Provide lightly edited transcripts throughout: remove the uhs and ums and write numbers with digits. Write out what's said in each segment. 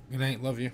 It ain't. Love you.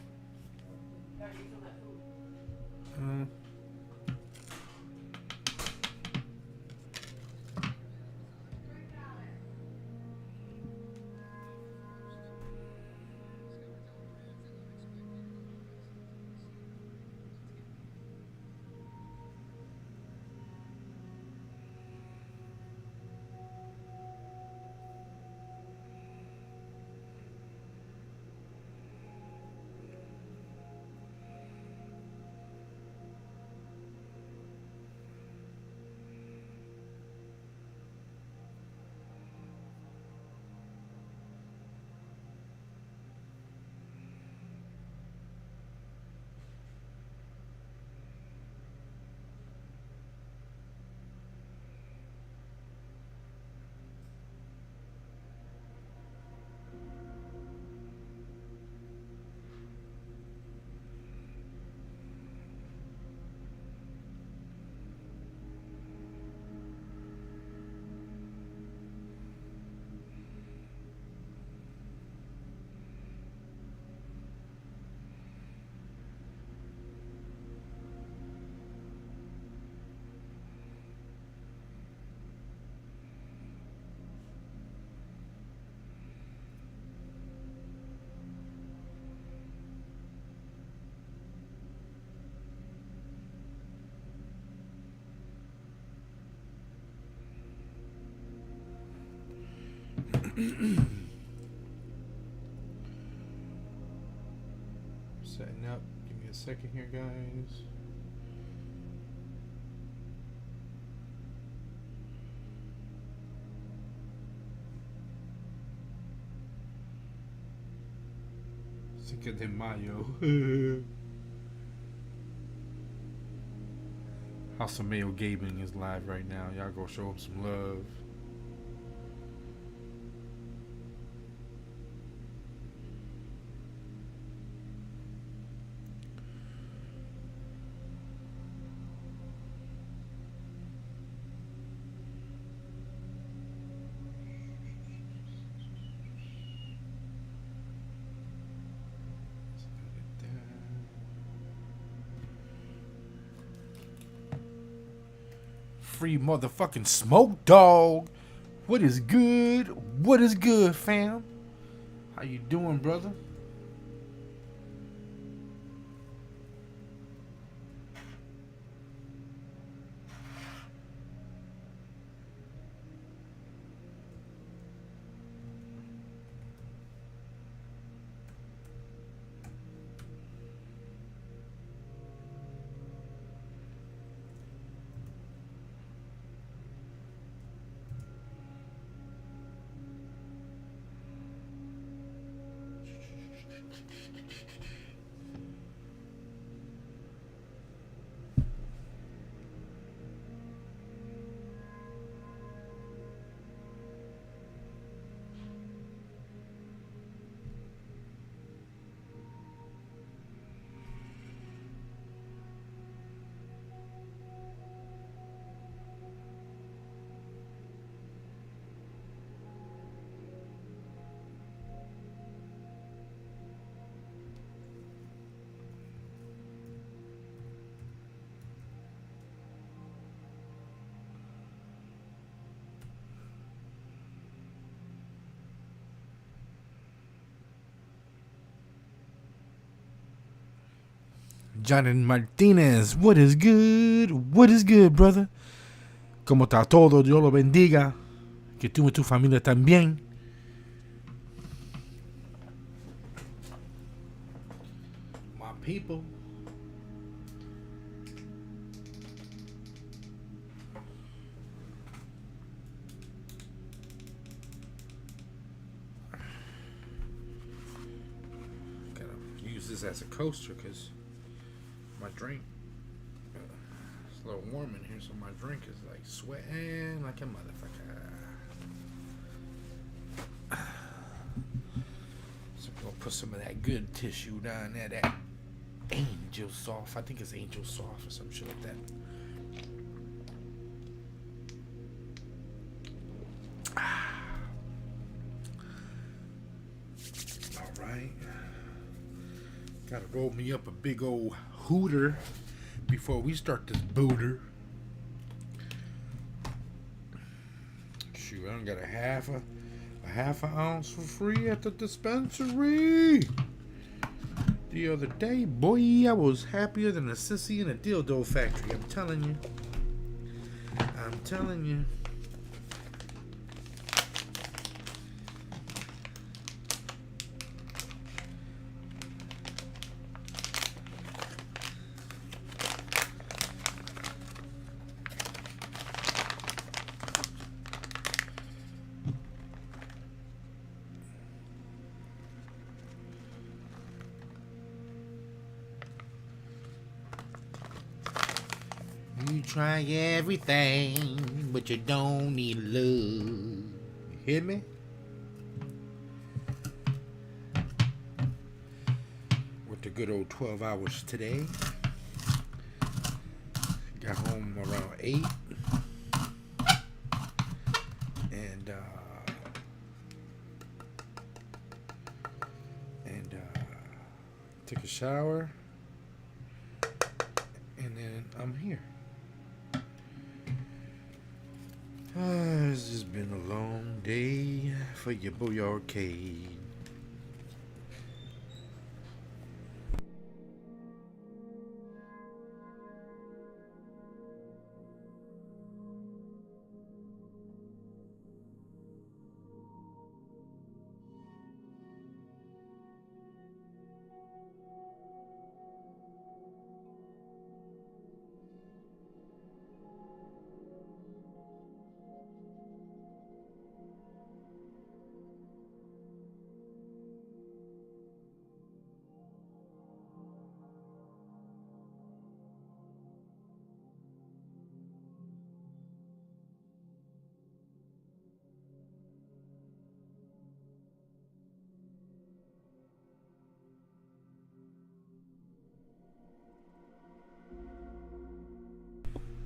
Setting up. Give me a second here, guys. Cinco de Mayo. House of Mayo Gaming is live right now. Y'all go show him some love. Free motherfucking smoke dog. What is good? What is good, fam? How you doing, brother? Jonathan Martinez, what is good? What is good, brother? ¿Cómo está todo? Dios lo bendiga. Que tú y tu familia también. My people. Gotta use this as a coaster because my drink, it's a little warm in here, so my drink is like sweating like a motherfucker. So I'm gonna put some of that good tissue down there, that Angel Soft. I think it's Angel Soft or some shit like that. All right? Gotta roll me up a big old hooter before we start this booter. Shoot, I done got a half an ounce for free at the dispensary. The other day, boy, I was happier than a sissy in a dildo factory. I'm telling you. I'm telling you. You try everything, but you don't need love. You hear me? Worked a good old 12 hours today. Got home around 8. And took a shower. And then I'm here. It's just been a long day for your boy Arcade.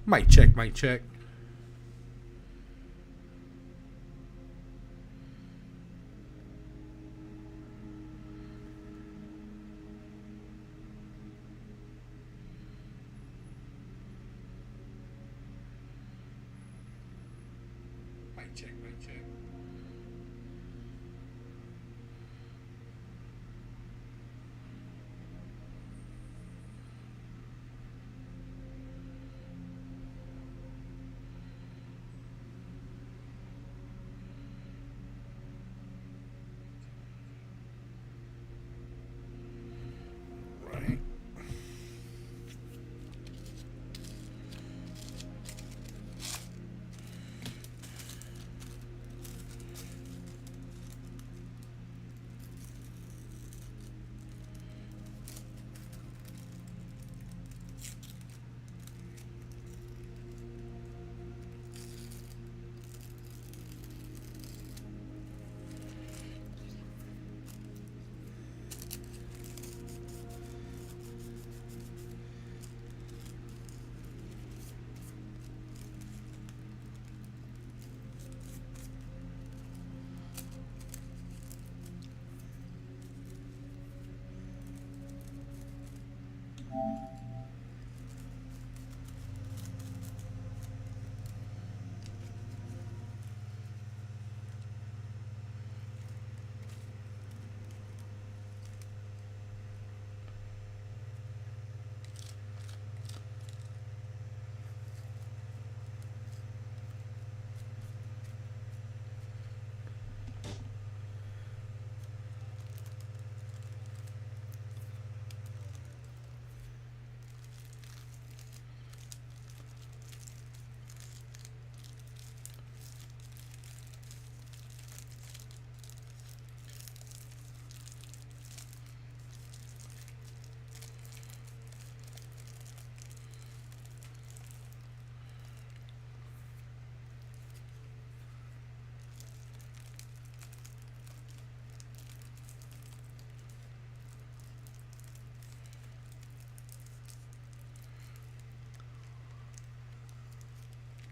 Mic check, mic check. Mic check, mic check. Right.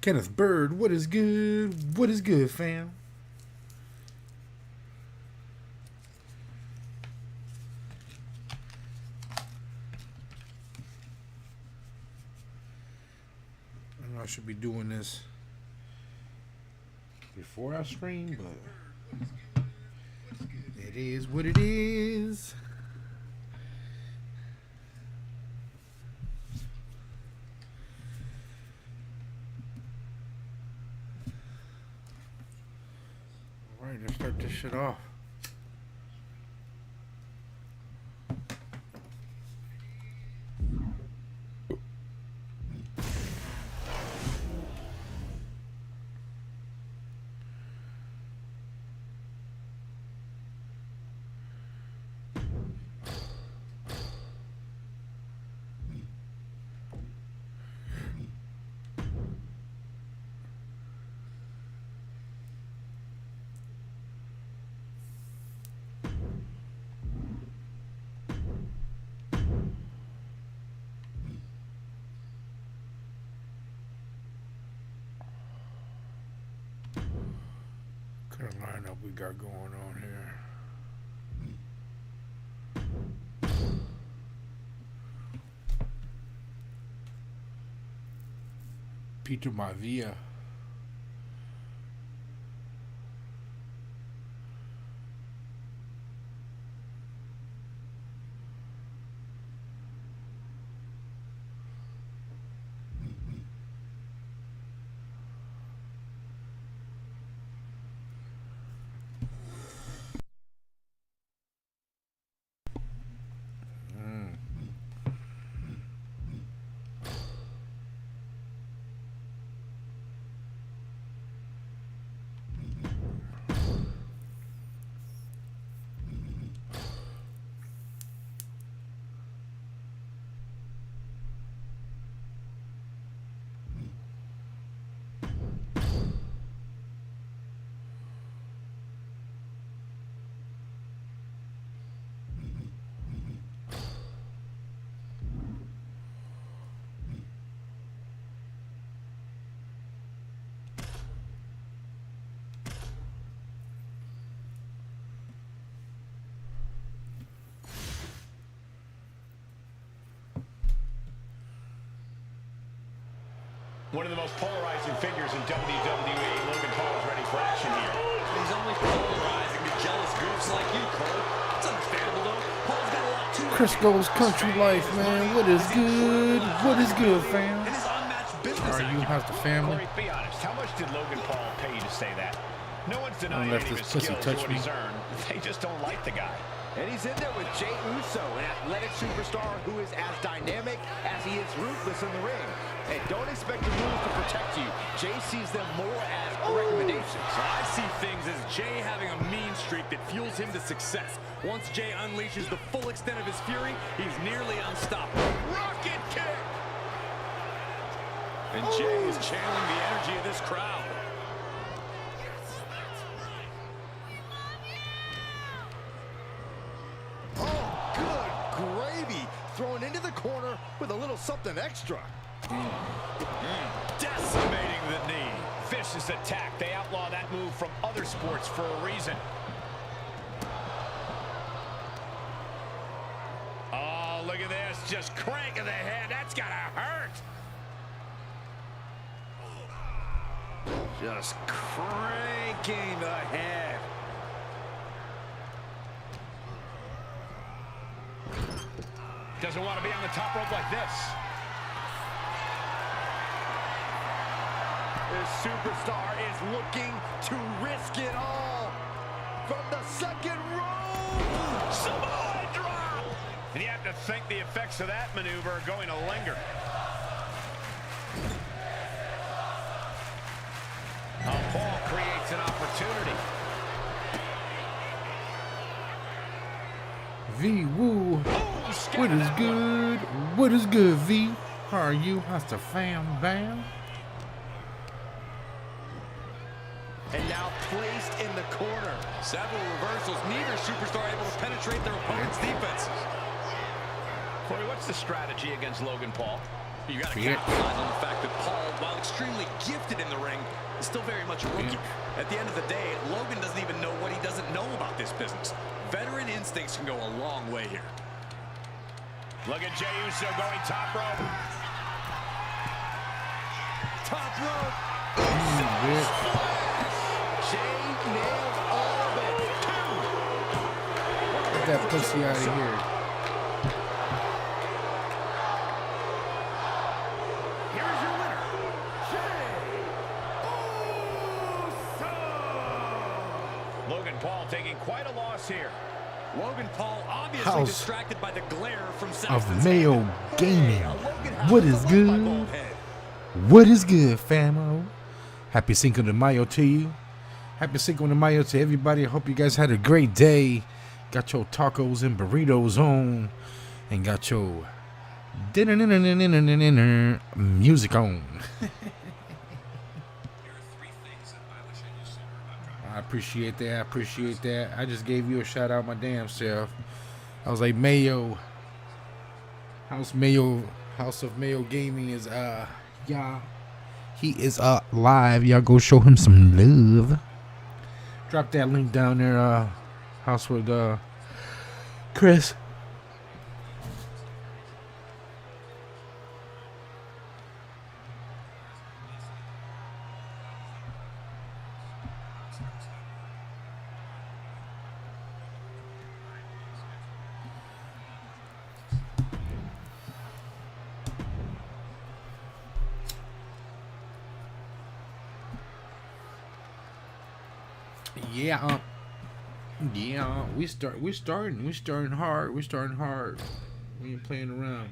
Kenneth Bird, what is good? What is good, fam? I should be doing this before I stream, but it is what it is. All right, let's start this shit off. Kind of lineup we got going on here. Peter Maivia. One of the most polarizing figures in WWE, Logan Paul is ready for action here. He's only polarizing to jealous goofs like you, Cole. It's understandable, though. Paul's got a lot to Chris Goes Country Life, man. What is good? What is good, fam? and his unmatched business How are you? How's the family? Corey, be honest. How much did Logan Paul pay you to say that? No one's denying Unless any of this his pussy skills or touch what me. he's earned. They just don't like the guy. And he's in there with Jey Uso, an athletic superstar who is as dynamic as he is ruthless in the ring. And don't expect the rules to protect you. Jey sees them more as recommendations. I see things as Jey having a mean streak that fuels him to success. Once Jey unleashes the full extent of his fury, he's nearly unstoppable. Rocket kick! And Jey is channeling the energy of this crowd. Oh, good gravy. Thrown into the corner with a little something extra. Decimating the knee. Vicious attack. They outlaw that move from other sports for a reason. Oh, look at this. Just cranking the head. That's gotta hurt. Just cranking the head. Doesn't want to be on the top rope like this. This superstar is looking to risk it all. From the second row. Samoa drop. And you have to think the effects of that maneuver are going to linger. Paul creates an opportunity. V, woo. What is good? What is good, V? How are you? How's the fam, bam? And now placed in the corner. Several reversals, neither superstar able to penetrate their opponent's defenses. Corey, what's the strategy against Logan Paul? You got to capitalize on the fact that Paul, while extremely gifted in the ring, is still very much a rookie. At the end of the day, Logan doesn't even know what he doesn't know about this business. Veteran instincts can go a long way here. Look at Jey Uso going top rope. top rope. Bitch. Jay nails all of it. Get that pussy out of here. Here's your winner, Jay Uso. Logan Paul taking quite a loss here. Logan Paul obviously House distracted by the glare from of Saxton's Mayo hand. Gaming. Logan What has is the lead by good? Bullhead. What is good, famo? Happy Cinco de Mayo to you. Happy Cinco de Mayo to everybody. I hope you guys had a great day. Got your tacos and burritos on. And got your dinner music on. I appreciate that. I appreciate that. I just gave you a shout out my damn self. I was like, Mayo. House of Mayo Gaming is y'all. He is live. Y'all go show him some love. Drop that link down there, House with Chris. Yeah, we starting hard. We ain't playing around.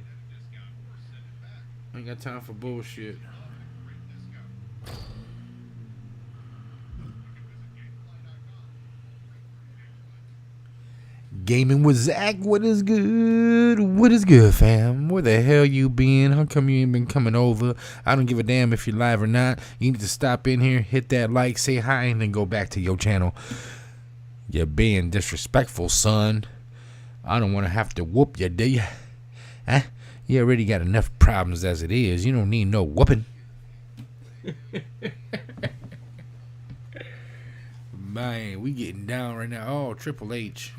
I ain't got time for bullshit. Gaming with Zach, what is good? What is good, fam? Where the hell you been? How come you ain't been coming over? I don't give a damn if you're live or not. You need to stop in here, hit that like, say hi, and then go back to your channel. You're being disrespectful, son. I don't want to have to whoop you, do you? Huh? You already got enough problems as it is. You don't need no whooping. Man, we getting down right now. Oh, Triple H.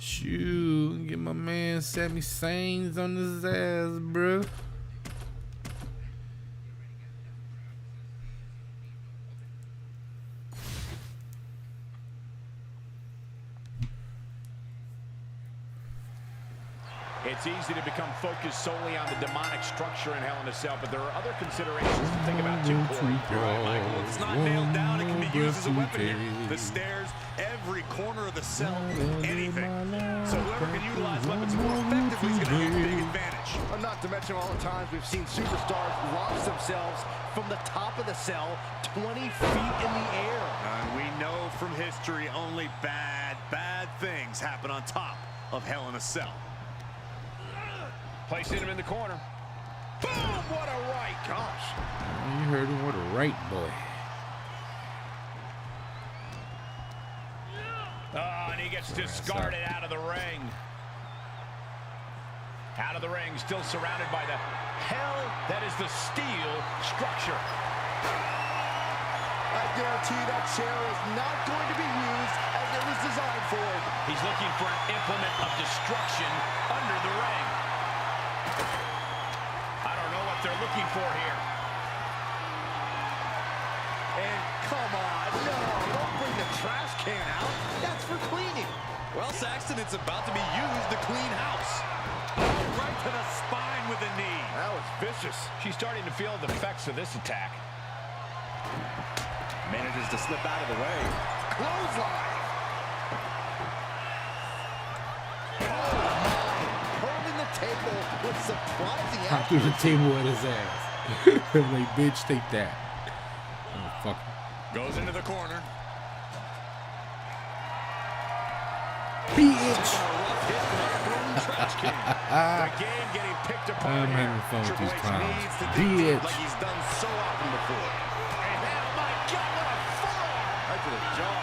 Shoot, get my man Sami Zayn on his ass, bro. It's easy to become focused solely on the demonic structure in Hell in a Cell, but there are other considerations to think about too, Corey. You're right, Michael. If it's not nailed down, it can be used as a weapon here. The stairs, every corner of the cell, anything. So whoever can utilize weapons more effectively is going to have a big advantage. Not to mention all the times we've seen superstars launch themselves from the top of the cell 20 feet in the air. And we know from history only bad things happen on top of Hell in a Cell. Placing him in the corner. Boom! What a right. Gosh. You heard him. What a right, boy. Oh, and he gets discarded out of the ring. Out of the ring, still surrounded by the hell that is the steel structure. I guarantee that chair is not going to be used as it was designed for. He's looking for an implement of destruction under the ring. I don't know what they're looking for here. And come on, no, don't bring the trash can out. That's for cleaning. Well, Saxton, it's about to be used to clean house. Right to the spine with a knee. That was vicious. She's starting to feel the effects of this attack. Manages to slip out of the way. Clothesline. Holding the table with surprising Pop through the table at his ass. Like, bitch, take that. Oh, fuck. Goes into the corner. Bitch. The game getting picked apart. I'm here. having fun with Triple these H clowns. needs to Dig deep Bitch. like he's done so often before. And now, my God, what a forearm! right to the jaw.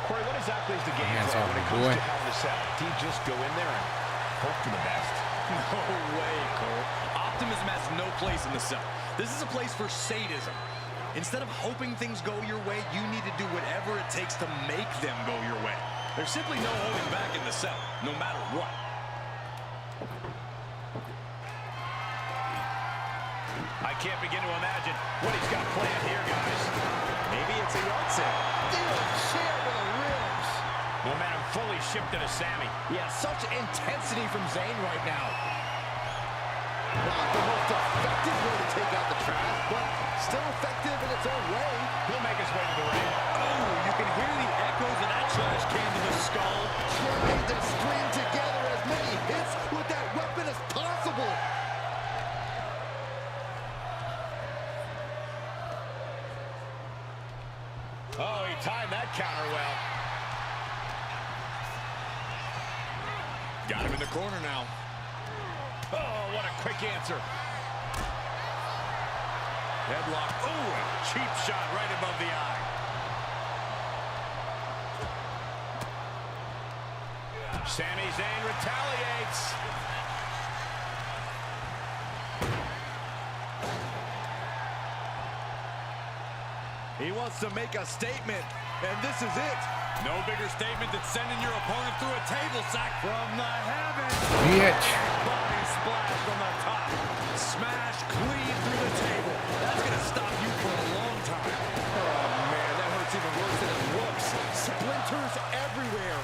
Corey, what exactly is the game Hands plan off when it me, comes boy. to Hell in a Cell? Do you just go in there and hope for the best? No way, Cole. Optimism has no place in the cell. This is a place for sadism. Instead of hoping things go your way, you need to do whatever it takes to make them go your way. There's simply no holding back in the cell, no matter what. I can't begin to imagine what he's got planned here, guys. Maybe it's a yard sale. Share with the ribs. Momentum fully shifted to Sammy. Yeah, such intensity from Zayn right now. Not the most effective way to take out the trash, but still effective in its own way. He'll make his way to the ring. Oh, you can hear the echoes of that trash can to the skull. Trying to string together as many hits with that weapon as possible. Oh, he timed that counter well. Got him in the corner now. Oh, what a quick answer. Headlock. Oh, a cheap shot right above the eye. Sami Zayn retaliates. He wants to make a statement, and this is it. No bigger statement than sending your opponent through a table sack from the heavens. Bitch. Body splash from the top. Smash clean through the table. That's going to stop you for a long time. Oh, man, that hurts even worse than it looks. Splinters everywhere.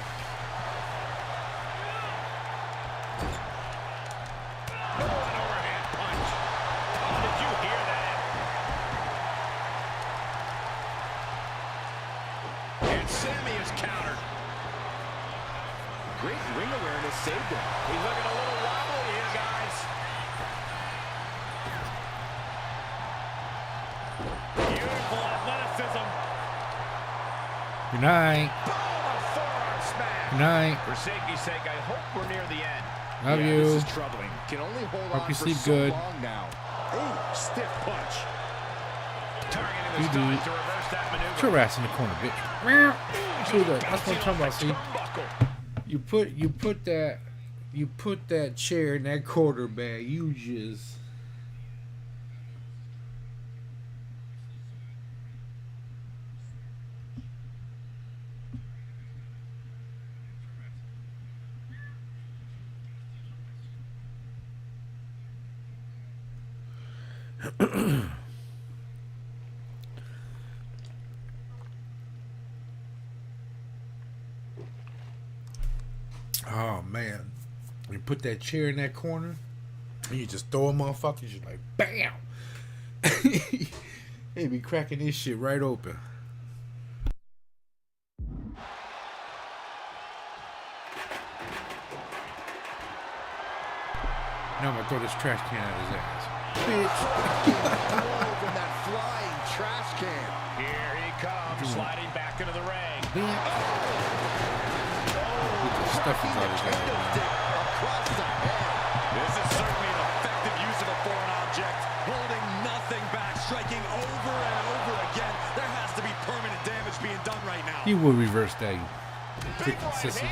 Oh, an overhand punch. Oh, did you hear that? And Sami is countered. Great ring awareness saved him. He's looking a little wobbly here, guys. Beautiful athleticism. Good night. Boom, a forearm smash. Good night. For safety's sake, I hope we're near the end. Love Yeah, you. this is troubling. Can only hold Hope on you for sleep so good. long now. Ooh, stiff punch. Targeting this GG. time to reverse that maneuver. Put your ass in the corner, bitch. Meow. See that? That's what I'm talking about. See, Turnbuckle. you put that chair in that quarter bag. You just. Oh man, you put that chair in that corner, and you just throw a motherfucker. You're like, bam! They be cracking this shit right open. Now I'm gonna throw this trash can at his ass, bitch. From that flying trash can. Here he comes, sliding back into the ring. Bitch. Get the stuffings out of his ass. Across the head. This is certainly an effective use of a foreign object. Holding nothing back, striking over and over again. There has to be permanent damage being done right now. He will reverse that. You freaking sissy.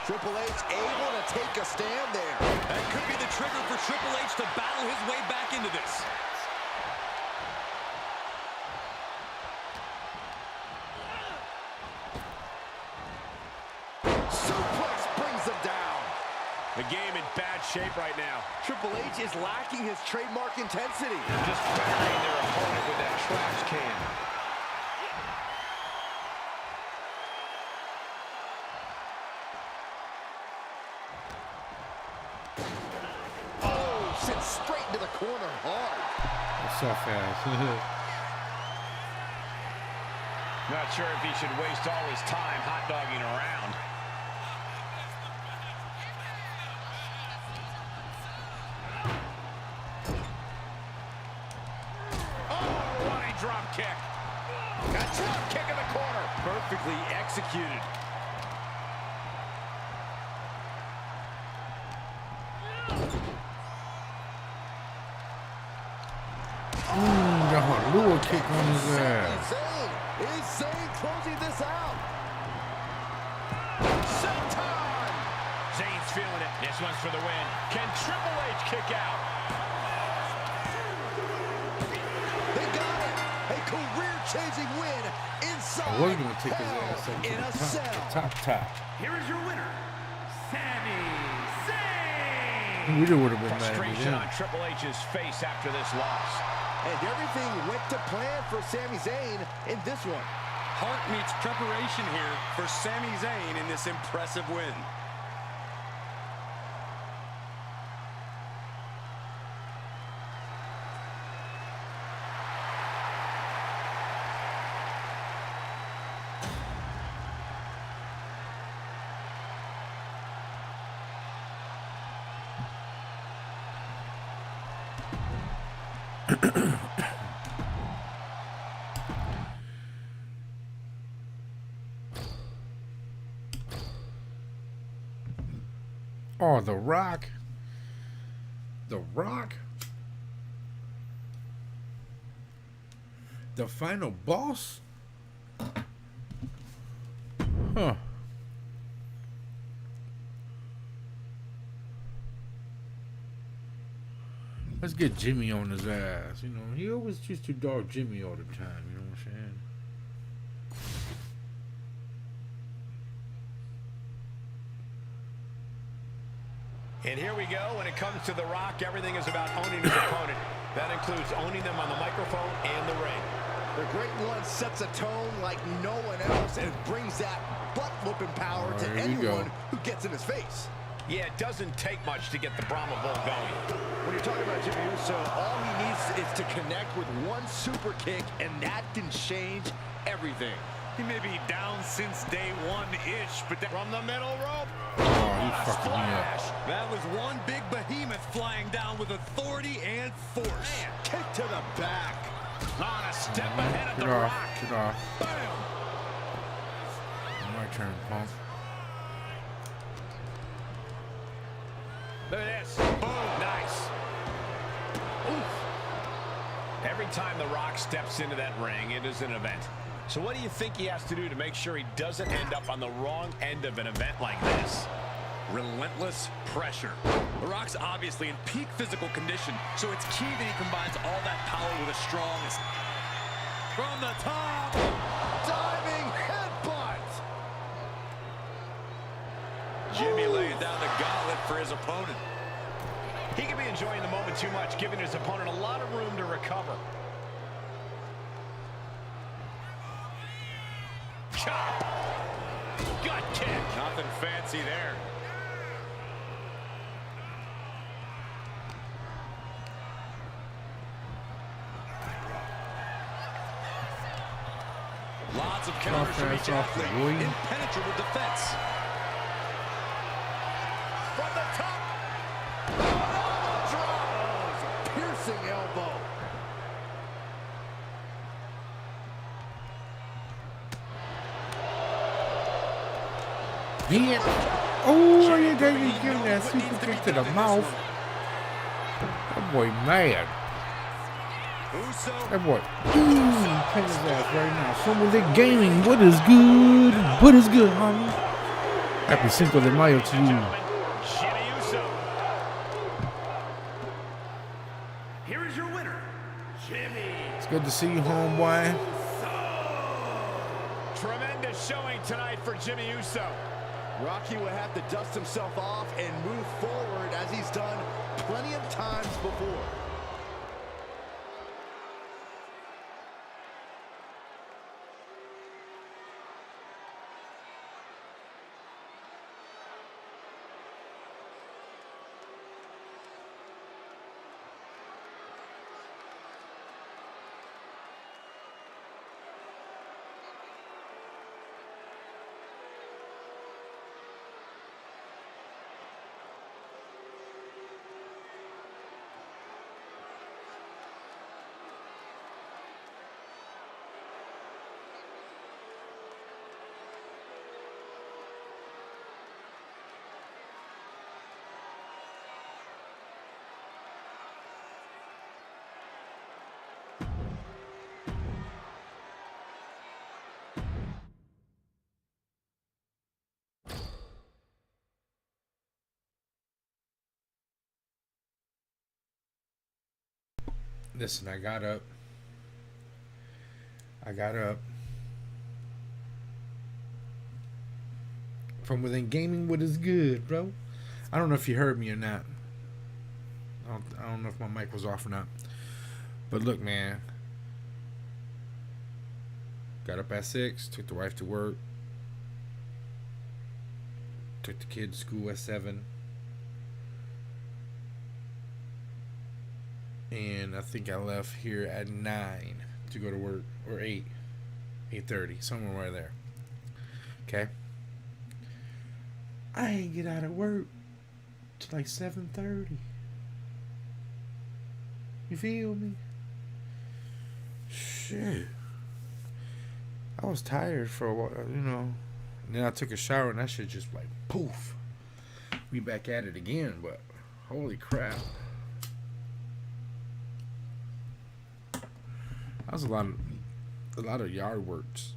Triple H able to take a stand there. That could be the trigger for Triple H to battle his way back into this. Suplex brings him down. The game in bad shape right now. Triple H is lacking his trademark intensity. Just burying their opponent with that trash can. Oh, sent straight into the corner hard. So fast. Not sure if he should waste all his time hot dogging around. Oh, running drop kick. A drop kick in the corner. Perfectly executed. Got a little kick on his ass. Is Zayn closing this out? Showtime! Zayn's feeling it. This one's for the win. Can Triple H kick out? They got it. A career-changing win inside. I was gonna take his ass up in a to cell. the top. Here is your winner, Sami Zayn. We would have been mad at me Frustration then. on Triple H's face after this loss. And everything went to plan for Sami Zayn in this one. Heart meets preparation here for Sami Zayn in this impressive win. Oh, The Rock. The Rock. The final boss? Huh. Let's get Jimmy on his ass. You know, he always used to dog Jimmy all the time. You know what I'm saying? And here we go. When it comes to The Rock, everything is about owning his opponent. That includes owning them on the microphone and the ring. The Great One sets a tone like no one else and brings that butt-whooping power to anyone who gets in his face. Yeah, it doesn't take much to get the Brahma Bull going. When you're talking about Jimmy Uso, all he needs is to connect with one super kick, and that can change everything. He may be down since day one-ish, but From the middle rope. Oh, he fucking me up. that was one big behemoth flying down with authority and force. Kick to the back. On a step ahead of Get The off. Rock. Get off. Bam! My turn, punk. Look at this. Boom. Nice. Oof. Every time The Rock steps into that ring, it is an event. So what do you think he has to do to make sure he doesn't end up on the wrong end of an event like this? Relentless pressure. The Rock's obviously in peak physical condition, so it's key that he combines all that power with a strong... From the top! Diving headbutt. Jimmy laying down the gauntlet for his opponent. He could be enjoying the moment too much, giving his opponent a lot of room to recover. Chop! Gut kick! Nothing fancy there. Lots of counters from each athlete. Impenetrable defense. From the top! Drop. Piercing elbow. Yeah. Oh, you didn't give him that super kick to the mouth. That boy mad. Uso. That boy. Pin his ass right now. Someone that gaming. What is good? What is good, homie? Happy Cinco de Mayo to you. Gentlemen, Jimmy Uso. Here is your winner, Jimmy. It's good to see you, homeboy. Tremendous showing tonight for Jimmy Uso. Rocky will have to dust himself off and move forward as he's done plenty of times before. Listen, I got up. From within gaming, what is good, bro? I don't know if you heard me or not. I don't know if my mic was off or not. But look, man. Got up at 6, took the wife to work, took the kids to school at 7, and I think I left here at 9 to go to work, or 8, 8:30, somewhere right there. Okay. I ain't get out of work till like 7:30. You feel me? Shit. I was tired for a while, you know. And then I took a shower and that shit just like poof. We back at it again, but holy crap. That was a lot of yard works.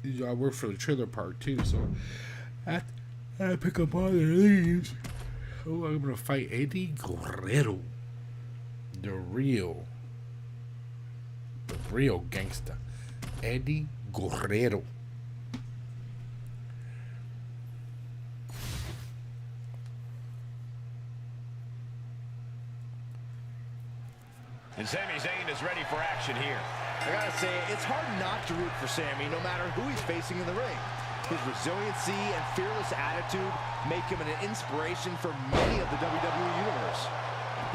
I work for the trailer park too, so I had to pick up all the leaves. Oh, I'm gonna fight Eddie Guerrero. The real gangster. Eddie Guerrero. And Sami Zayn is ready for action here. I gotta say, it's hard not to root for Sami, no matter who he's facing in the ring. His resiliency and fearless attitude make him an inspiration for many of the WWE Universe.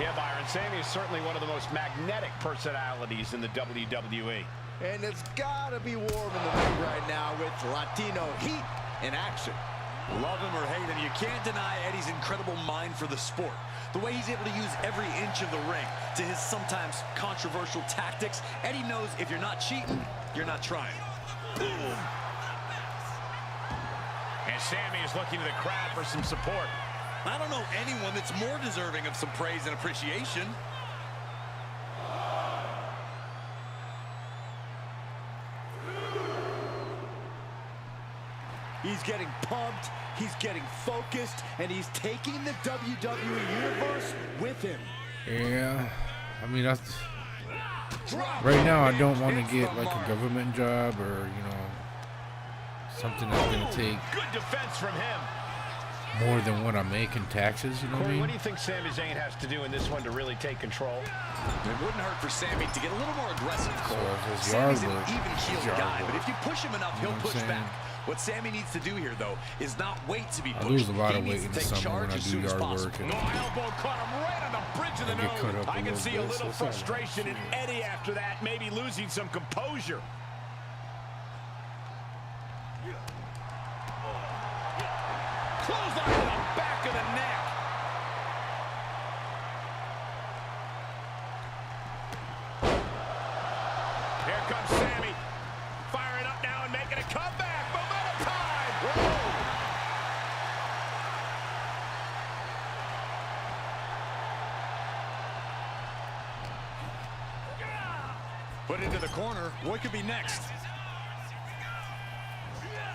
Yeah, Byron, Sami is certainly one of the most magnetic personalities in the WWE. And it's gotta be warm in the ring right now with Latino heat in action. Love him or hate him, you can't deny Eddie's incredible mind for the sport. The way he's able to use every inch of the ring to his sometimes controversial tactics. Eddie knows if you're not cheating, you're not trying. And Sami is looking to the crowd for some support. I don't know anyone that's more deserving of some praise and appreciation. He's getting pumped, he's getting focused, and he's taking the WWE Universe with him. Yeah, I mean, that's right now. I don't want to get like a government job or, you know, something that's gonna take Good defense from him. more than what I make in taxes. You know what I Corey, what mean? do you think Sami Zayn has to do in this one to really take control? It wouldn't hurt for Sami to get a little more aggressive, Cole. So if it's Sami's yard an work, even-keeled it's guy, yard but work. if you push him enough, You know he'll what I'm push saying? back. What Sami needs to do here, though, is not wait to be pushed. I lose a lot He of weight needs in to the take summer when charge I as do soon as yard possible. work. And No, elbow caught him right on the bridge of the I get cut nose. up a I can little see a bit, little so it's all right. frustration in Eddie after that, maybe losing some composure. Clothesline to the back of the neck. Here comes Sami. Firing up now and making a comeback. Momentum time. Whoa. Put into the corner. What could be next?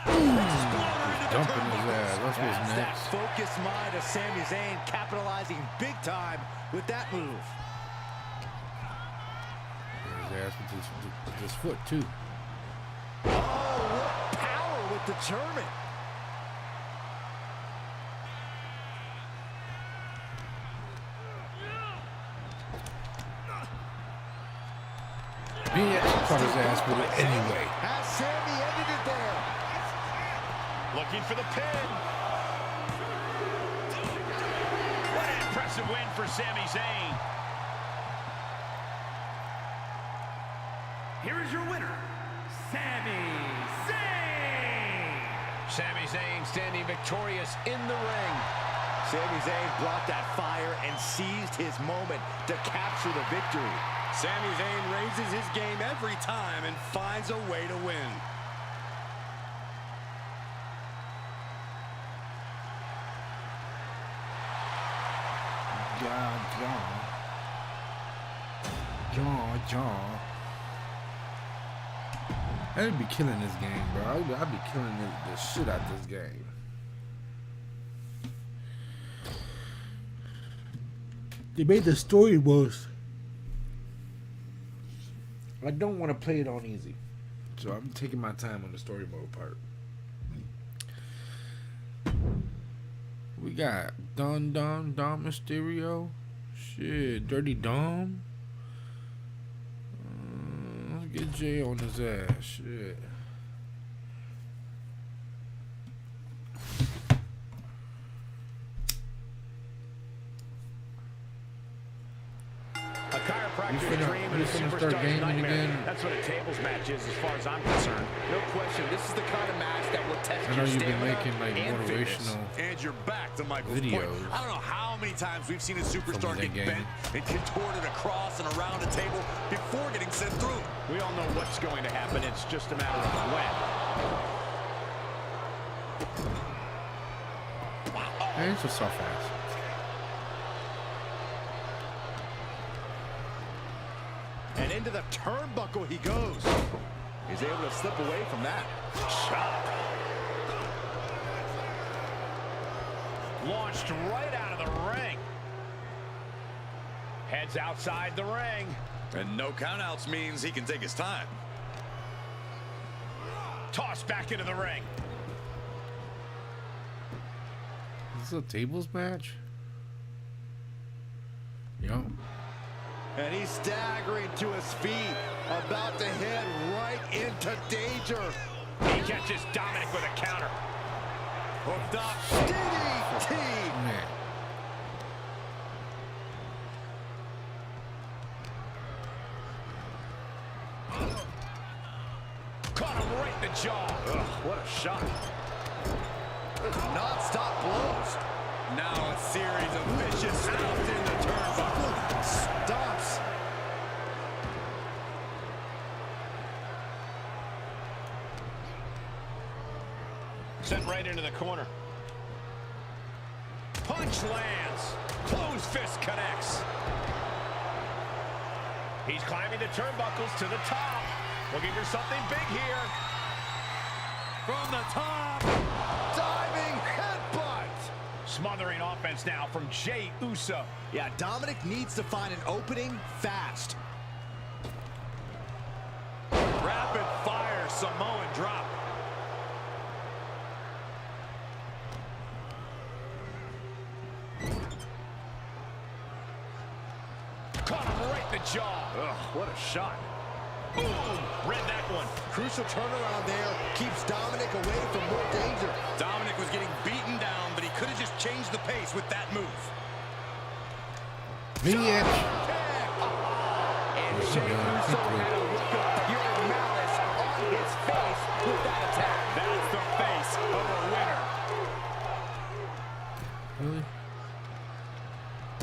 Dumping his ass. That's what's That's that next. focused mind of Sami Zayn capitalizing big time with that move. His ass with his foot too. Oh, what power with the German. He caught his ass with it anyway. Has Sami ended it there? Looking for the pin. What an impressive win for Sami Zayn. Here is your winner, Sami Zayn. Sami Zayn standing victorious in the ring. Sami Zayn brought that fire and seized his moment to capture the victory. Sami Zayn raises his game every time and finds a way to win. John. I'd be killing this game, bro. I'd be killing the shit out this game. They made the story worse. I don't want to play it on easy, so I'm taking my time on the story mode part. We got Dom Mysterio, Shit, Dirty Dom. Let's get Jay on his ass. Shit. A chiropractor's dream and a superstar's nightmare. That's what a tables match is, as far as I'm concerned. No question, this is the kind of match that will test I know your you've been stamina making like and fitness. motivational And you're back to Michael's point. videos. I don't know how many times we've seen a superstar that get game. bent and contorted across and around a table before getting sent through. We all know what's going to happen. It's just a matter of when. Hey, it's a soft ass. And into the turnbuckle he goes. He's able to slip away from that. Shot. Launched right out of the ring. Heads outside the ring. And no countouts means he can take his time. Tossed back into the ring. Is this a tables match? Yo. And he's staggering to his feet, about to head right into danger. He catches Dominic with a counter. Hooked up, DDT. Man. Caught him right in the jaw. Ugh, what a shot. Non-stop blows. Now a series of vicious stomps in the turnbuckle. Stomps. Sent right into the corner. Punch lands. Closed fist connects. He's climbing the turnbuckles to the top. Looking for something big here. From the top. Diving headbutt. Smothering offense now from Jey Uso. Yeah, Dominic needs to find an opening fast. Rapid fire Samoan drop. Caught him right in the jaw. Ugh, what a shot. Boom! Read that one. Crucial turnaround there. Keeps Dominic away from more danger. Dominic was getting beaten down, but he could have just changed the pace with that move. Bitch. And Jey Uso had a look of pure malice on his face with that attack. That's the face of a winner. Really?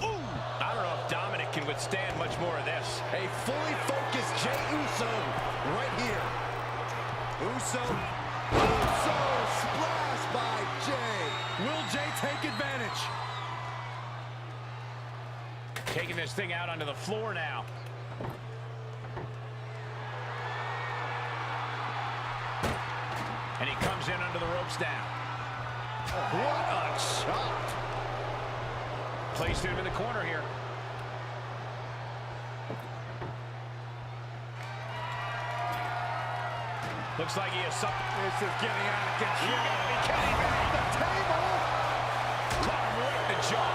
Boom! I don't know if Dominic can withstand much more of this. A fully focused Jey Uso right here. Uso splash by Jey. Will Jey take advantage? Taking this thing out onto the floor now. And he comes in under the ropes now. What a shot. Placed him in the corner here. Looks like he has something. This is getting out of control. You gotta be kidding me. The table. Caught him right in the jaw.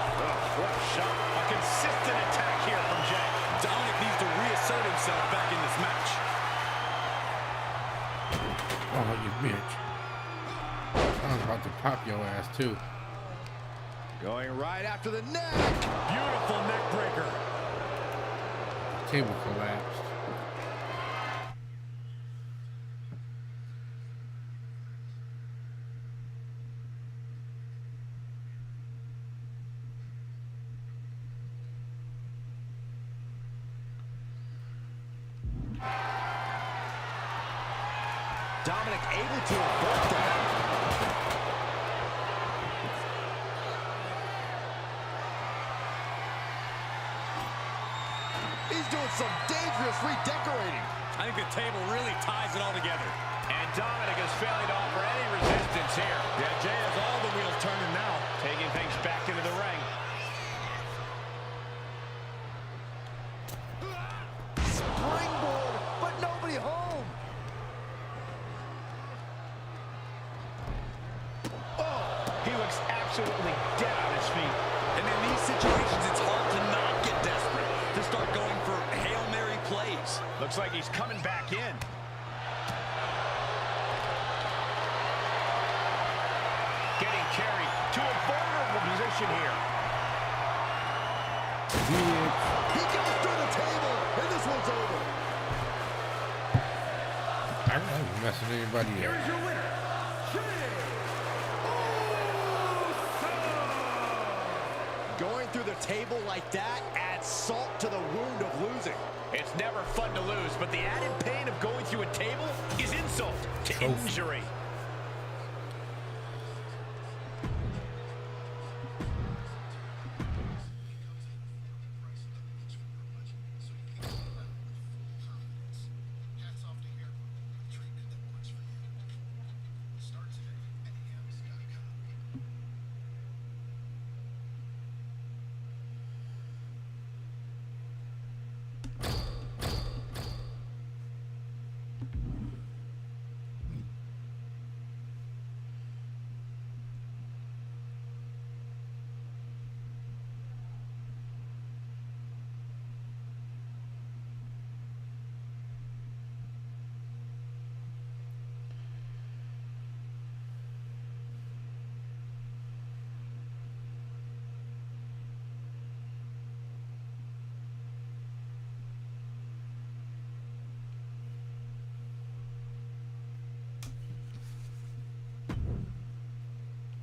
What a shot. A consistent attack here from Jey. Dominic needs to reassert himself back in this match. Oh, you bitch. I was about to pop your ass, too. Going right after the neck. Beautiful neck breaker. Table collapsed. Dominic able to avoid that. He's doing some dangerous redecorating. I think the table really ties it all together. And Dominic is failing to offer any resistance here. Yeah, Jey has all the wheels turning now. Taking things back into the ring. Springboard, but nobody home. He looks absolutely dead on his feet. And in these situations, it's hard to not get desperate, to start going for Hail Mary plays. Looks like he's coming back in. Getting carried to a vulnerable position here. He goes through the table, and this one's over. I ain't messing anybody Here up. is your winner, Jey Uso. Going through the table like that adds salt to the wound of losing. It's never fun to lose, but the added pain of going through a table is insult to injury.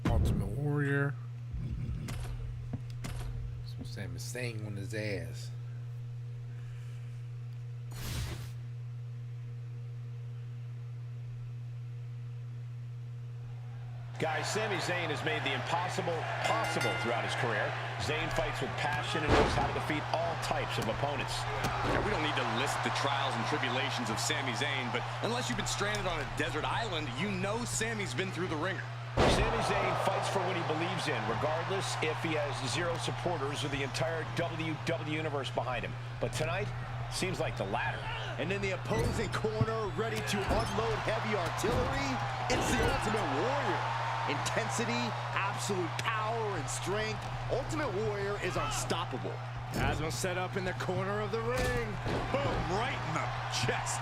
Ultimate Warrior. That's what Sam is saying on his ass. Guys, Sami Zayn has made the impossible possible throughout his career. Zayn fights with passion and knows how to defeat all types of opponents. Now, we don't need to list the trials and tribulations of Sami Zayn, but unless you've been stranded on a desert island, you know Sami's been through the ringer. Sami Zayn fights for what he believes in, regardless if he has zero supporters or the entire WWE Universe behind him. But tonight, seems like the latter. And in the opposing corner, ready to unload heavy artillery, it's the Ultimate Warrior. Intensity, absolute power, and strength. Ultimate Warrior is unstoppable. Asma set up in the corner of the ring. Boom, right in the chest.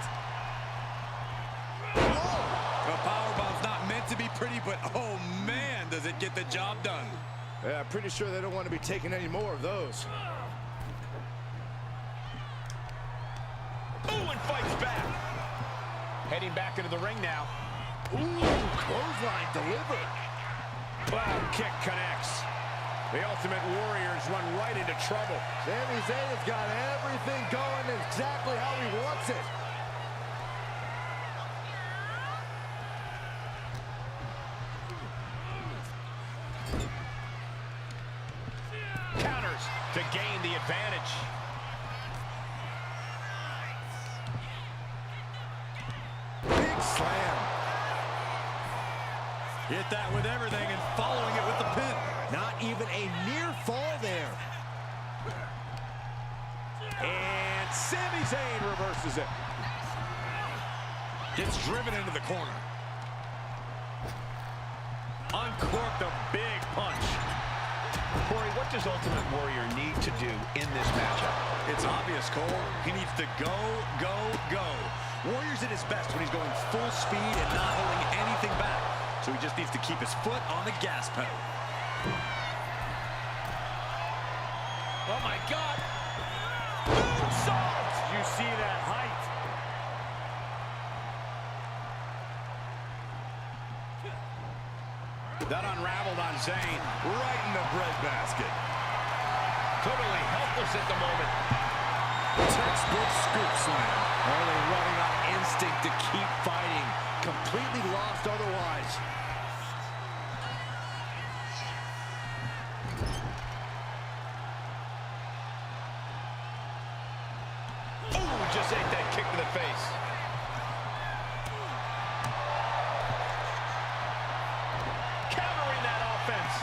The powerbomb's not meant to be pretty, but oh man, does it get the job done. Yeah, pretty sure they don't want to be taking any more of those. Ooh, and fights back. Heading back into the ring now. Ooh, clothesline delivered. Boom, kick connects. The Ultimate Warriors run right into trouble. Sami Zayn has got everything going exactly how he wants it. Counters to gain the advantage. Big slam. Hit that with everything and following it with the pin. Not even a near fall there. And Sami Zayn reverses it. Gets driven into the corner. Uncorked a big punch. Corey, what does Ultimate Warrior need to do in this matchup? It's obvious, Cole. He needs to go, go, go. Warrior's at his best when he's going full speed and not holding anything back. So he just needs to keep his foot on the gas pedal. Oh my God! Moonsault! You see that height? That unraveled on Zayn. Right in the breadbasket. Totally helpless at the moment. Textbook scoop slam. Only running on instinct to keep fighting. Completely lost otherwise. Ooh, just ate that kick to the face. Countering that offense.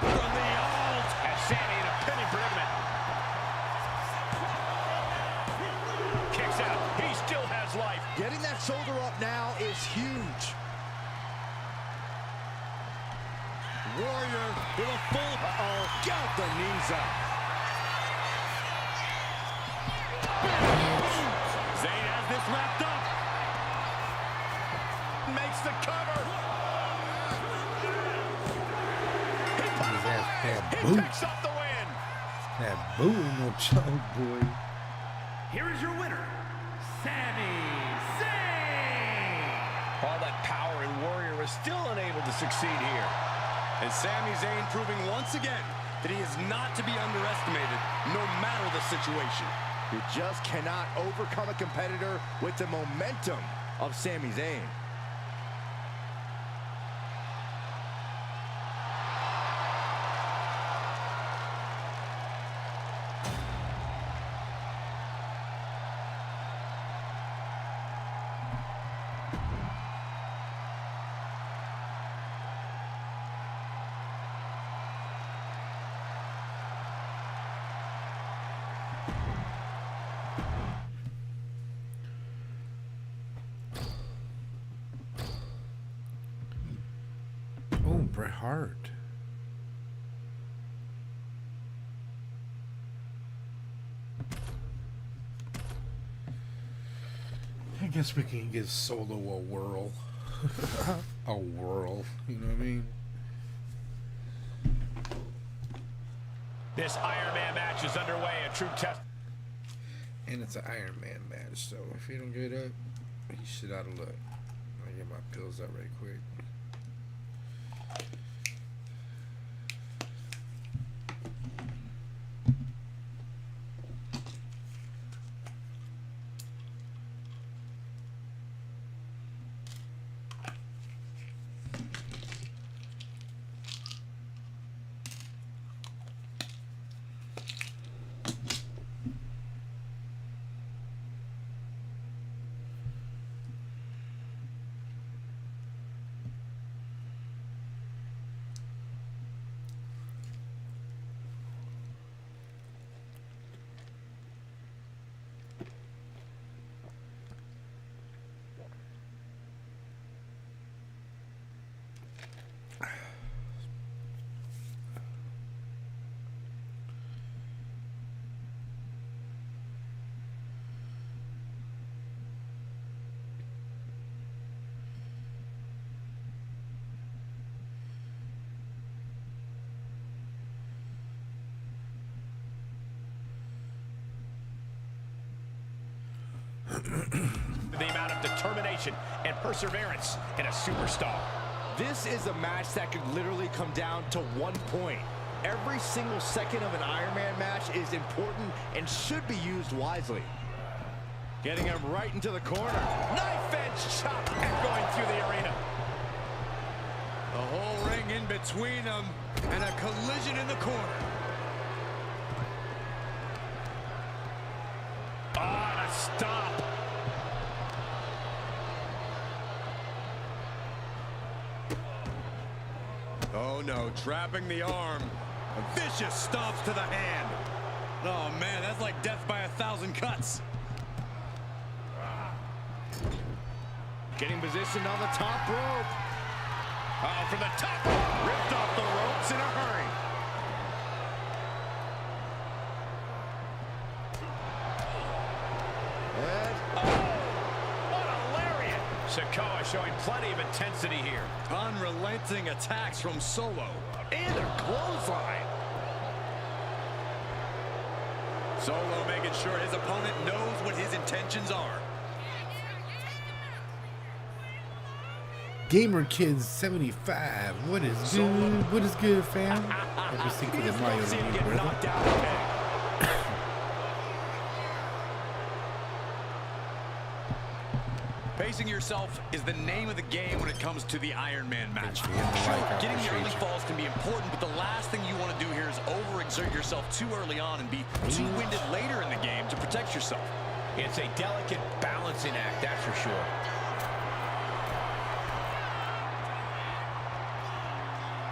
From the alt. As Sami in a pinning predicament. Kicks out. He still has life. Getting that shoulder up now is huge. Warrior with a full... Got the knees up. Zayn has this wrapped up. Makes the cover. He picks up the win. That boo ain't no joke, boy. Here is your winner, Sami Zayn. All that power in Warrior is still unable to succeed here. And Sami Zayn proving once again that he is not to be underestimated, no matter the situation. You just cannot overcome a competitor with the momentum of Sami Zayn. Oh, Bret Hart. I guess we can give Solo a whirl. A whirl, you know what I mean? This Iron Man match is underway, a true test. And it's an Iron Man match, so if you don't get up, you shit out of luck. I'll get my pills out right quick. The amount of determination and perseverance in a superstar. This is a match that could literally come down to 1 point. Every single second of an Iron Man match is important and should be used wisely. Getting him right into the corner. Knife edge chop echoing through the arena. The whole ring in between them and a collision in the corner. On a stop. Oh no, trapping the arm. A vicious stomps to the hand. Oh man, that's like death by 1,000 cuts. Getting positioned on the top rope. Oh, from the top. Ripped off the ropes in a hurry. What a lariat. Sikoa showing plenty of intensity here. Unrelenting attacks from Solo. And a clothesline. Solo making sure his opponent knows what his intentions are. Gamer Kids 75. What is good? What is good, fam? I just think for the Mario review, brother. Knocked out of bed. Pacing yourself is the name of the game when it comes to the Iron Man match. Getting the early falls can be important, but the last thing you want to do here is overexert yourself too early on and be too winded later in the game to protect yourself. It's a delicate balancing act, that's for sure.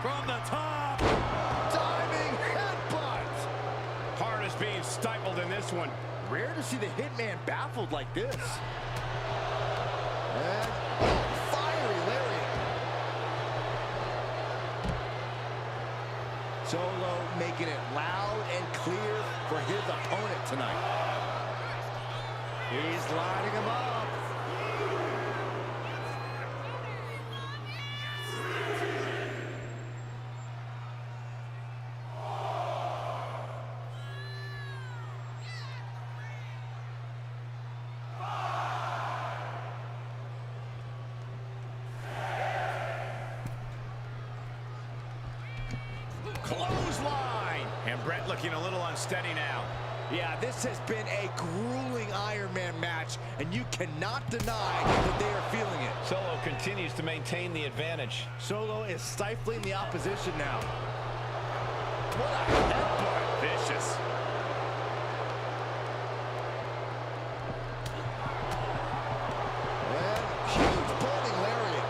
From the top. Diving headbutt. Hart is being stifled in this one. Rare to see the Hitman baffled like this. And fiery lariat. Solo making it loud and clear for his opponent tonight. He's lining him up. Clothesline. And Brett looking a little unsteady now. Yeah, this has been a grueling Iron Man match, and you cannot deny that they are feeling it. Solo continues to maintain the advantage. Solo is stifling the opposition now. What a headbutt. Vicious. And huge burning lariat.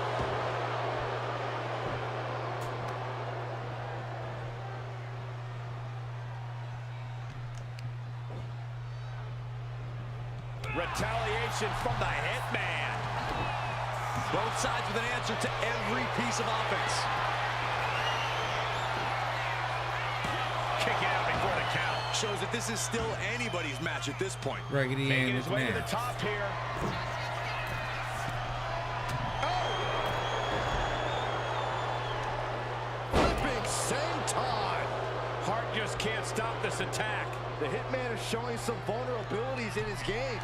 Retaliation from the Hitman. Both sides with an answer to every piece of offense. Kick out before the count. Shows that this is still anybody's match at this point. Raggedy Making Ann his way to the McNabb. top here. Flipping senton. Hart just can't stop this attack. The Hitman is showing some vulnerabilities in his game.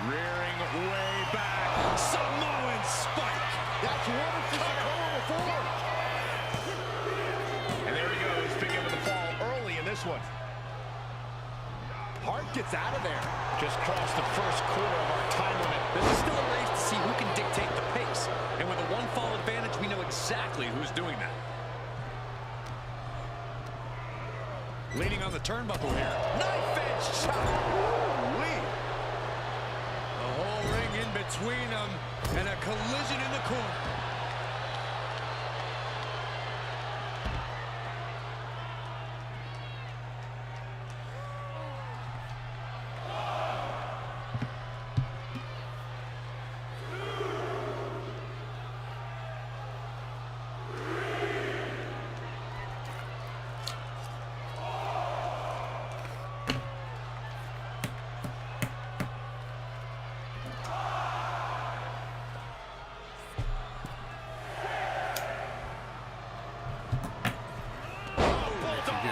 Rearing way back. Samoan spike. That's one of the before. And there he goes, picking up the fall early in this one. Hart gets out of there. Just crossed the first quarter of our time limit. This is still a race to see who can dictate the pace. And with a one-fall advantage, we know exactly who's doing that. Leaning on the turnbuckle here. Knife edge shot. Ooh-wee. The whole ring in between them, and a collision in the corner.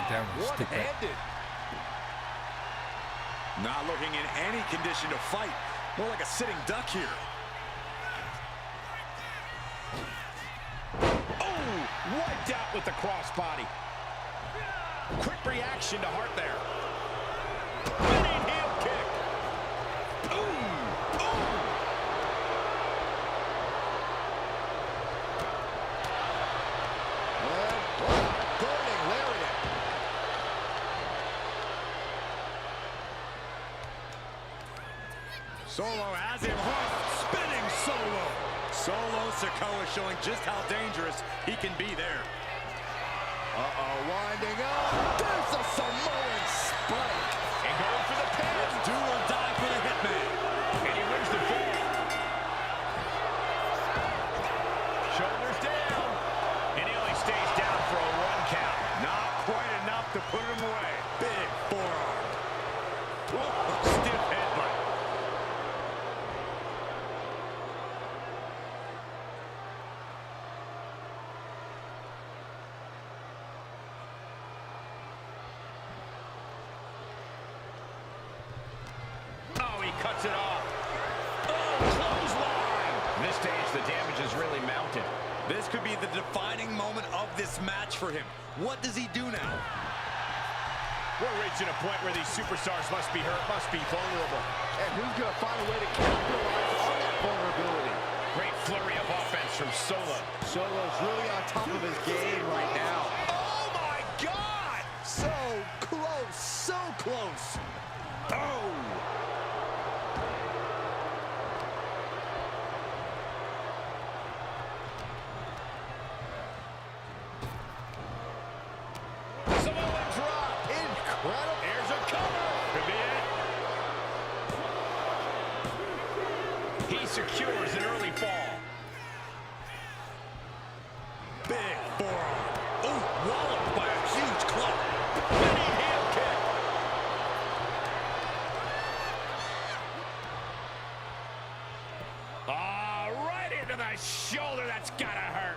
That one stick up. One-handed. Not looking in any condition to fight. More like a sitting duck here. Oh, wiped out with the crossbody. Quick reaction to Hart there. Spinning heel kick. Ooh, ooh. Burning lariat. Solo has him hooked. Spinning Solo. Solo Sikoa showing just how dangerous he can be there. Uh-oh, winding up. There's a Samoan spike. And going for the pin. It's do or die for the Hitman. And he wins the fall. Shoulders down. And he only stays down for a 1 count. Not quite enough to put him away. Big forearm. Whoa, stiff headbutt. Oh, he cuts it off. Oh, clothesline. This stage, the damage is really mounted. This could be the defining moment of this match for him. What does he do now? We're reaching a point where these superstars must be hurt, must be vulnerable. And who's going to find a way to capitalize on that vulnerability? Great flurry of offense from Solo. Solo's really on top of his game right now. Oh, my God! So close, so close. Oh! Samoan drop. Incredible. Here's a cover. Could be it. He secures an early fall. Big forearm. Oh, walloped by a huge the shoulder. That's gotta hurt.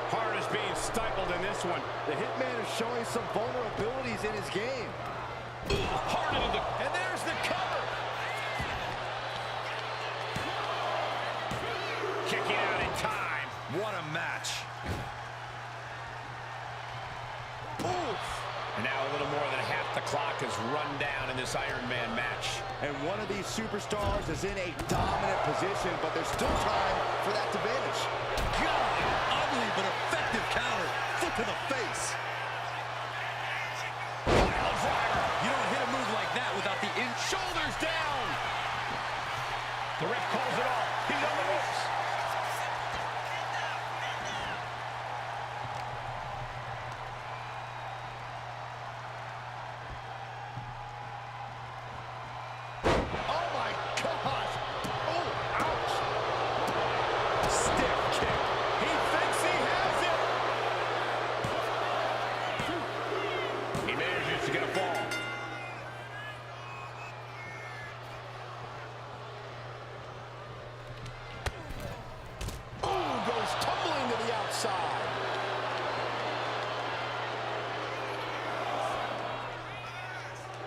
Hart is being stifled in this one. The Hitman is showing some vulnerabilities in his game. Hart into the... And there's the cover. Kicking out in time. What a match. Oof. And now a little more than half the clock has run down in this Iron Man match. And one of these superstars is in a dominant position, but there's still time for that to vanish. God, ugly but effective counter. Foot to the face. Pile driver. You don't hit a move like that without the in. Shoulders down. The ref calls it off. He's on the ropes. Oh my gosh! Oh, ouch! Stiff kick. He thinks he has it. He manages to get a fall. Ooh, goes tumbling to the outside.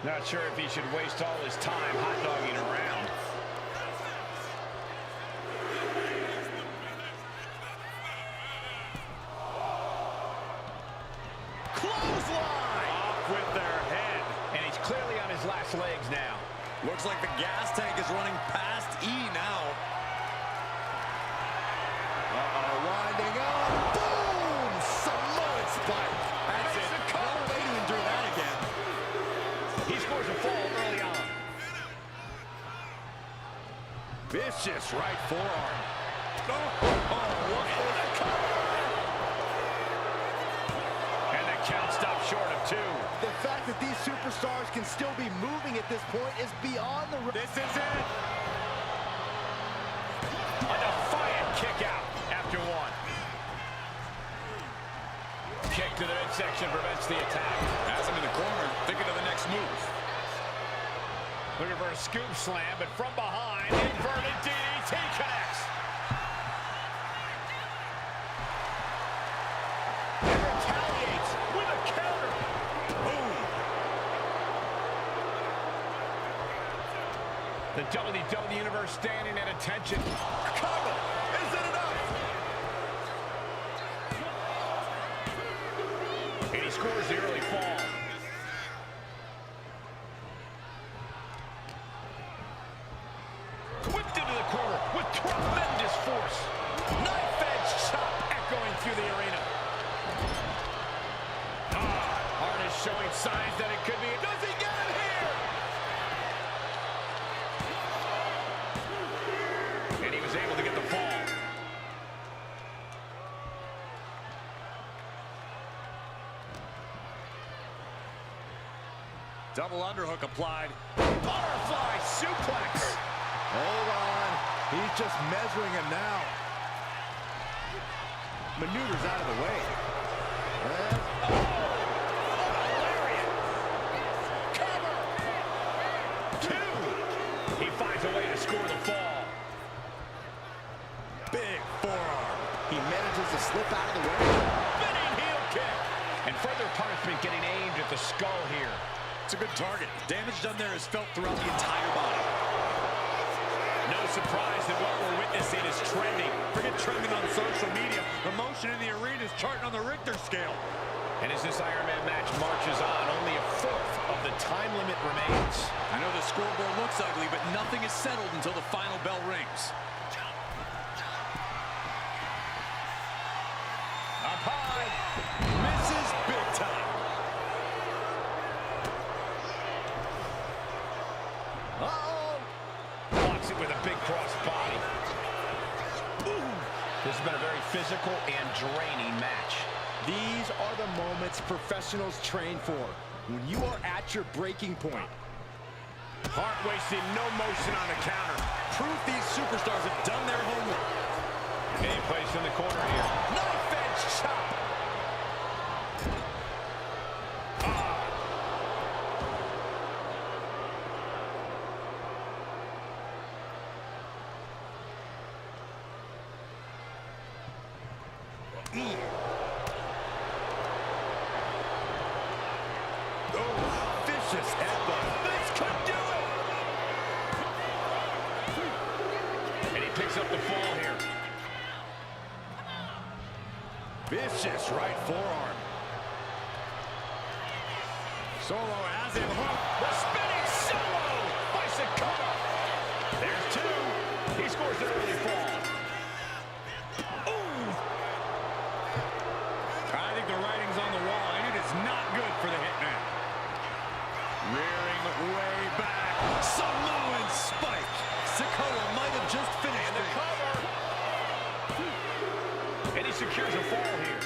Not sure if he should waste all his time hot-dogging around. Clothesline! Off with their head. And he's clearly on his last legs now. Looks like the gas tank is running past E now. Winding up. Boom! Samoan spike. That's it. No way to endure that again. He scores a fall early on. Vicious right forearm. And the count stops short of 2. The fact that these superstars can still be moving at this point is beyond the... This is it. A defiant kick out after 1. Kick to the midsection prevents the attack. Has him in the corner, thinking of the next move. Looking for a scoop slam, but from behind, inverted DDT connects. And retaliates with a counter. Boom. The WWE Universe standing at attention. Cover. Is it enough? And he scores the early fall. Whipped into the corner with tremendous force. Knife edge chop echoing through the arena. Hart is showing signs that it could be. Does he get it here? And he was able to get the fall. Double underhook applied. Butterfly suplex. Hold on. He's just measuring him now. Maneuvers out of the way. Lariat. Cover. 2. He finds a way to score the fall. Big forearm. He manages to slip out of the way. Spinning heel kick. And further punishment getting aimed at the skull here. It's a good target. Damage done there is felt throughout the entire body. No surprise that what we're witnessing is trending. Forget trending on social media. The motion in the arena is charting on the Richter scale. And as this Iron Man match marches on, only a fourth of the time limit remains. I know the scoreboard looks ugly, but nothing is settled until the final bell rings. Up high. Misses big time. Uh-oh. Blocks it with a big cross body. Ooh. This has been a very physical and draining match. These are the moments professionals train for. When you are at your breaking point. Hart wasting no motion on the counter. Proof these superstars have done their homework. Any place in the corner here. Knife edge chop. in. Oh, vicious headbutt. This could do it. And he picks up the fall here. Vicious right forearm. Solo has him hooked. The spinning solo by Sakura. There's two. He scores an early fall. Ooh. I think the writing's on the wall, and it is not good for the Hitman. Rearing way back. Samoan spike. Sakura might have just finished And the cover. And he secures a fall here.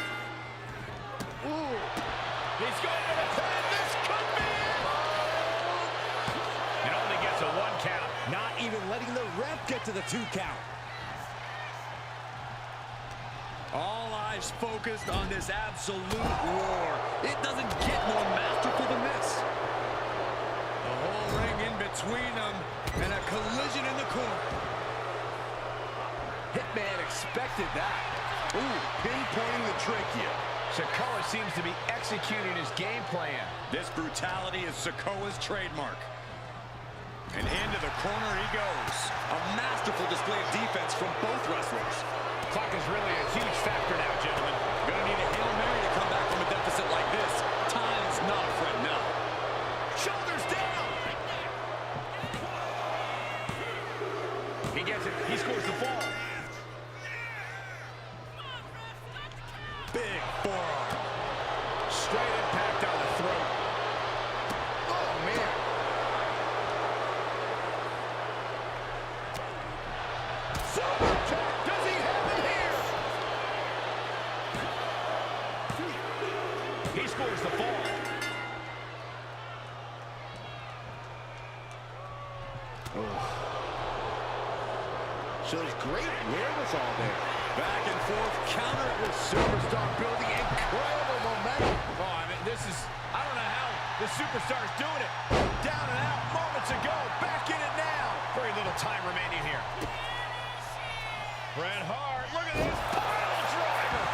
Ooh. He's going to the pin. This could be it. It only gets a 1 count. Not even letting the ref get to the 2 count. all eyes focused on this absolute war. It doesn't get more masterful than this. The whole ring in between them and a collision in the corner. Hitman expected that. Ooh, pinpointing the trachea. Sikoa seems to be executing his game plan. This brutality is Sikoa's trademark. And into the corner he goes. A masterful display of defense from both wrestlers. Clock is really a huge factor now, gentlemen. Gonna need a Hail Mary to come back from a deficit like this. Time's not a friend now. Shoulders down. He gets it. He scores the fall. Big forearm. Straight impact on the throat. Oh, man. Super attack. Does he have it here? He scores the fall. Shows great wherewithal there. Back and forth counter. This superstar building incredible momentum. Oh, I mean, I don't know how the superstar's doing it. Down and out moments ago. Back in it now. Very little time remaining here. Bret Hart, look at this pile driver.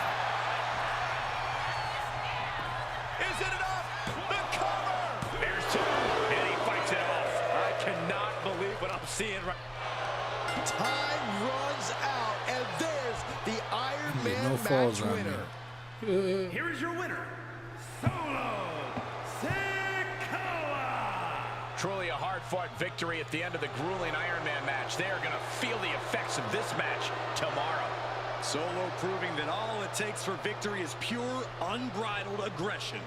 Is it enough? The cover. There's two, and he fights it off. I cannot believe what I'm seeing right now. Time runs out, and there's the Iron Yeah, Man no falls match on winner. there. Here is your winner, Solo Sikoa. Truly a hard-fought victory at the end of the grueling Iron Man match. They are going to feel the effects of this match tomorrow. Solo proving that all it takes for victory is pure, unbridled aggression.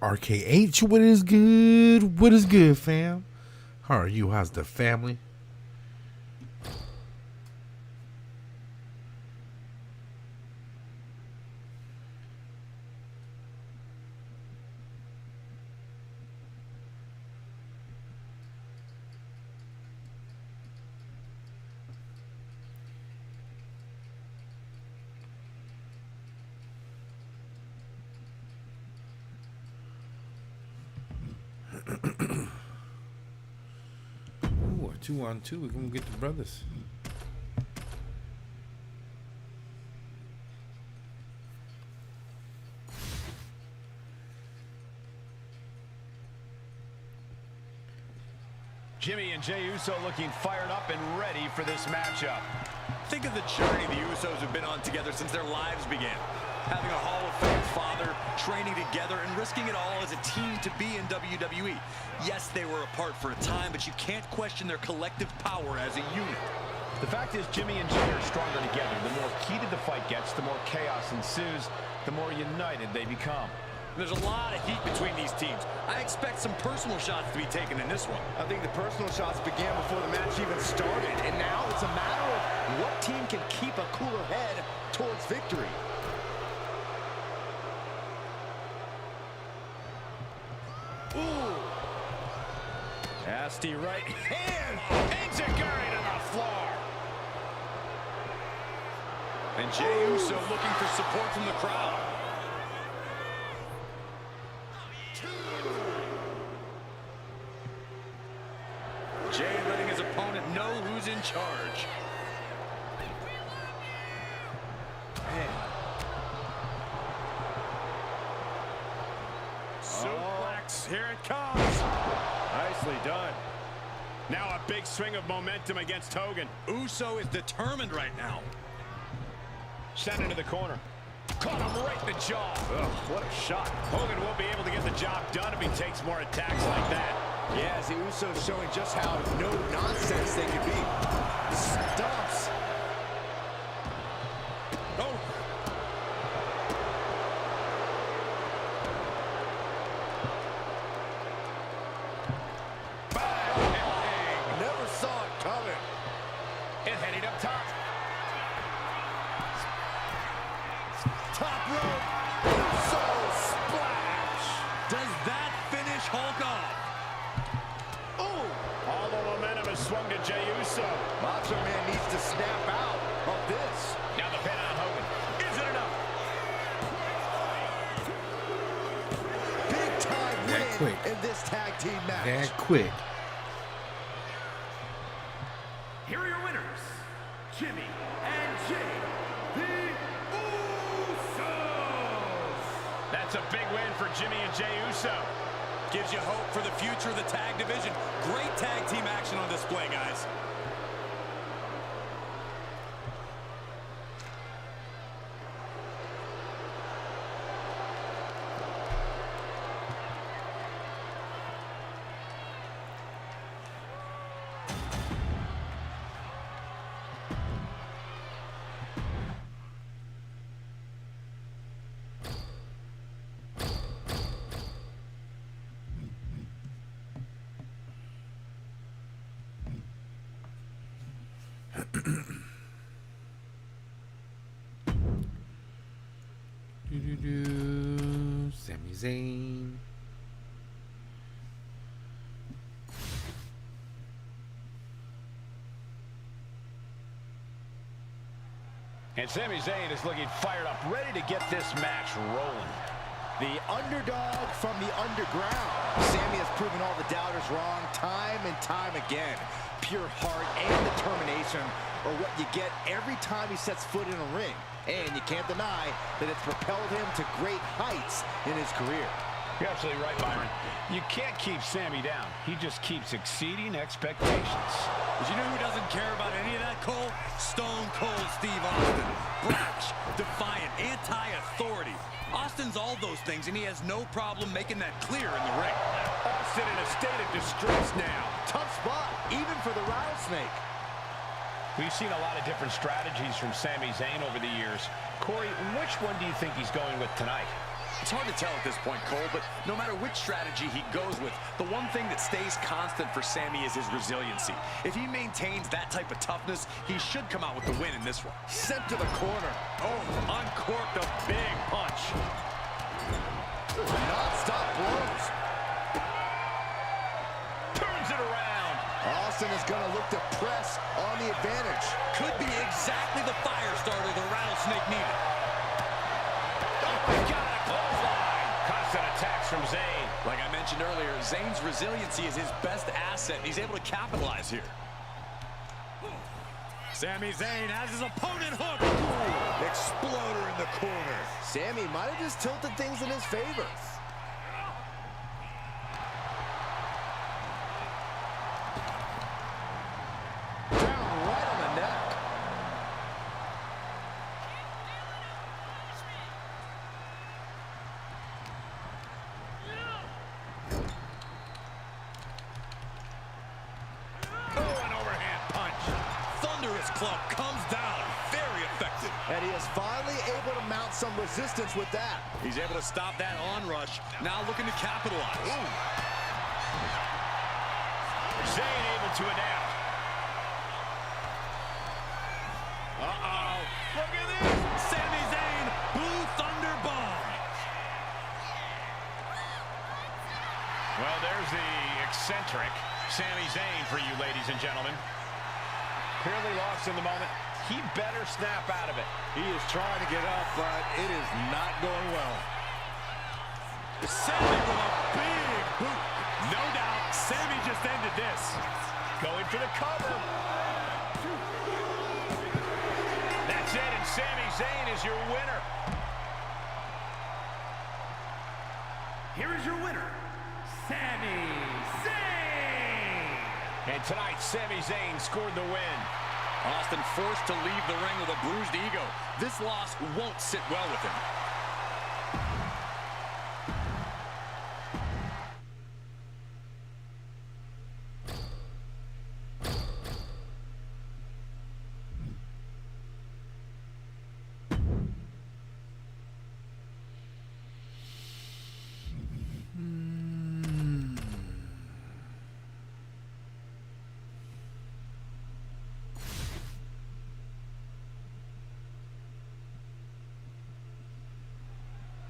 RKH, what is good? What is good, fam? How are you? How's the family? Ooh, a 2-on-2. We're gonna get the brothers. Jimmy and Jey Uso looking fired up and ready for this matchup. Think of the journey the Usos have been on together since their lives began. Having a Hall of Fame father, training together, and risking it all as a team to be in WWE. Yes, they were apart for a time, but you can't question their collective power as a unit. The fact is, Jimmy and Jey are stronger together. The more heated the fight gets, the more chaos ensues, the more united they become. There's a lot of heat between these teams. I expect some personal shots to be taken in this one. I think the personal shots began before the match even started, and now it's a matter of what team can keep a cooler head towards victory. Nasty right hand. Enziguri to the floor. And Jey Uso looking for support from the crowd. Jey letting his opponent know who's in charge. Suplex, here it comes. Nicely done. Now a big swing of momentum against Hogan. Uso is determined right now. Sent into the corner. Caught him right in the jaw. Ugh, what a shot. Hogan won't be able to get the job done if he takes more attacks like that. Yes, the Usos showing just how no-nonsense they can be. Stomps. Oh. Bang! Never saw it coming. And heading up top. Top rope. Uso splash. Does that finish Hulk off? Oh! All the momentum has swung to Jey Uso. Macho Man needs to snap out of this. Now the pin on Hogan. Is it enough? Big time That win quick. in this tag team match. That quick. Here are your winners, Jimmy and Jey, the Usos. That's a big win for Jimmy and Jey Uso. Gives you hope for the future of the tag division. Great tag team action on display, guys. Sami Zayn. And Sami Zayn is looking fired up, ready to get this match rolling. The underdog from the underground. Sami has proven all the doubters wrong time and time again. Pure heart and determination are what you get every time he sets foot in a ring. And you can't deny that it's propelled him to great heights in his career. You're absolutely right, Byron. You can't keep Sami down. He just keeps exceeding expectations. But you know who doesn't care about any of that, Cole? Stone Cold Steve Austin. Brash, defiant, anti-authority. Austin's all those things, and he has no problem making that clear in the ring. Austin in a state of distress now. Tough spot, even for the rattlesnake. We've seen a lot of different strategies from Sami Zayn over the years. Corey, which one do you think he's going with tonight? It's hard to tell at this point, Cole, but no matter which strategy he goes with, the one thing that stays constant for Sami is his resiliency. If he maintains that type of toughness, he should come out with the win in this one. Sent to the corner. Oh, uncorked a big punch. Non-stop blows. Turns it around. Austin is going to look to press on the advantage. Could be exactly the fire starter the rattlesnake needed. Oh my God, a clothesline. Constant attacks from Zayn. Like I mentioned earlier, Zayn's resiliency is his best asset, and he's able to capitalize here. Sami Zayn has his opponent hooked. Exploder in the corner. Sami might have just tilted things in his favor. Down right on the neck. Club comes down, very effective. And he is finally able to mount some resistance with that. He's able to stop that onrush, now looking to capitalize. Ooh. Zayn able to adapt. Uh-oh. Look at this. Sami Zayn, Blue Thunder Bomb. Well, there's the eccentric Sami Zayn for you, ladies and gentlemen. Clearly lost in the moment. He better snap out of it. He is trying to get up, but it is not going well. Sammy with a big boot. No doubt, Sammy just ended this. Going for the cover. That's it, and Sami Zayn is your winner. Here is your winner, Sami Zayn. And tonight, Sami Zayn scored the win. Austin forced to leave the ring with a bruised ego. This loss won't sit well with him.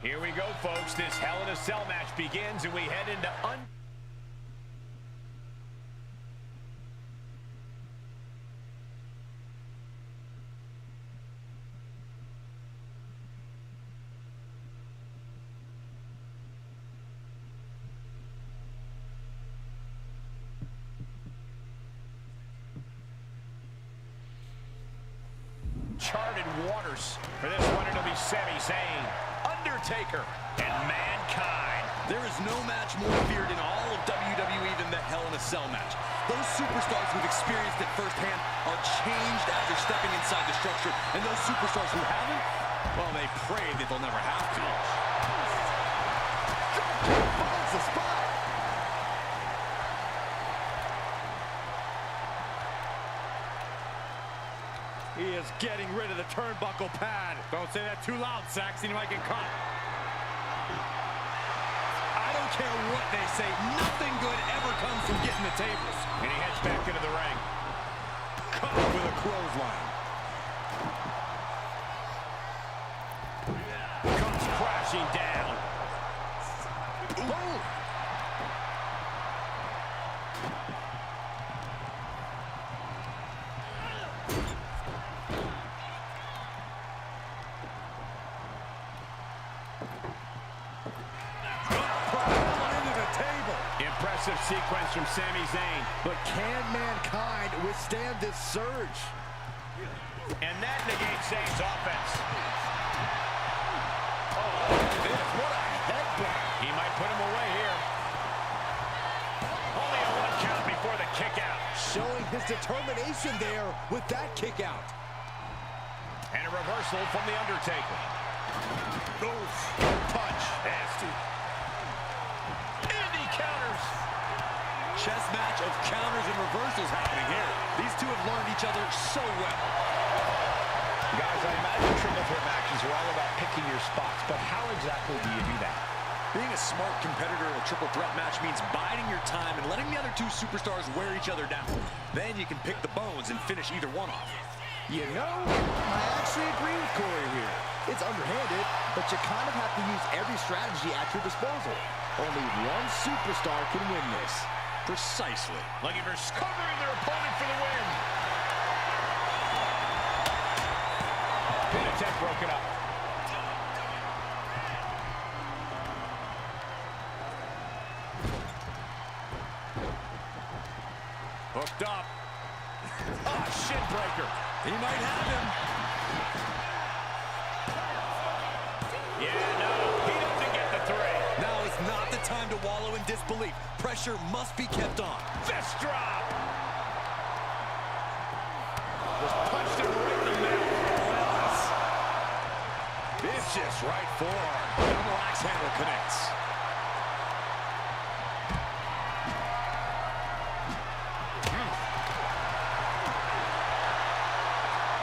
Here we go, folks. This Hell in a Cell match begins, and we head into uncharted waters. For this one, it'll be Sami Zayn, Undertaker, and Mankind. There is no match more feared in all of WWE than the Hell in a Cell match. Those superstars who've experienced it firsthand are changed after stepping inside the structure, and those superstars who haven't, well, they pray that they'll never have to. Finds the spot. He is getting rid of the turnbuckle pad. Don't say that too loud, Saxon. You might get caught. I don't care what they say. Nothing good ever comes from getting the tables. And he heads back into the ring. Caught with a clothesline. Comes crashing down. Boom! Impressive sequence from Sami Zayn. But can Mankind withstand this surge? And that negates Zayn's offense. What a headbutt. He might put him away here. Only a 1 count before the kick out. Showing his determination there with that kick out. And a reversal from The Undertaker. Oof. Punch. Nasty. And he counters. Chess match of counters and reversals happening here. These two have learned each other so well. Guys, I imagine triple threat matches are all about picking your spots, but how exactly do you do that? Being a smart competitor in a triple threat match means biding your time and letting the other two superstars wear each other down. Then you can pick the bones and finish either one off. You know, I actually agree with Corey here. It's underhanded, but you kind of have to use every strategy at your disposal. Only one superstar can win this. Precisely. Looking for covering their opponent for the win. Pin attempt broken up. Hooked up. Ah, shin breaker. He might have him. Yeah, no, he doesn't get the 3. Now is not the time to wallow in disbelief. Pressure must be kept on. Fist drop. Just punched him right in the mouth. Vicious right forearm. Double axe handle connects.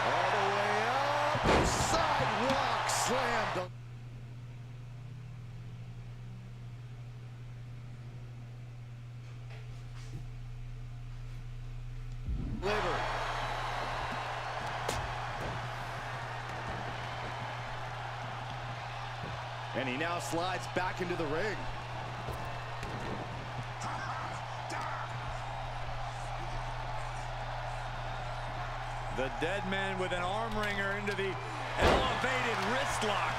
All the way up. Sidewalk slam. Liver. And he now slides back into the ring. The dead man with an arm wringer into the elevated wrist lock.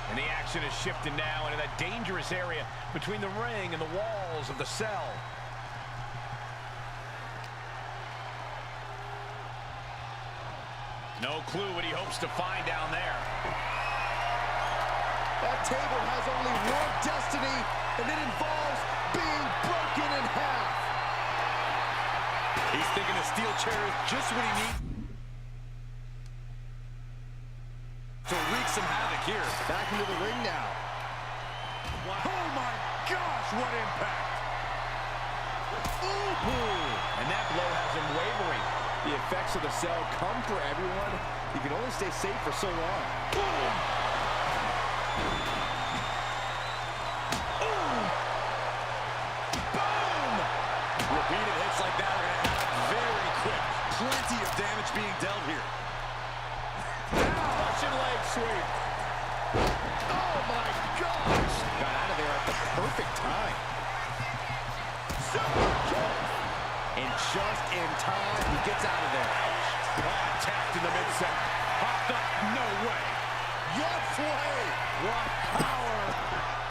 And the action is shifted now into that dangerous area between the ring and the walls of the cell. No clue what he hopes to find down there. That table has only one destiny, and it involves being broken in half. He's thinking a steel chair is just what he needs to wreak some havoc here. Back into the ring now. Oh my gosh, what impact! And that blow has him wavering. The effects of the cell come for everyone. You can only stay safe for so long. Boom! Boom! Repeated hits like that are going to happen very quick. Plenty of damage being dealt here. Russian leg sweep. Oh my gosh! Got out of there at the perfect time. Super kick. And just in time, he gets out of there. Tapped in the midsection. Popped up. No way. Yes way! What power!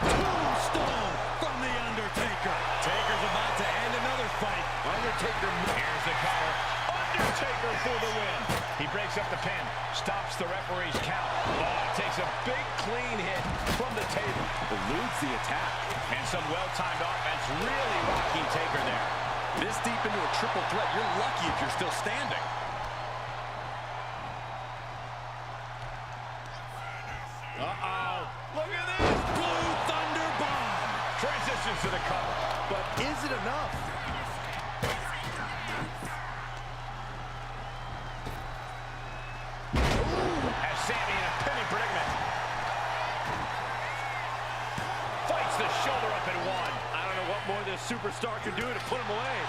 Tombstone from The Undertaker. Taker's about to end another fight. Undertaker. Here's the cover. Undertaker for the win. He breaks up the pin. Stops the referee's count. Takes a big clean hit from the table. Eludes the attack. And some well-timed offense really rocking Taker there. This deep into a triple threat, you're lucky if you're still standing. Uh-oh. Look at this. Blue Thunder Bomb. Transitions to the cover. But is it enough? Has Sammy in a pinning predicament. Fights the shoulder up and one. I don't know what more this superstar can do to put him away.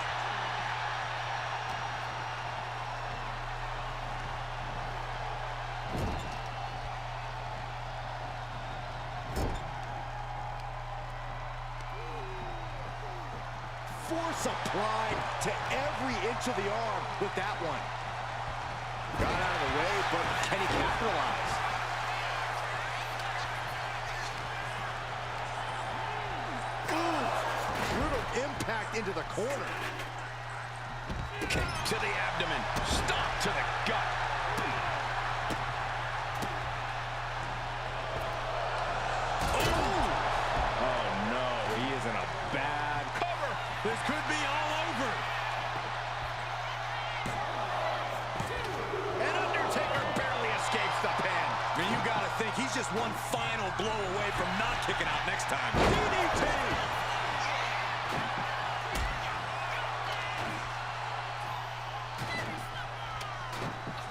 Force applied to every inch of the arm with that one. Got out of the way, but can he capitalize? Brutal impact into the corner. Kick to the abdomen. Stop to the gut. Oh no, he is in a bad cover. This could be all over. And Undertaker barely escapes the pin. I mean, you gotta think he's just one final blow away from not kicking out next time. DDT!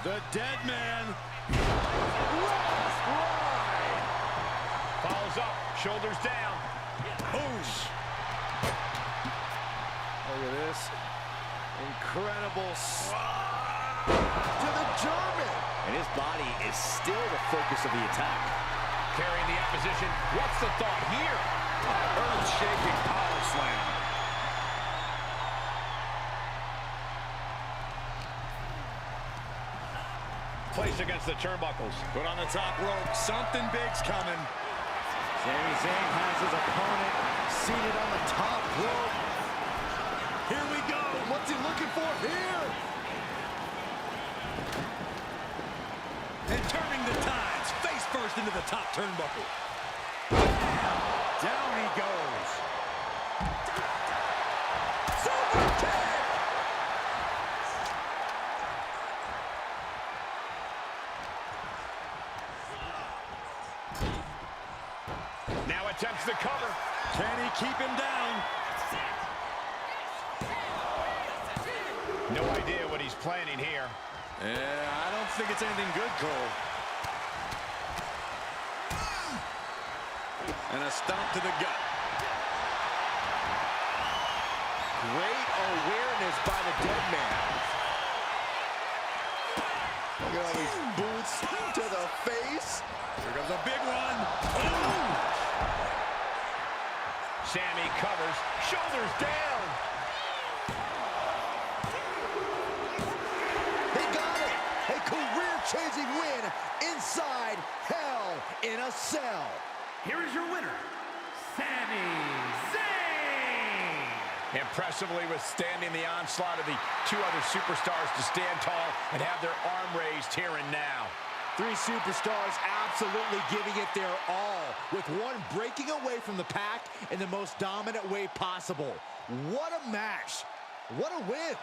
The dead man. Follows up. Shoulders down. Boom. Look at this. Incredible to the German. And his body is still the focus of the attack. Carrying the opposition. What's the thought here? Earth-shaking power slam. Placed against the turnbuckles. Put on the top rope. Something big's coming. Sami Zayn has his opponent seated on the top rope. Here we go. What's he looking for here? And turning the tides. Face first into the top turnbuckle. Down he goes. Super kick! Now attempts the cover. Can he keep him down? No idea what he's planning here. Yeah, I don't think it's anything good, Cole. And a stomp to the gut. Great awareness by the dead man. Look at all these boots to the face. Here comes a big one. Oh! Sammy covers, shoulders down. They got it. A career-changing win inside Hell in a Cell. Here is your winner, Sami Zayn. Impressively withstanding the onslaught of the two other superstars to stand tall and have their arm raised here and now. Three superstars absolutely giving it their all, with one breaking away from the pack in the most dominant way possible. What a match. What a win.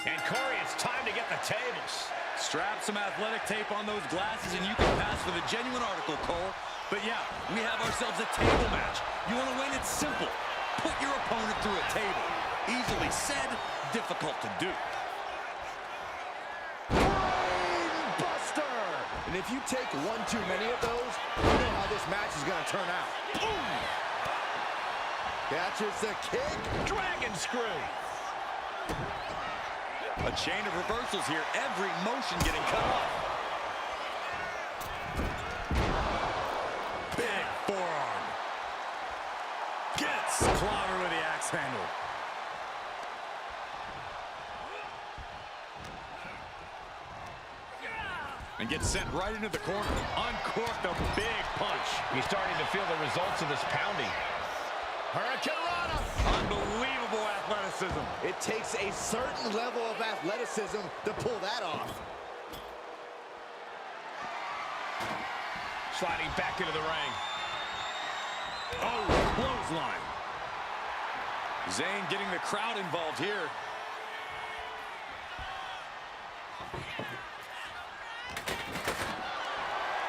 And Corey, it's time to get the tables. Strap some athletic tape on those glasses and you can pass for the genuine article, Cole. But yeah, we have ourselves a table match. You want to win? It's simple. Put your opponent through a table. Easily said, difficult to do. Buster! And if you take one too many of those, you know how this match is going to turn out. Boom! Catches the kick. Dragon screw. A chain of reversals here. Every motion getting cut off. Big forearm. Gets clobbered with the axe handle. And gets sent right into the corner. Uncorked a big punch. He's starting to feel the results of this pounding. Hurricane Rana. Unbelievable athleticism. It takes a certain level of athleticism to pull that off. Sliding back into the ring. Oh, clothesline. Zayn getting the crowd involved here.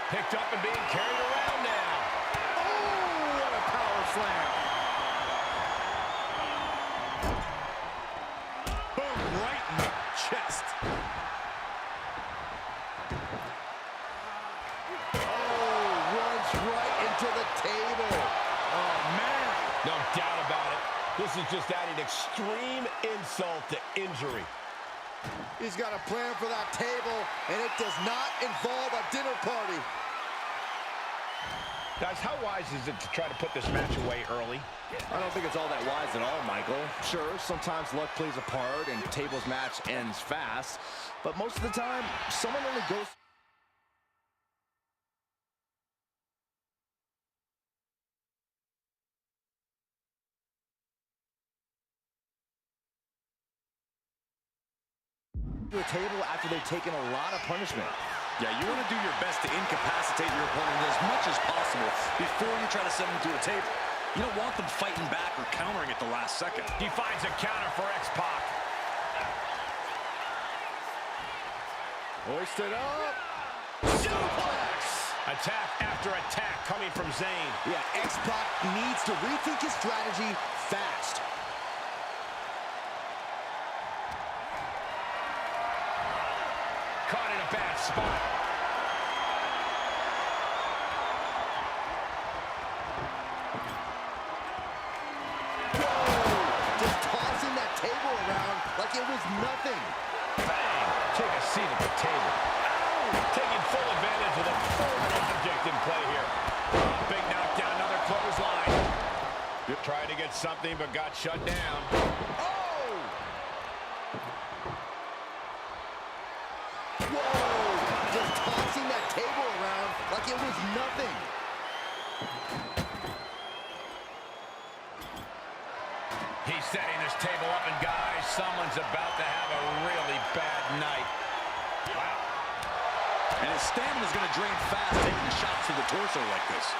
Picked up and being carried around now. Oh, what a power slam. Boom, right in the chest. Oh, runs right into the table. Oh, man. No doubt about it. This is just adding extreme insult to injury. He's got a plan for that table, and it does not involve a dinner party. Guys, how wise is it to try to put this match away early? I don't think it's all that wise at all, Michael. Sure, sometimes luck plays a part and tables match ends fast, but most of the time, someone only goes... to a table after they've taken a lot of punishment. Yeah, you want to do your best to incapacitate your opponent as much as possible before you try to send them to a table. You don't want them fighting back or countering at the last second. He finds a counter for X-Pac. Hoisted up. Suplex! Attack after attack coming from Zayn. Yeah, X-Pac needs to rethink his strategy fast. spot. Just tossing that table around like it was nothing. Bang! Take a seat at the table. Taking full advantage of the foreign object in play here. Big knockdown, another clothesline. Tried to get something, but got shut down. Oh! Whoa! Just tossing that table around like it was nothing. He's setting this table up, and guys, someone's about to have a really bad night. And his stamina's going to drain fast, taking the shots to the torso like this.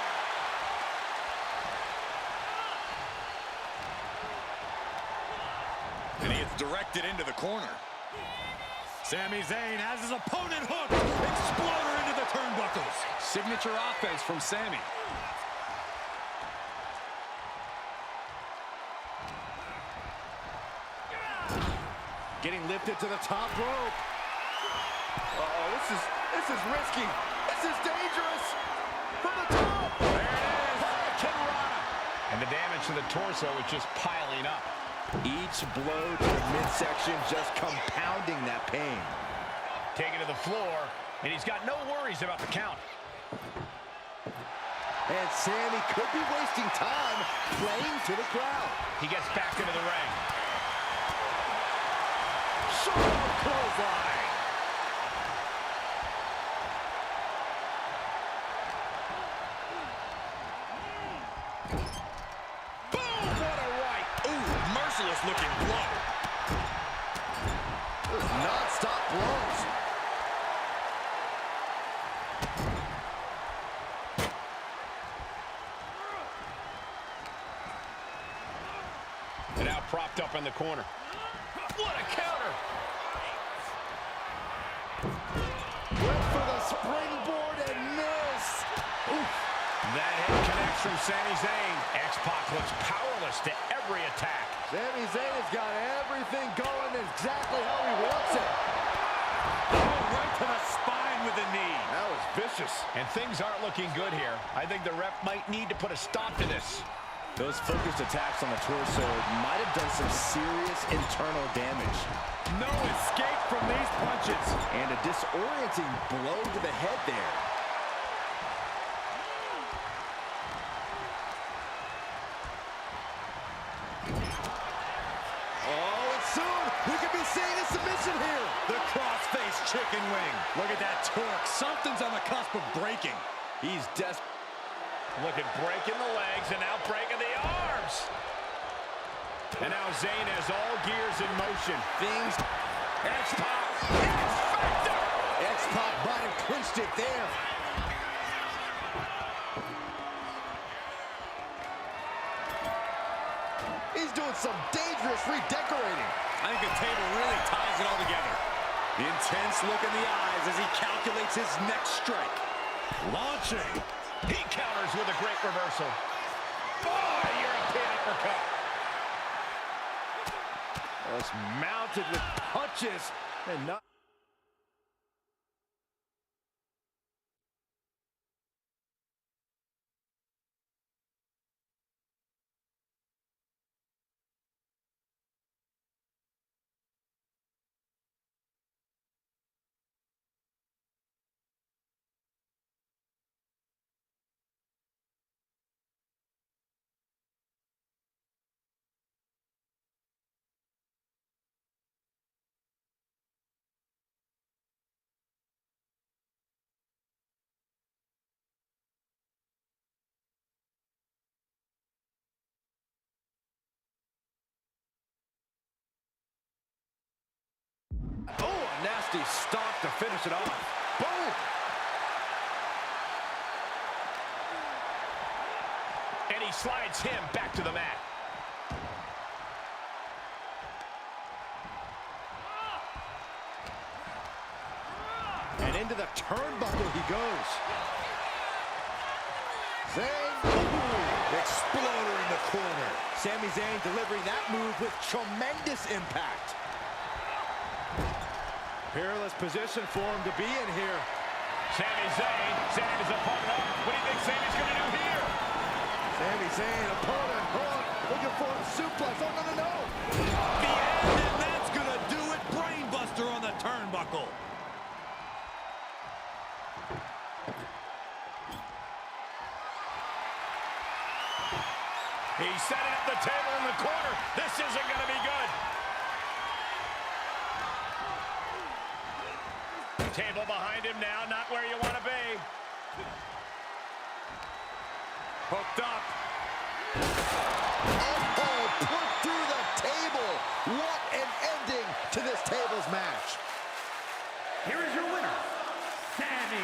And he gets directed into the corner. Sami Zayn has his opponent hooked. Exploder into the turnbuckles. Signature offense from Sami. Getting lifted to the top rope. Uh-oh, this is risky. This is dangerous. From the top. There it is. Hurricanrana. And the damage to the torso is just piling up. Each blow to the midsection just compounding that pain. Taken to the floor, and he's got no worries about the count. And Sami could be wasting time playing to the crowd. He gets back into the ring. Sharp clothesline. Boom! What a right! Ooh, merciless looking blow. Non-stop blows. And now propped up in the corner. What a counter! Went for the springboard and missed. Oof. That hit connects from Sami Zayn. X-Pac looks powerless to every attack. Sami Zayn has got everything going exactly how he wants it. Oh, right to the spine with the knee. That was vicious. And things aren't looking good here. I think the ref might need to put a stop to this. Those focused attacks on the torso might have done some serious internal damage. No escape from these punches. And a disorienting blow to the head there. Oh, and soon we could be seeing a submission here. The cross-face chicken wing. Look at that torque. Something's on the cusp of breaking. He's desperate. Look at breaking the legs and now breaking the arms. And now Zayn has all gears in motion. Things. X-Pac. X-Factor. X-Pac might have clinched it there. He's doing some dangerous redecorating. I think the table really ties it all together. The intense look in the eyes as he calculates his next strike. Launching. He counters with a great reversal. Oh, European uppercut. Just mounted with punches and not. Oh, a nasty stomp to finish it off. Boom! And he slides him back to the mat. And into the turnbuckle he goes. Zayn, ooh, exploder in the corner. Sami Zayn delivering that move with tremendous impact. Perilous position for him to be in here. Sami Zayn setting his opponent up. What do you think Sami's going to do here? Sami Zayn, opponent, looking for a suplex. Oh, no. The end, and that's going to do it. Brainbuster on the turnbuckle. He's setting up the table in the corner. This isn't going to be good. Table behind him now, not where you want to be. Hooked up. Oh, put through the table. What an ending to this tables match. Here is your winner, Sami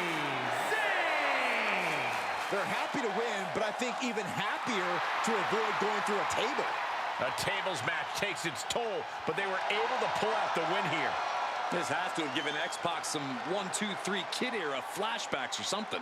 Zayn. They're happy to win, but I think even happier to avoid going through a table. A tables match takes its toll, but they were able to pull out the win here. This has to have given X-Pac some 1, 2, 3 kid era flashbacks or something.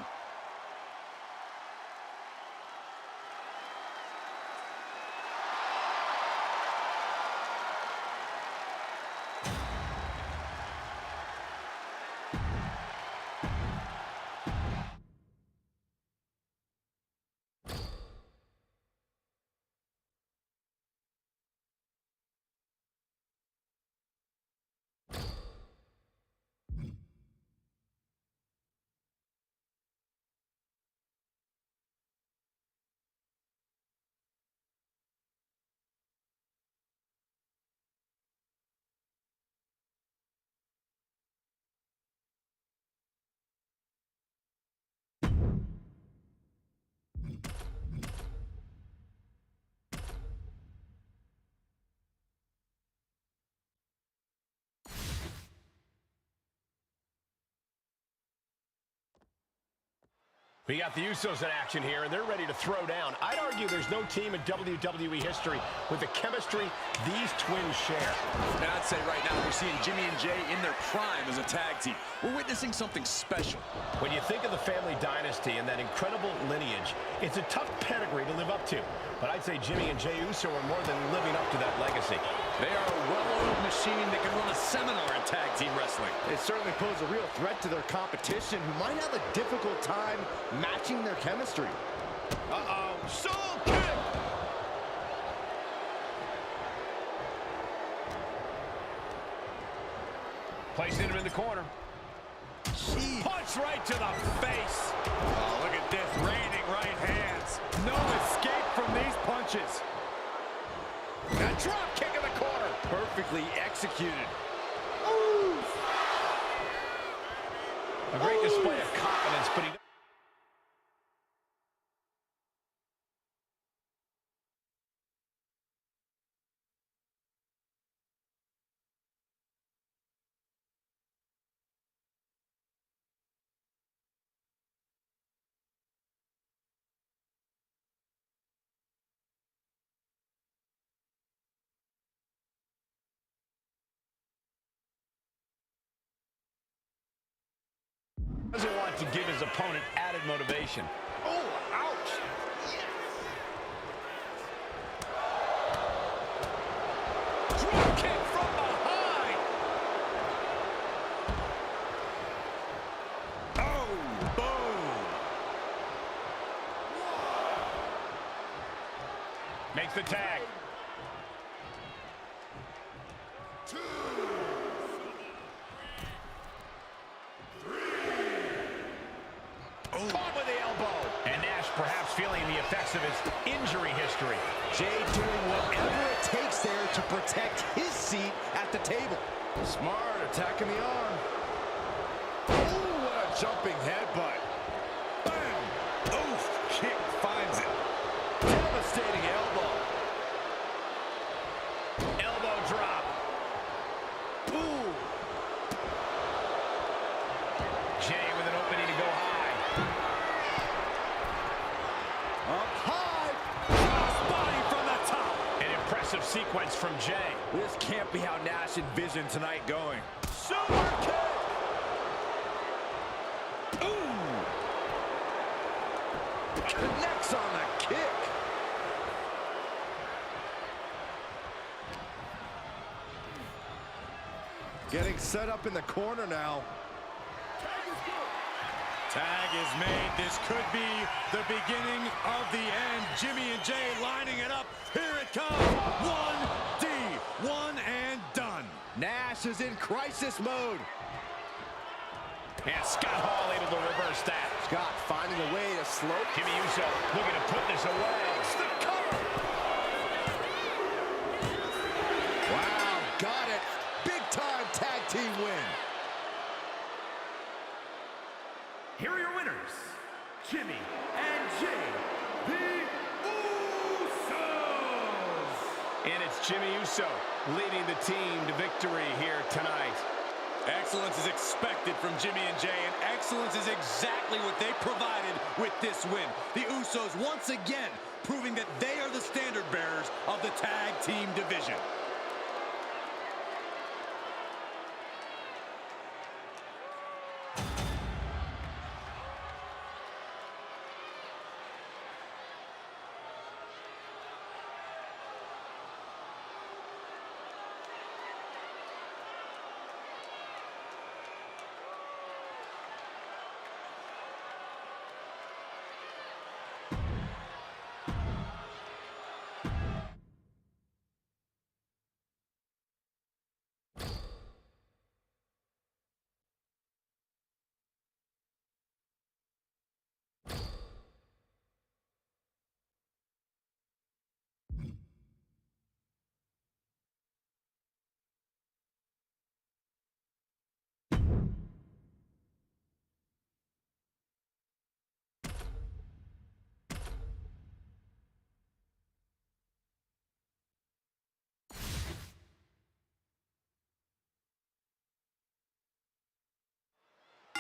We got the Usos in action here, and they're ready to throw down. I'd argue there's no team in WWE history with the chemistry these twins share. And I'd say right now we're seeing Jimmy and Jay in their prime as a tag team. We're witnessing something special. When you think of the family dynasty and that incredible lineage, it's a tough pedigree to live up to. But I'd say Jimmy and Jay Uso are more than living up to that legacy. They are a well-oiled machine that can run a seminar in tag team wrestling. They certainly pose a real threat to their competition, who might have a difficult time matching their chemistry. Uh-oh, soul kick! Placing him in the corner. Jeez. Punch right to the face. Oh, look at this, raining right hands. No escape from these punches. A drop kick in the corner. Perfectly executed. A great display of confidence, but he doesn't want to give his opponent added motivation. Oh, ouch. Drop kick from behind. Oh, boom. Makes the tag. Caught with the elbow. And Nash perhaps feeling the effects of his injury history. Jay doing whatever it takes there to protect his seat at the table. Smart, attacking the arm. Oh, what a jumping headbutt. Bam! Oof, kick finds it. Devastating elbow. Elbow drop. Boom. Jay with an opening to go high. Up high. Crossbody from the top. An impressive sequence from Jay. This can't be how Nash envisioned tonight going. Super kick. Ooh. Connects on the kick. Getting set up in the corner now. Tag is made. This could be the beginning of the end. Jimmy and Jay lining it up. Here it comes. 1D. One and done. Nash is in crisis mode. And Scott Hall able to reverse that. Scott finding a way to slow. Jimmy Uso looking to put this away. Wow, got it. Big time tag team win. Here are your winners, Jimmy and Jay, the Usos. And it's Jimmy Uso leading the team to victory here tonight. Excellence is expected from Jimmy and Jay, and excellence is exactly what they provided with this win. The Usos once again proving that they are the standard bearers of the tag team division.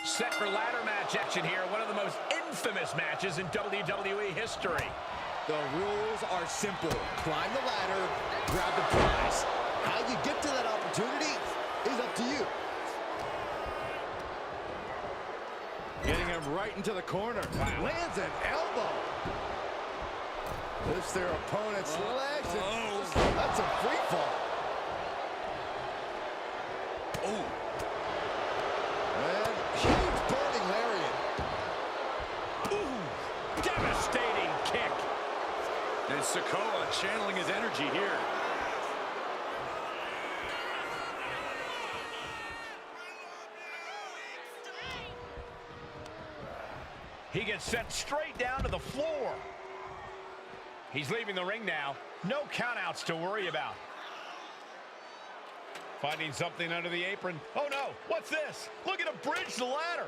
Set for ladder match action here. One of the most infamous matches in WWE history. The rules are simple. Climb the ladder, grab the prize. How you get to that opportunity is up to you. Getting him right into the corner. Wow. Lands an elbow. Lifts their opponent's legs. And that's a free fall. Oh. And huge burning lariat. Ooh, devastating kick. And Sikoa channeling his energy here. He gets sent straight down to the floor. He's leaving the ring now. No countouts to worry about. Finding something under the apron. Oh no, what's this? Look at him bridge the ladder.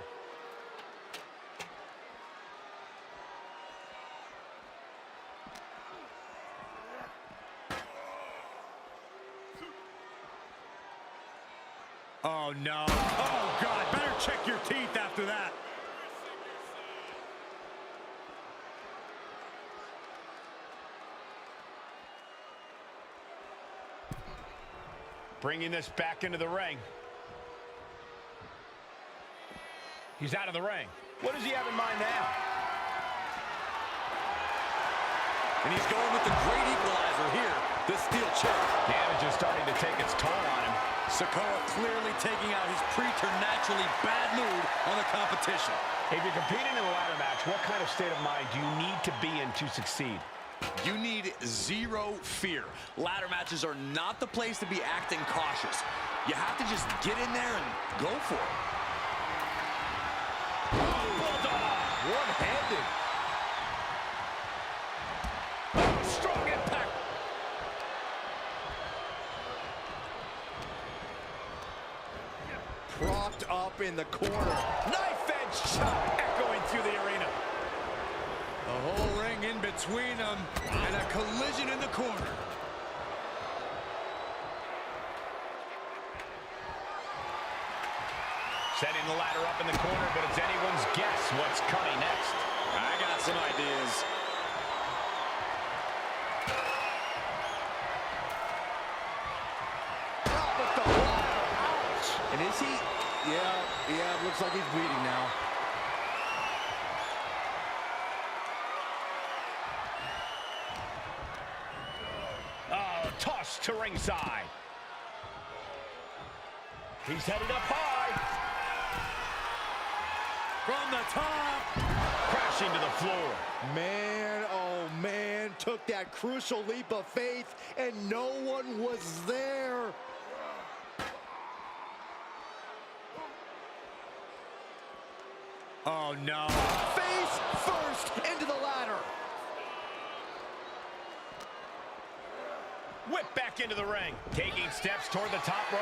Oh, no. Oh, God. Better check your teeth after that. Bringing this back into the ring. He's out of the ring. What does he have in mind now? And he's going with the great equalizer here. This steel chair. Damage is starting to take its toll on him. Sikoa clearly taking out his preternaturally bad mood on the competition. If you're competing in a ladder match, what kind of state of mind do you need to be in to succeed? You need zero fear. Ladder matches are not the place to be acting cautious. You have to just get in there and go for it. One-handed. Strong impact. Propped up in the corner. Knife edge shot echoing through the arena. A whole ring in between them and a collision in the corner. Setting the ladder up in the corner, but it's anyone's guess what's coming next. I got some ideas. Up with the ladder. Ouch. And is he? Yeah, looks like he's bleeding now. Oh, tossed to ringside. He's headed up high. From the top. Crashing to the floor. Man, oh man, took that crucial leap of faith, and no one was there. Oh, no. Face first into the ladder. Whip back into the ring. Taking steps toward the top rope.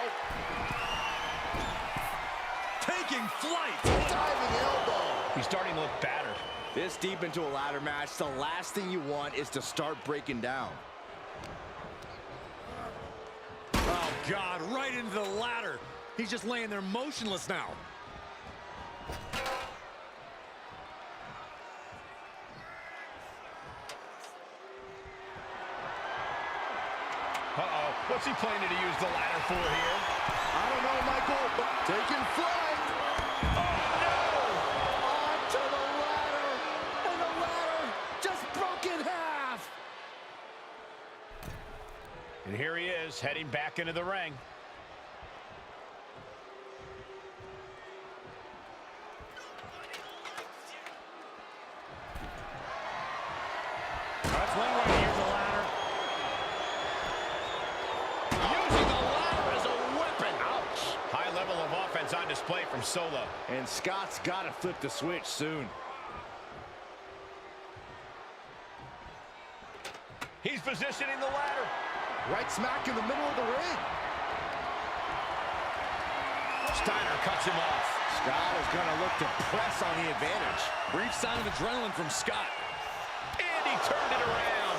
Taking flight. Diving elbow. He's starting to look battered. This deep into a ladder match, the last thing you want is to start breaking down. Oh, God, right into the ladder. He's just laying there motionless now. Uh-oh. What's he planning to use the ladder for here? I don't know, Michael, but taking flight. Oh, no! Onto the ladder. And the ladder just broke in half. And here he is, heading back into the ring. That's one way to use the ladder. Using the ladder as a weapon. Ouch. High level of offense on display from Solo. And Scott's got to flip the switch soon. He's positioning the ladder. Right smack in the middle of the ring. Steiner cuts him off. Scott is going to look to press on the advantage. Brief sign of adrenaline from Scott. And he turned it around.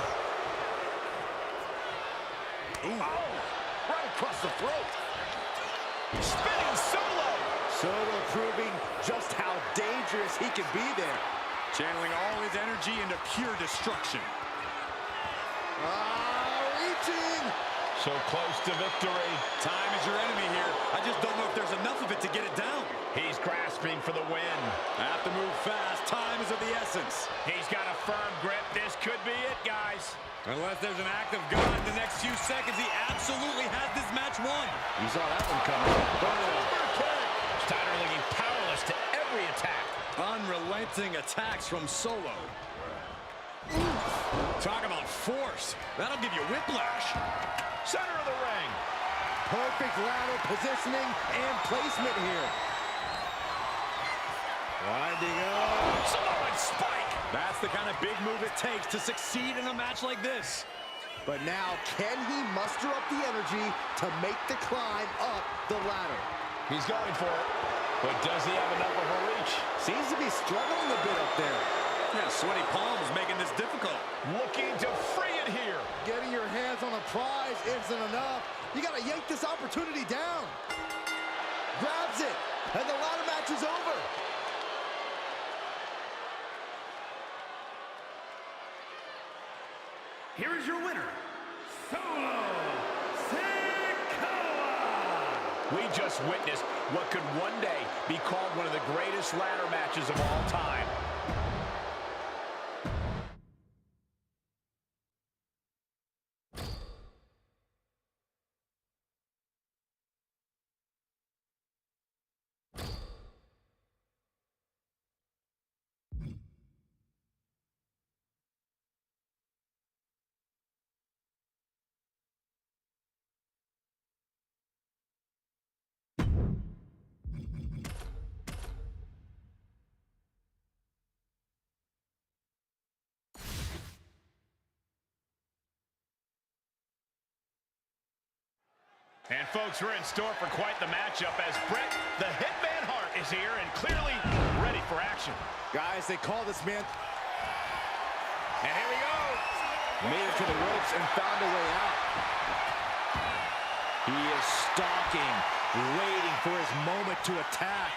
Ooh. Oh, right across the throat. Spinning Solo. Soto proving just how dangerous he can be there. Channeling all his energy into pure destruction. Reaching. So close to victory. Time is your enemy here. I just don't know if there's enough of it to get it down. He's grasping for the win. Have to move fast. Time is of the essence. He's got a firm grip. This could be it, guys. Unless there's an act of God in the next few seconds, he absolutely has this match won. You saw that one coming. Steiner looking powerless to every attack. Unrelenting attacks from Solo. Talk about force. That'll give you whiplash. Center of the ring. Perfect ladder positioning and placement here. Winding up. Samoan spike. That's the kind of big move it takes to succeed in a match like this. But now, can he muster up the energy to make the climb up the ladder? He's going for it. But does he have enough of a reach? Seems to be struggling a bit up there. Yeah, sweaty palms making this difficult. Looking to free it here. Getting your hands on a prize isn't enough. You got to yank this opportunity down. Grabs it, and the ladder match is over. Here is your winner, Solo Sikoa! We just witnessed what could one day be called one of the greatest ladder matches of all time. And folks, we're in store for quite the matchup as Bret, the Hitman Hart, is here and clearly ready for action. Guys, they call this man. And here we go. Made it to the ropes and found a way out. He is stalking, waiting for his moment to attack.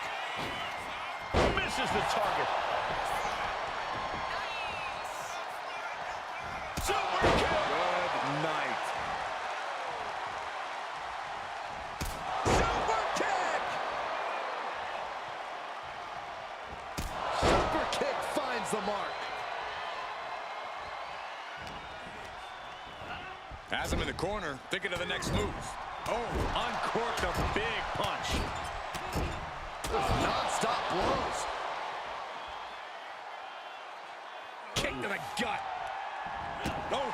Misses the target. Super kick. Good night. Super kick! Super kick finds the mark. Has him in the corner, thinking of the next move. Oh, uncorked a big punch. Non-stop blows. Kick to the gut. Oh.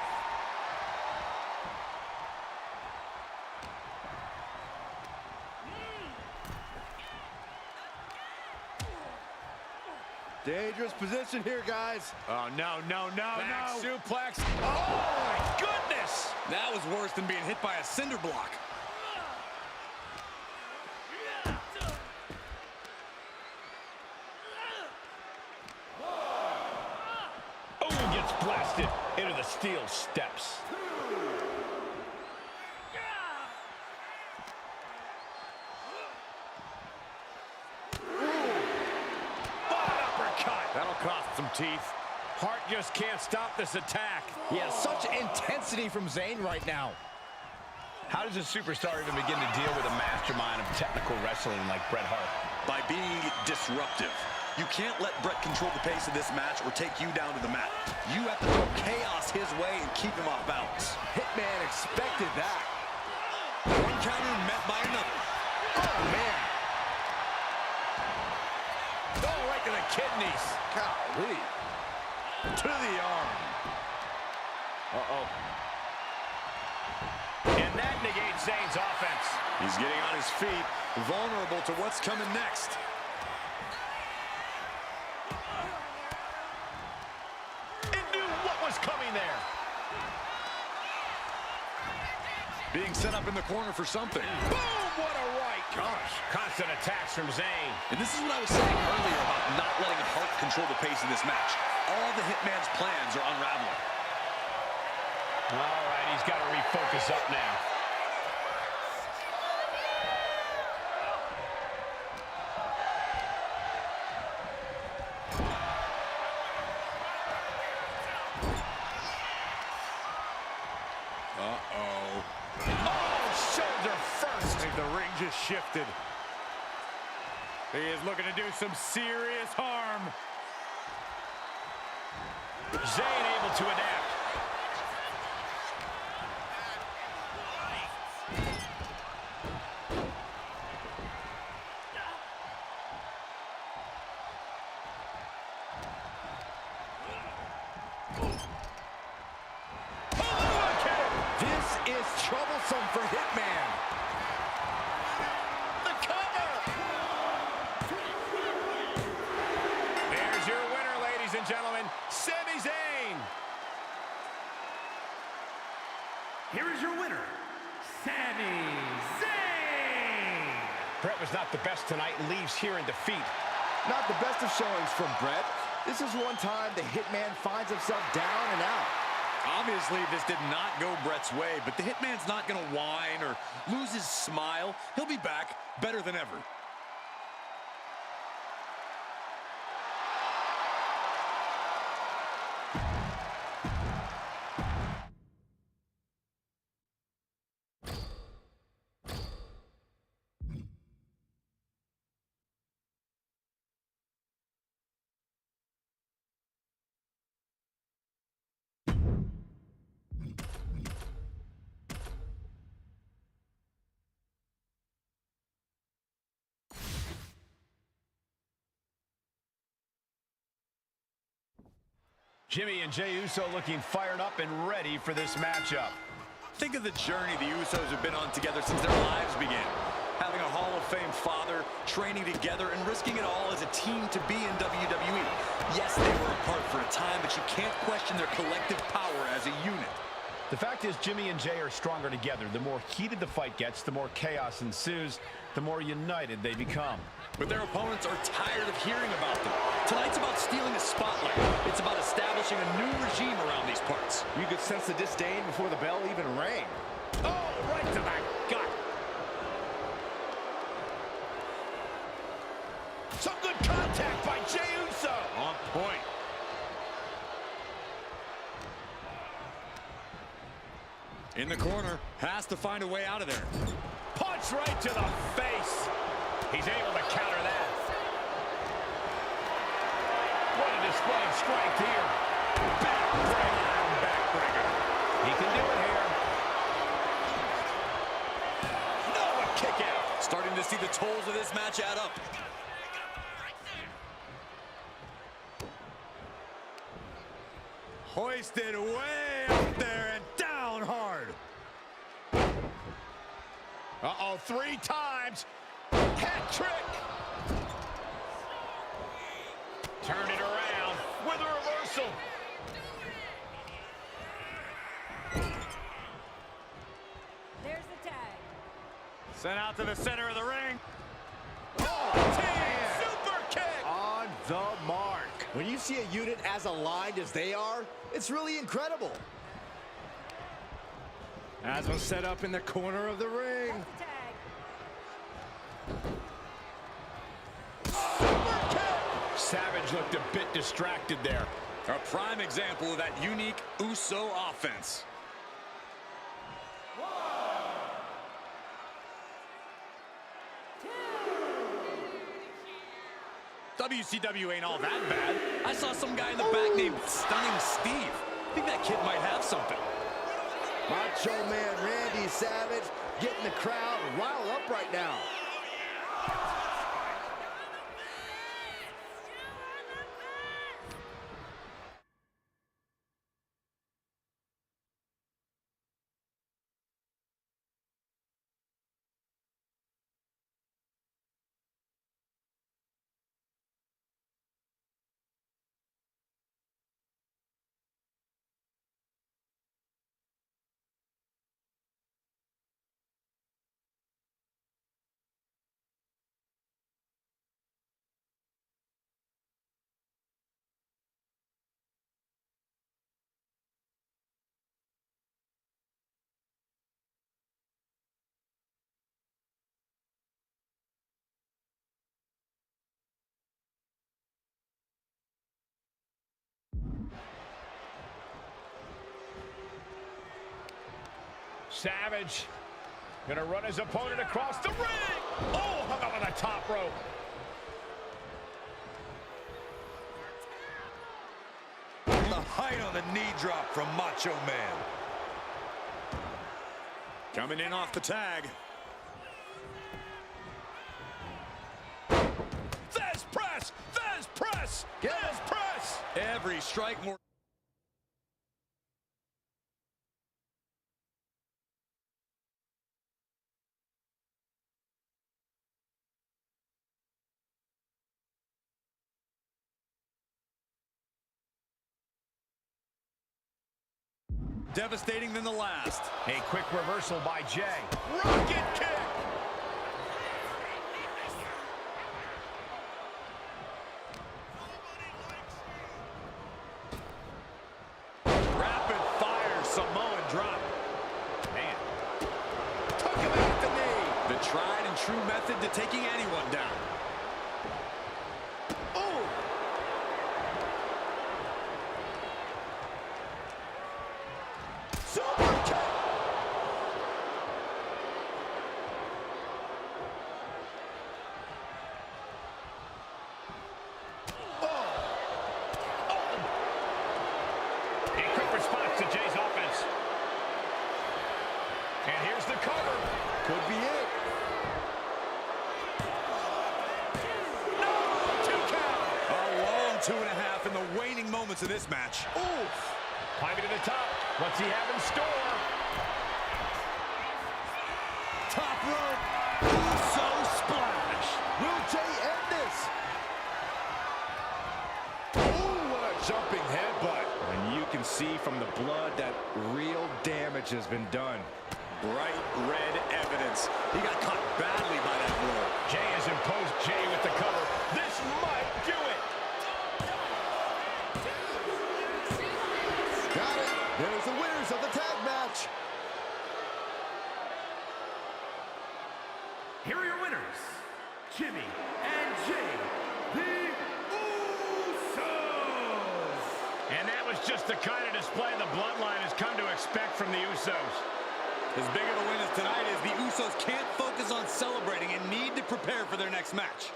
Dangerous position here, guys. Oh, no, no, no, Back no. suplex. Oh, my goodness. That was worse than being hit by a cinder block. Oh, gets blasted into the steel steps. That'll cost some teeth. Hart just can't stop this attack. Yeah, such intensity from Zayn right now. How does a superstar even begin to deal with a mastermind of technical wrestling like Bret Hart? By being disruptive. You can't let Bret control the pace of this match or take you down to the mat. You have to throw chaos his way and keep him off balance. Hitman expected that. One counter met by another. Oh, man. Oh, right to the kidneys. Golly. To the arm. Uh-oh. And that negates Zayn's offense. He's getting on his feet, vulnerable to what's coming next. It knew what was coming there. Being set up in the corner for something. Boom, what a right. Gosh, constant attacks from Zayn. And this is what I was saying earlier about not letting Hart control the pace of this match. All the Hitman's plans are unraveling. All right, he's got to refocus up now. Uh-oh. Oh, shoulder first. I think the ring just shifted. He is looking to do some serious harm. Zayn able to adapt. This is troublesome for Hitman. The cover. There's your winner, ladies and gentlemen, Sami Zayn. Here is your winner, Sami Zayn. Bret was not the best tonight and leaves here in defeat. Not the best of showings from Bret. This is one time the Hitman finds himself down and out. Obviously, this did not go Bret's way, but the Hitman's not going to whine or lose his smile. He'll be back better than ever. Jimmy and Jey Uso looking fired up and ready for this matchup. Think of the journey the Usos have been on together since their lives began. Having a Hall of Fame father, training together, and risking it all as a team to be in WWE. Yes, they were apart for a time, but you can't question their collective power as a unit. The fact is, Jimmy and Jey are stronger together. The more heated the fight gets, the more chaos ensues, the more united they become. But their opponents are tired of hearing about them. Tonight's about stealing the spotlight. It's about establishing a new regime around these parts. You could sense the disdain before the bell even rang. Oh, right to the gut. Some good contact by Jey Uso. On point. In the corner, has to find a way out of there. Punch right to the face. He's able to counter that. What a display of strength here. Backbreaker. He can do it here. kick out. Starting to see the tolls of this match add up. Hoisted way up there and down hard. Uh-oh, 3 times. Hat trick. Turn it around with a reversal. There's the tag. Sent out to the center of the ring. Super kick. On the mark. When you see a unit as aligned as they are, it's really incredible. As was set up in the corner of the ring. That's the tag. Savage looked a bit distracted there. A prime example of that unique Uso offense. WCW ain't all that bad. I saw some guy in the back named Stunning Steve. I think that kid might have something. Macho Man Randy Savage getting the crowd riled up right now. Savage gonna run his opponent across the ring. Oh, hung up on the top rope. The height on the knee drop from Macho Man. Coming in off the tag. There's press. There's press. There's press. Every strike more. Devastating than the last. A quick reversal by Jay. Rocket kick. Rapid fire Samoan drop. Man. Took him out at the knee. The tried and true method to taking anyone down. Oh! Super kick. A quick response to Jay's offense. And here's the cover. Could be it. No, 2 count. A long 2.5 in the waning moments of this match. Oof. Climbing to the top. What's he have in store? Top rope. Uso splash. Will Jay end this? Oh, what a jumping headbutt. And you can see from the blood that real damage has been done. Bright red evidence. He got caught badly by that blow. Jay has imposed Jay with the cover. This might do it. Got it. There's the winners of the tag match. Here are your winners, Jimmy and Jay, the Usos. And that was just the kind of display the Bloodline has come to expect from the Usos. As big of a win as tonight is, the Usos can't focus on celebrating and need to prepare for their next match.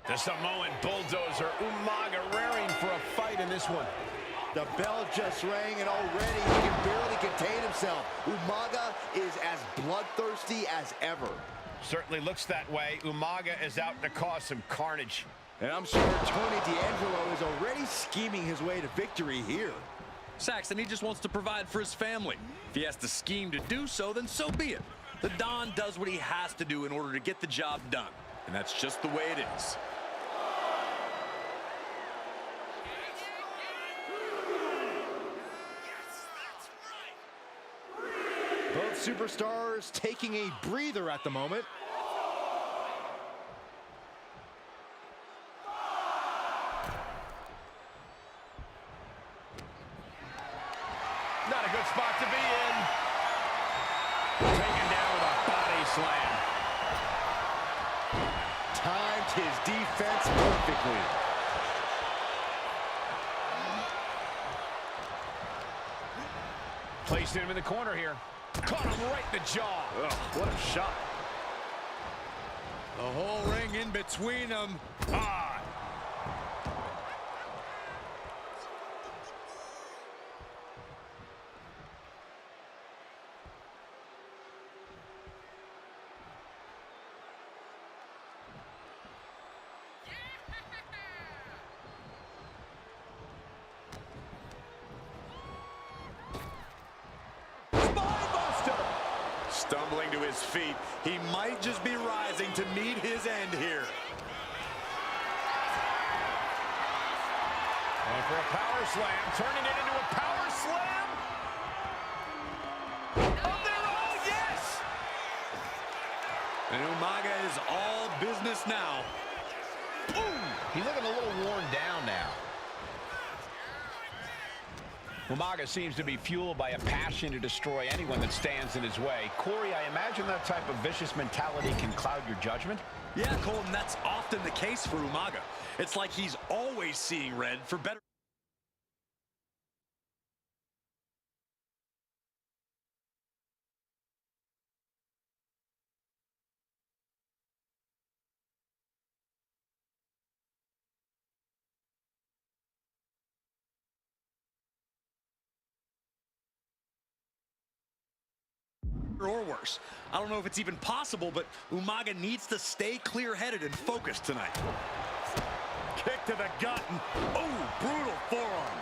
The Samoan bulldozer, Umaga, raring for a fight in this one. The bell just rang, and already he can barely contain himself. Umaga is as bloodthirsty as ever. Certainly looks that way. Umaga is out to cause some carnage. And I'm sure Tony D'Angelo is already scheming his way to victory here. Saxton, he just wants to provide for his family. If he has to scheme to do so, then so be it. The Don does what he has to do in order to get the job done. And that's just the way it is. Both superstars taking a breather at the moment. Not a good spot to be in. Taken down with a body slam. Timed his defense perfectly. Placing him in the corner here. Caught him right in the jaw. Ugh, what a shot. The whole ring in between them. Ah. Stumbling to his feet. He might just be rising to meet his end here. And for a power slam, turning it into a power slam. Of their own, yes! And Umaga is all business now. Boom! He's looking a little worn down now. Umaga seems to be fueled by a passion to destroy anyone that stands in his way. Corey, I imagine that type of vicious mentality can cloud your judgment? Yeah, Colton, that's often the case for Umaga. It's like he's always seeing red for better. Or worse. I don't know if it's even possible, but Umaga needs to stay clear-headed and focused tonight. Kick to the gut. Oh, brutal forearm.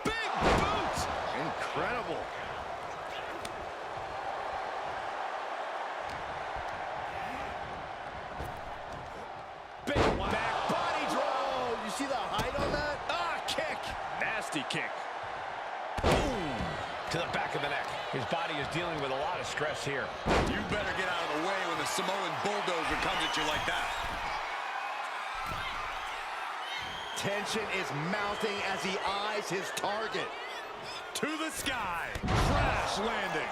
Big boot! Incredible. Big one. Back body drop. Oh, you see the height on that? Ah, kick. Nasty kick. To the back of the neck. His body is dealing with a lot of stress here. You better get out of the way when the Samoan bulldozer comes at you like that. Tension is mounting as he eyes his target. To the sky. Crash landing.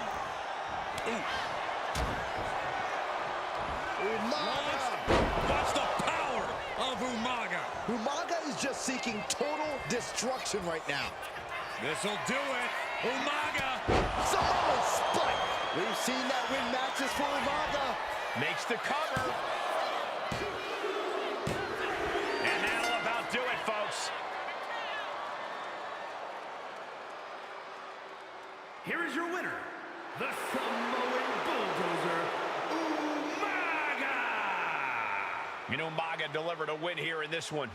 Umaga! Watch the power of Umaga. Umaga is just seeking total destruction right now. This'll do it. Umaga. Samoan spike! We've seen that win matches for Umaga. Makes the cover. And that'll about do it, folks. Here is your winner, the Samoan Bulldozer, Umaga! You know, Umaga delivered a win here in this one.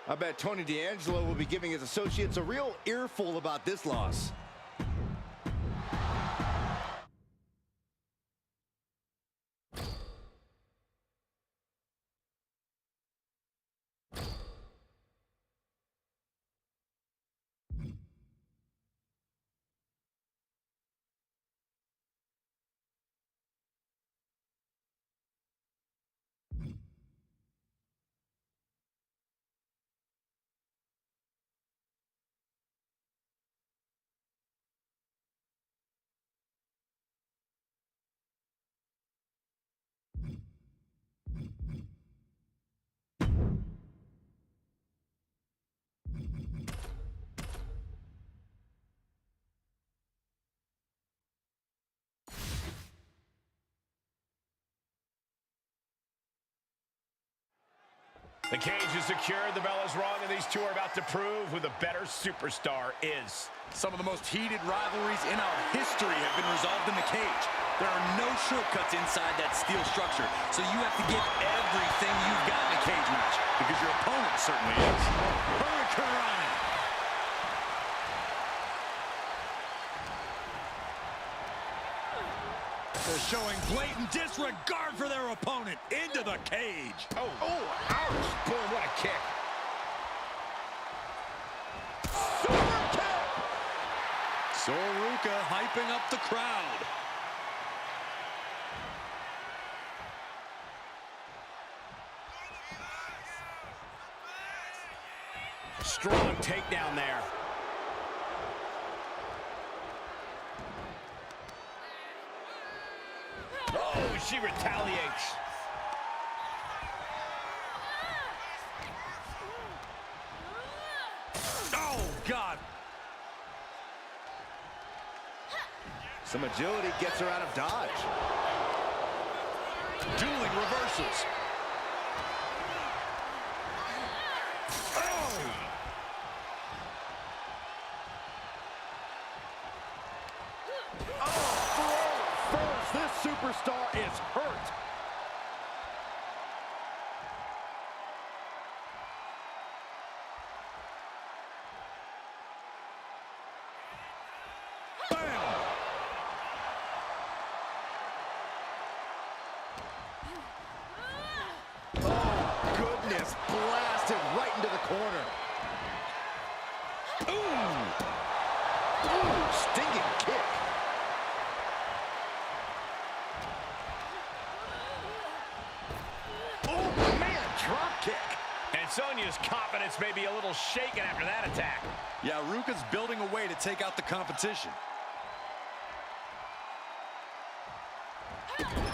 I bet Tony D'Angelo will be giving his associates a real earful about this loss. The cage is secured, the bell is rung, and these two are about to prove who the better superstar is. Some of the most heated rivalries in our history have been resolved in the cage. There are no shortcuts inside that steel structure, so you have to give everything you've got in a cage match, because your opponent certainly is. Hurricane. They're showing blatant disregard for their opponent into the cage. Oh, ouch. Boom, what a kick. Super kick! Soruka hyping up the crowd. Strong takedown there. Oh, she retaliates. Oh, God. Some agility gets her out of dodge. Dueling reversals. This superstar is hurt. Oh, goodness. Blasted right into the corner. Ooh, stinging kick. And Sonya's confidence may be a little shaken after that attack. Yeah, Ruka's building a way to take out the competition.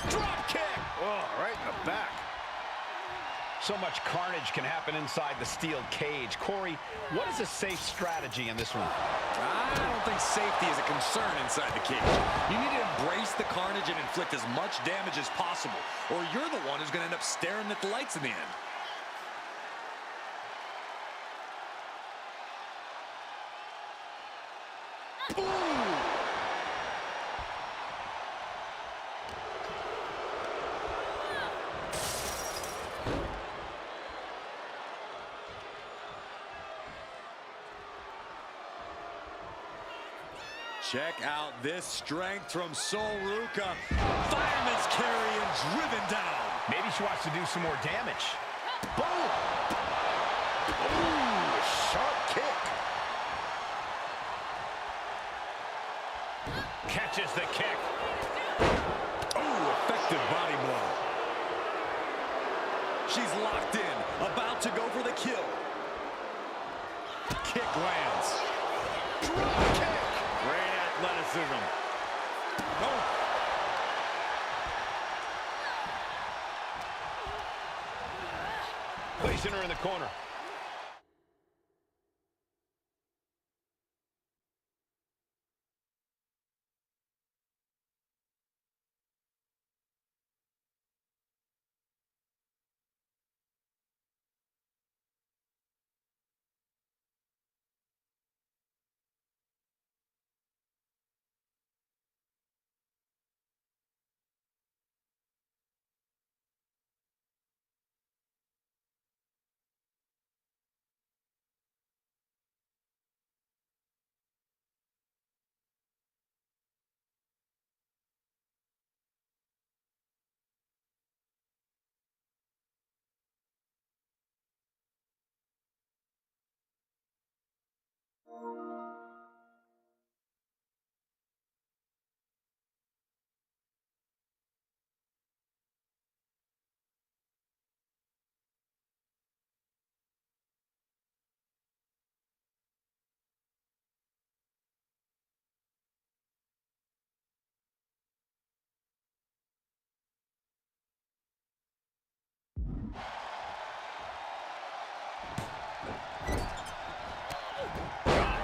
Drop kick! Oh, right in the back. So much carnage can happen inside the steel cage. Corey, what is a safe strategy in this one? I don't think safety is a concern inside the cage. You need to embrace the carnage and inflict as much damage as possible, or you're the one who's going to end up staring at the lights in the end. Check out this strength from Soruka. Fireman's carry and driven down. Maybe she wants to do some more damage. Boom! Ooh, sharp kick. Catches the kick. Ooh, effective body blow. She's locked in, about to go for the kill. Kick lands. Drop kick. Great athleticism. Oh. Placing her in the corner.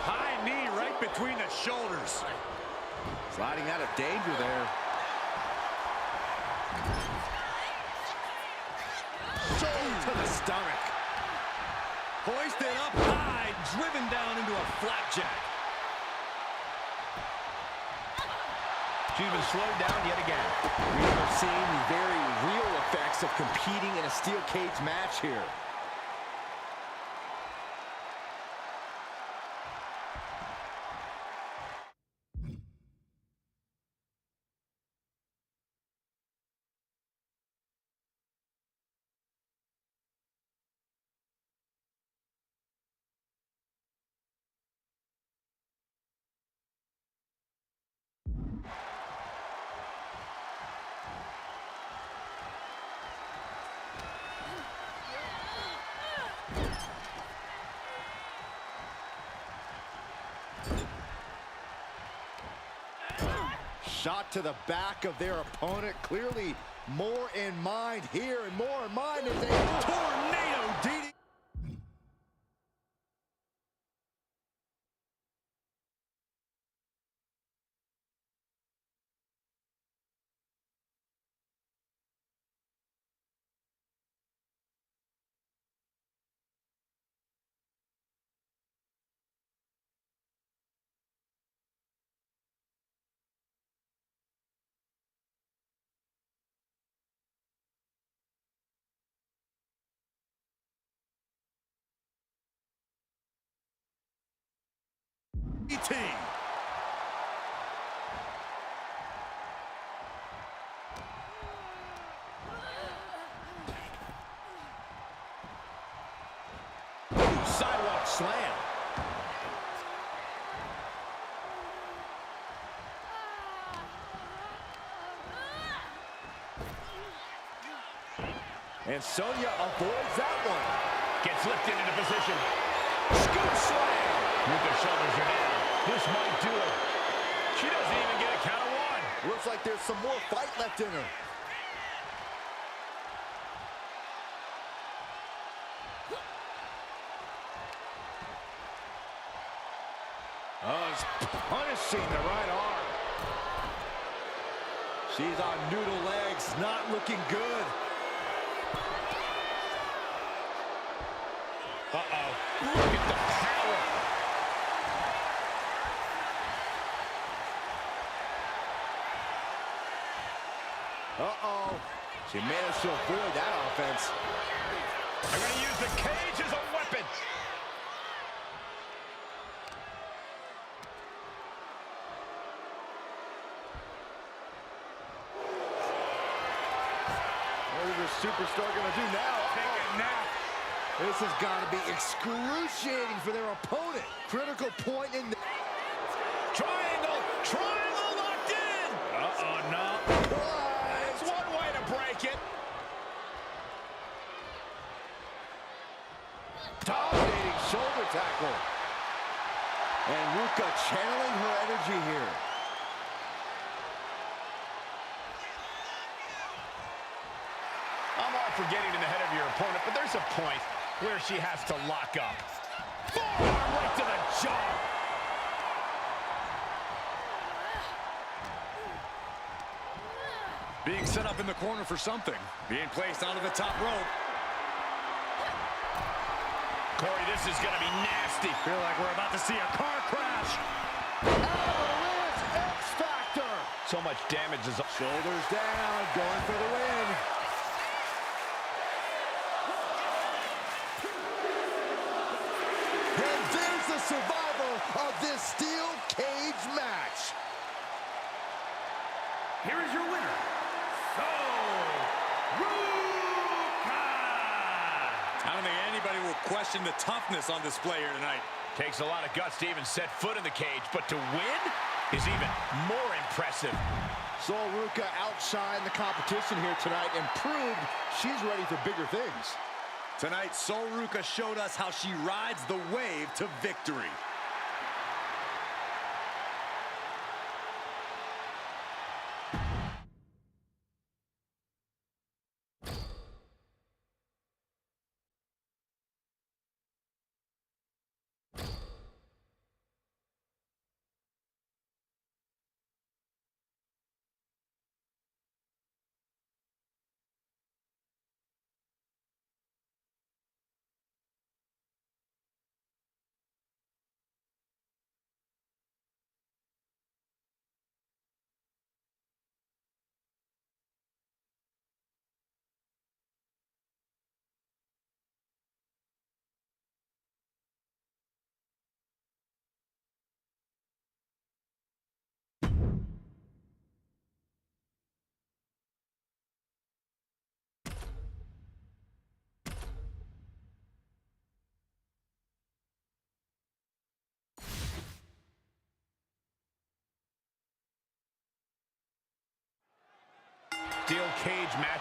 High knee right between the shoulders. Sliding out of danger there. Shoulder to the stomach. Hoisted up high, driven down into a flapjack. She's been slowed down yet again. We are seeing the very real effects of competing in a steel cage match here. Shot to the back of their opponent. Clearly more in mind here, and more in mind is a tornado DDT. Sidewalk slam. And Sonya avoids that one. Gets lifted into position. Scoop slam. Ruka's shoulders are down. This might do it. She doesn't even get a count of one. Looks like there's some more fight left in her. Oh, he's punishing the right arm. She's on noodle legs, not looking good. Uh-oh. Look at the power. Uh-oh. She managed to avoid that offense. They're going to use the cage as a weapon. What is this superstar going to do now? Take a nap. This has got to be excruciating for their opponent. Critical point in the... Triangle. Triangle locked in. Uh-oh, no. That's one way to break it. Dominating shoulder tackle. And Ruka channeling her energy here. I'm all for getting in the head of your opponent, but there's a point where she has to lock up. Forearm right to the jaw. Being set up in the corner for something. Being placed onto the top rope. Corey, this is going to be nasty. Feel like we're about to see a car crash. Avalanche X Factor. So much damage is... Shoulders down, going for the win. And there's the survivor of this steel cage match. Here is your winner, Ruka! I don't think anybody will question the toughness on display here tonight. Takes a lot of guts to even set foot in the cage, but to win is even more impressive. Sol Ruka outshined the competition here tonight and proved she's ready for bigger things. Tonight, Sol Ruka showed us how she rides the wave to victory.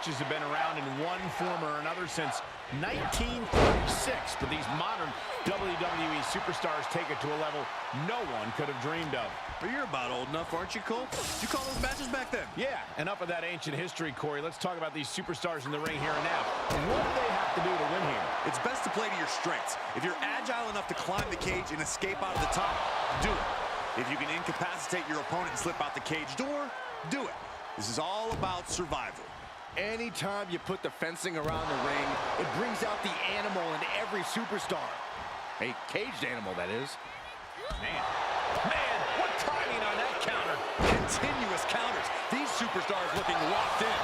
matches have been around in one form or another since 1936, but these modern WWE superstars take it to a level no one could have dreamed of. Well, you're about old enough, aren't you, Cole? Did you call those matches back then? Yeah, enough of that ancient history, Corey. Let's talk about these superstars in the ring here and now. What do they have to do to win here? It's best to play to your strengths. If you're agile enough to climb the cage and escape out of the top, do it. If you can incapacitate your opponent and slip out the cage door, do it. This is all about survival. Anytime you put the fencing around the ring, it brings out the animal in every superstar. A caged animal, that is. Man, what timing on that counter. Continuous counters. These superstars looking locked in.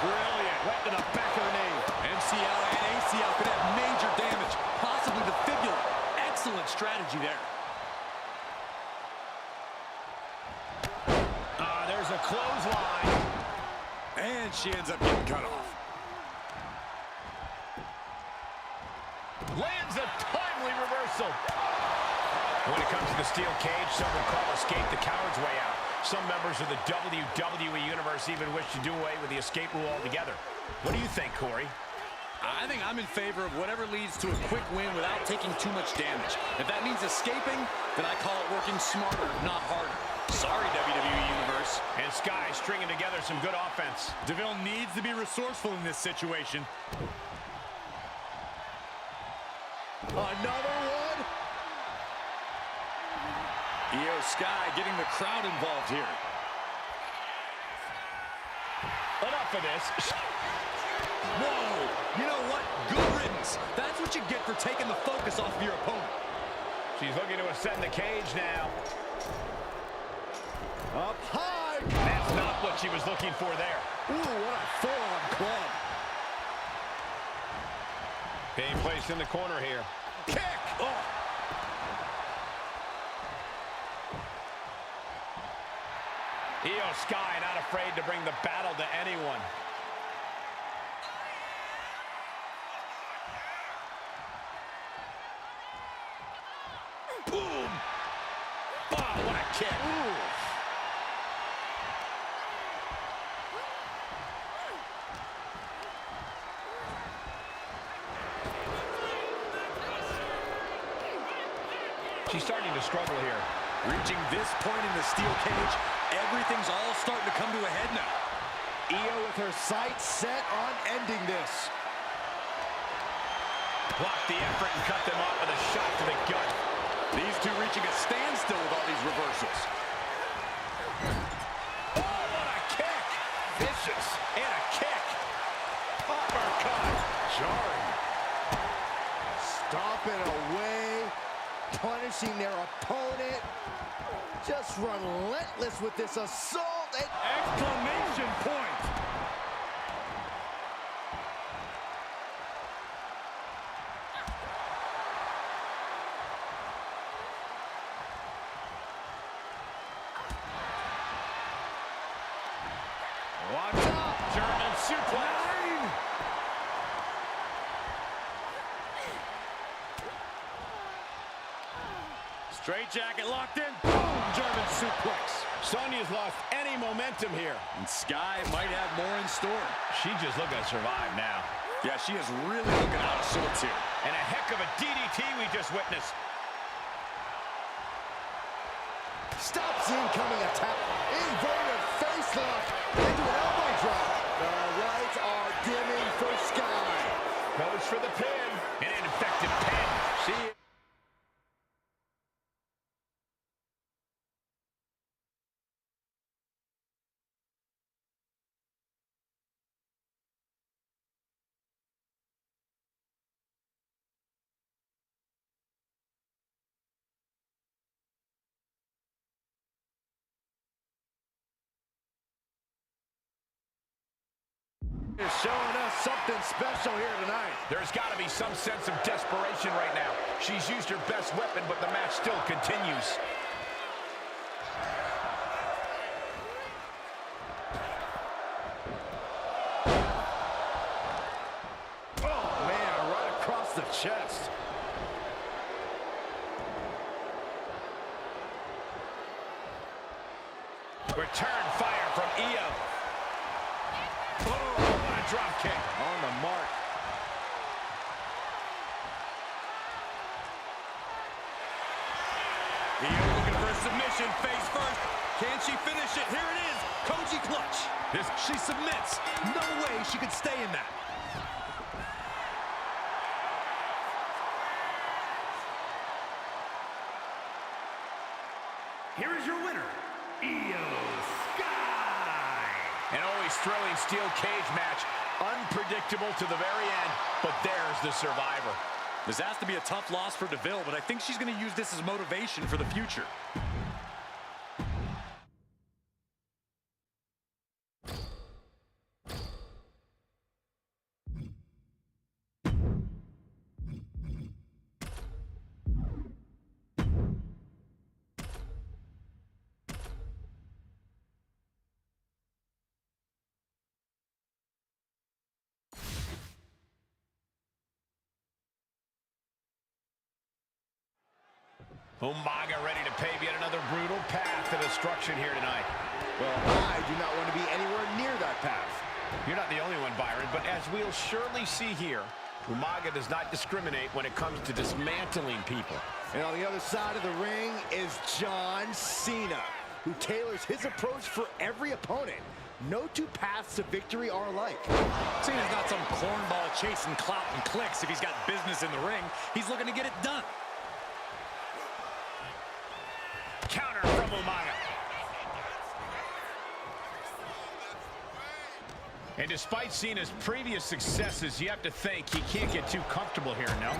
Brilliant. Right to the back of the knee. MCL and ACL could have major damage, possibly the fibula. Excellent strategy there. There's a clothesline. And she ends up getting cut off. Lands a timely reversal. When it comes to the steel cage, some would call escape the coward's way out. Some members of the WWE Universe even wish to do away with the escape rule altogether. What do you think, Corey? I think I'm in favor of whatever leads to a quick win without taking too much damage. If that means escaping, then I call it working smarter, not harder. Sorry, WWE Universe. And Sky stringing together some good offense. DeVille needs to be resourceful in this situation. Another one. Io Sky getting the crowd involved here. Enough of this. Whoa! You know what? Good riddance. That's what you get for taking the focus off of your opponent. She's looking to ascend the cage now. Up high. That's not what she was looking for there. Ooh, what a forearm club. Being placed in the corner here. Kick! Oh! Io Sky not afraid to bring the battle to anyone. Boom! Oh, what a kick. Ooh. She's starting to struggle here. Reaching this point in the steel cage, everything's all starting to come to a head now. Io with her sights set on ending this. Block the effort and cut them off with a shot to the gut. These two reaching a standstill with all these reversals. Oh, what a kick! Vicious. And a kick. Uppercut. Jarring. Stomping away, punishing their opponent. Just relentless with this assault. Exclamation point! Watch out. German suplex. Straight jacket locked in. Boom! German suplex. Sonya's lost any momentum here. And Sky might have more in store. She's just looking to survive now. Yeah, she is really looking out of sorts here. And a heck of a DDT we just witnessed. Stops the incoming attack. Inverted face lock into an elbow drop. The lights are dimming for Sky. Goes for the pin. An ineffective pin. She... Is showing us something special here tonight. There's got to be some sense of desperation right now. She's used her best weapon, but the match still continues. Oh, man, right across the chest. Return fire from Io. Oh. Io looking for a submission, face first. Can she finish it? Here it is, Koji clutch. She submits. No way she could stay in that. Here is your winner, Io Sky. An always thrilling steel cage match. Unpredictable to the very end, but there's the survivor. This has to be a tough loss for DeVille, but I think she's going to use this as motivation for the future. Umaga ready to pave yet another brutal path to destruction here tonight. Well, I do not want to be anywhere near that path. You're not the only one, Byron, but as we'll surely see here, Umaga does not discriminate when it comes to dismantling people. And on the other side of the ring is John Cena, who tailors his approach for every opponent. No two paths to victory are alike. Cena's not some cornball chasing clout and clicks. If he's got business in the ring, he's looking to get it done. Counter from Umaga. And despite Cena's previous successes, you have to think he can't get too comfortable here, no?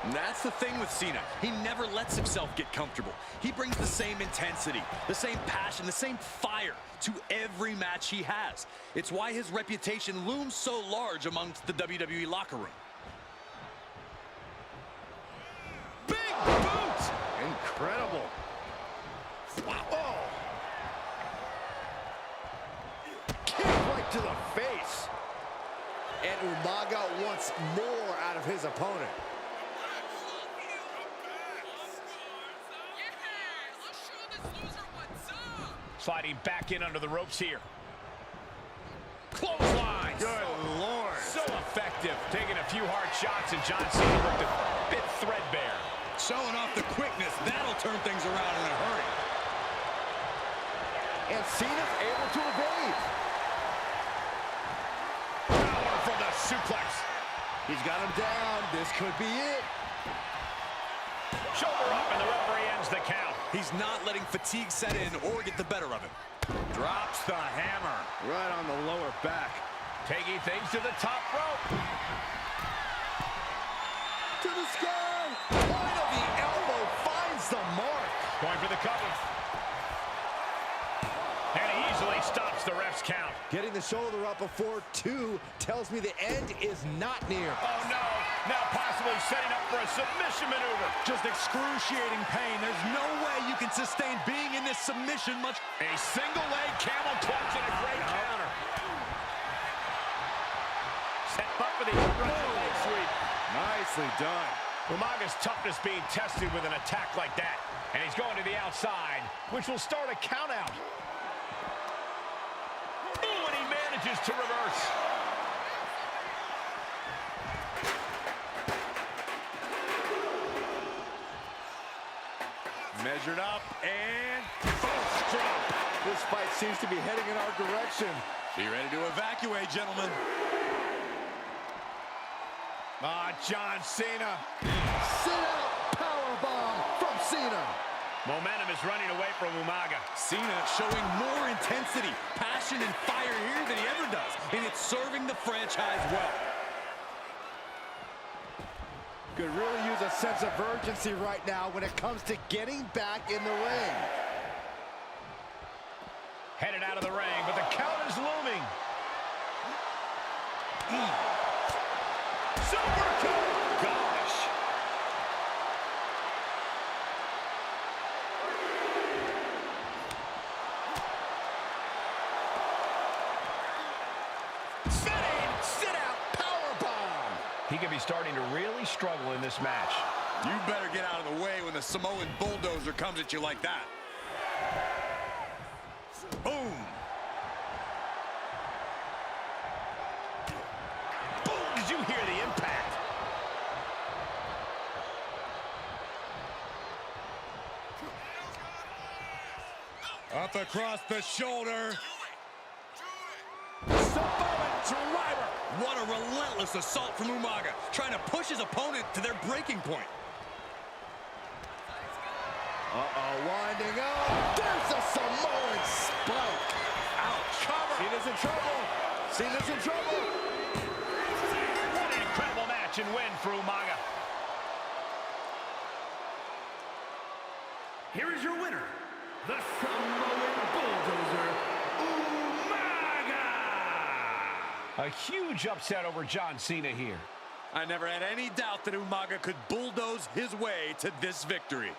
And that's the thing with Cena. He never lets himself get comfortable. He brings the same intensity, the same passion, the same fire to every match he has. It's why his reputation looms so large amongst the WWE locker room. Big boot! Incredible. Oh. Kick right to the face. And Umaga wants more out of his opponent. Sliding back in under the ropes here. Clotheslines. Good Lord. So effective. Taking a few hard shots, and John Cena looked a bit threadbare. Showing off the quickness. That'll turn things around in a hurry. And Cena's able to evade. Power from the suplex. He's got him down. This could be it. Shoulder up, and the referee ends the count. He's not letting fatigue set in or get the better of him. Drops the hammer. Right on the lower back. Taking things to the top rope. To the sky. Point of the elbow finds the mark. Going for the cover. And he easily stops the ref's count. Getting the shoulder up before 2 tells me the end is not near. Oh, no. Now possibly setting up for a submission maneuver. Just excruciating pain. There's no way you can sustain being in this submission much. A single leg camel clutch and a great counter. Set up for the Russian leg sweep. Nicely done. Umaga's toughness being tested with an attack like that. And he's going to the outside, which will start a count out. Ooh, and he manages to reverse. Measured up and first drop. This fight seems to be heading in our direction. Be ready to evacuate, gentlemen. John Cena. Sit out powerbomb from Cena. Momentum is running away from Umaga. Cena showing more intensity, passion, and fire here than he ever does. And it's serving the franchise well. Could really use a sense of urgency right now when it comes to getting back in the ring. Headed out of the ring, but the count is looming. Super kick! Gosh. Sit out powerbomb. He could be starting to really struggle in this match. You better get out of the way when the Samoan bulldozer comes at you like that. Boom. Boom! Did you hear the impact? Up across the shoulder. Samoan driver. What a relentless assault from Umaga, trying to push his opponent to their breaking point. Winding up. There's a Samoan spike. Ouch. Cover. Cena's in trouble. Cena's in trouble. What an incredible match and win for Umaga. Here is your winner, the Samoan Bulldozer, Umaga! A huge upset over John Cena here. I never had any doubt that Umaga could bulldoze his way to this victory.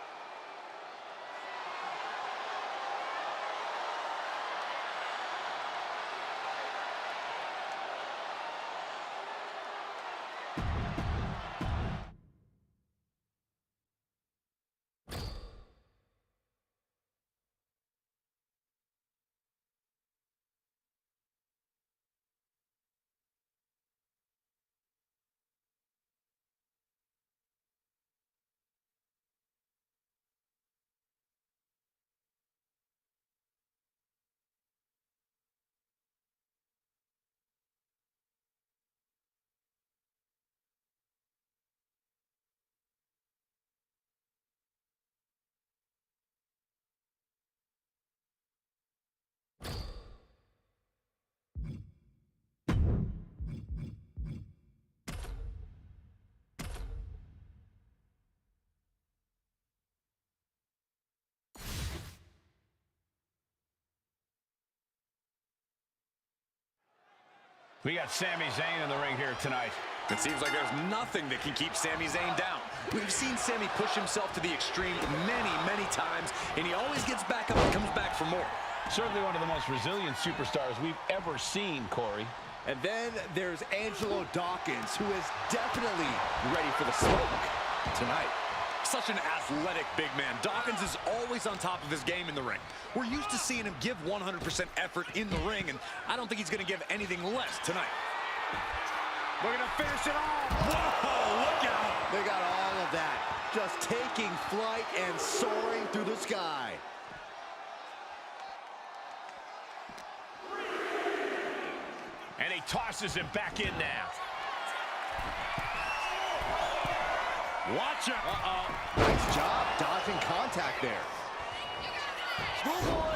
We got Sami Zayn in the ring here tonight. It seems like there's nothing that can keep Sami Zayn down. We've seen Sami push himself to the extreme many, many times, and he always gets back up and comes back for more. Certainly one of the most resilient superstars we've ever seen, Corey. And then there's Angelo Dawkins, who is definitely ready for the smoke tonight. Such an athletic big man. Dawkins is always on top of his game in the ring. We're used to seeing him give 100% effort in the ring, and I don't think he's going to give anything less tonight. We're going to finish it off. Whoa, look out. They got all of that. Just taking flight and soaring through the sky. And he tosses him back in now. Watch it. Nice job dodging contact there. Schoolboy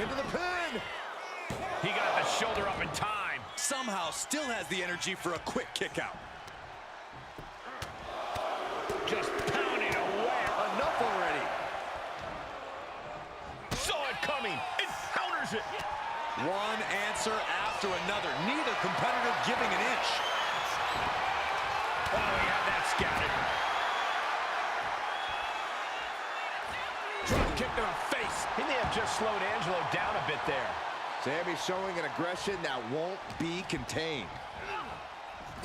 into the pin. He got the shoulder up in time. Somehow still has the energy for a quick kick out. Just pounding away. Enough already. Saw it coming. It counters it. One answer after another. Neither competitor giving an inch. Oh, he had that scouted. Drop kick to the face. He may have just slowed Angelo down a bit there. Sami showing an aggression that won't be contained.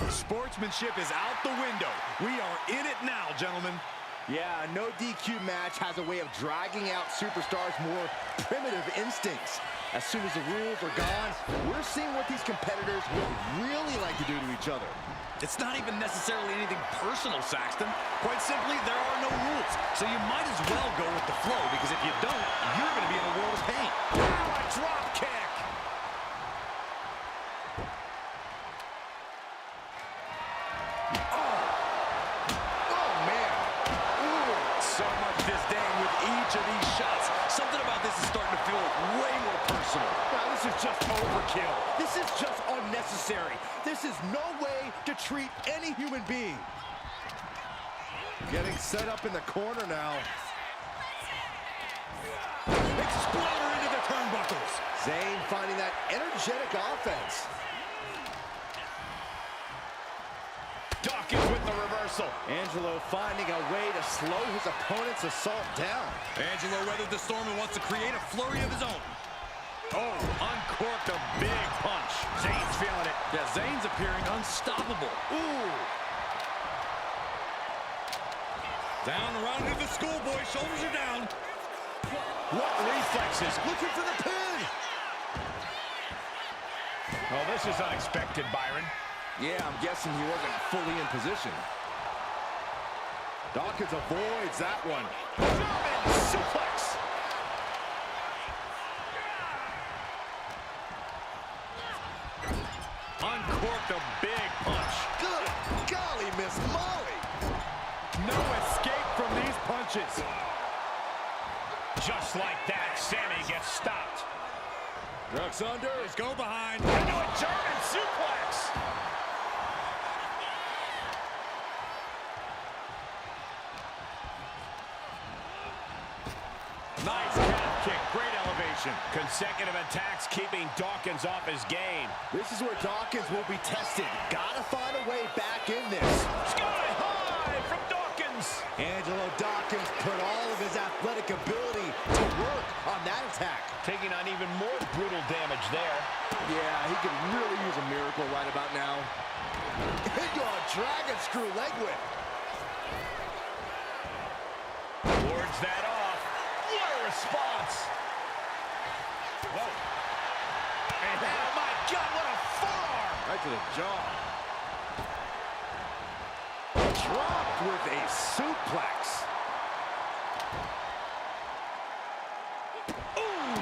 Sportsmanship is out the window. We are in it now, gentlemen. Yeah, a no DQ match has a way of dragging out superstars' more primitive instincts. As soon as the rules are gone, we're seeing what these competitors would really like to do to each other. It's not even necessarily anything personal, Saxton. Quite simply, there are no rules. So you might as well go with the flow, because if you don't, you're going to be in a world of pain. Wow, a drop kick. Oh, man. Ooh. So much disdain with each of these shots. Something about this is starting to feel way more personal. Now, this is just overkill. This is just unnecessary. This is no way to treat any human being. Getting set up in the corner now. Exploder into the turnbuckles. Zayn finding that energetic offense. Dawkins with the reversal. Angelo finding a way to slow his opponent's assault down. Angelo weathered the storm and wants to create a flurry of his own. Oh, uncorked a big punch. Zayn's feeling it. Yeah, Zayn's appearing unstoppable. Ooh. Down around to the schoolboy. Shoulders are down. What reflexes? Looking for the pin. Oh, this is unexpected, Byron. Yeah, I'm guessing he wasn't fully in position. Dawkins avoids that one. German suplex. Just like that, Sammy gets stopped. Ducks under. Let's go behind. Into a German suplex. Nice calf kick. Great elevation. Consecutive attacks keeping Dawkins off his game. This is where Dawkins will be tested. Gotta find a way back in this. Sky high from Dawkins. Angelo Dawkins put all of his athletic ability to work on that attack. Taking on even more brutal damage there. Yeah, he could really use a miracle right about now. Into a dragon screw leg whip. Wards that off. What a response. Whoa. And oh my God, what a forearm. Right to the jaw. Dropped with a suplex. Ooh.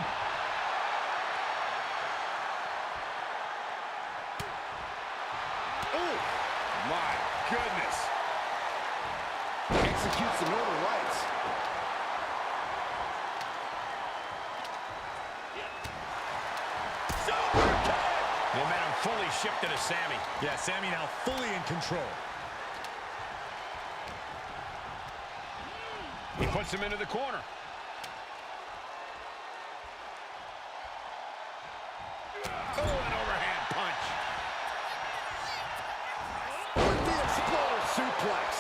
Oh, my goodness. Executes the Northern Lights. Momentum fully shifted to Sammy. Yeah, Sammy now fully in control. He puts him into the corner. Oh, an overhand punch. With the Exploder suplex.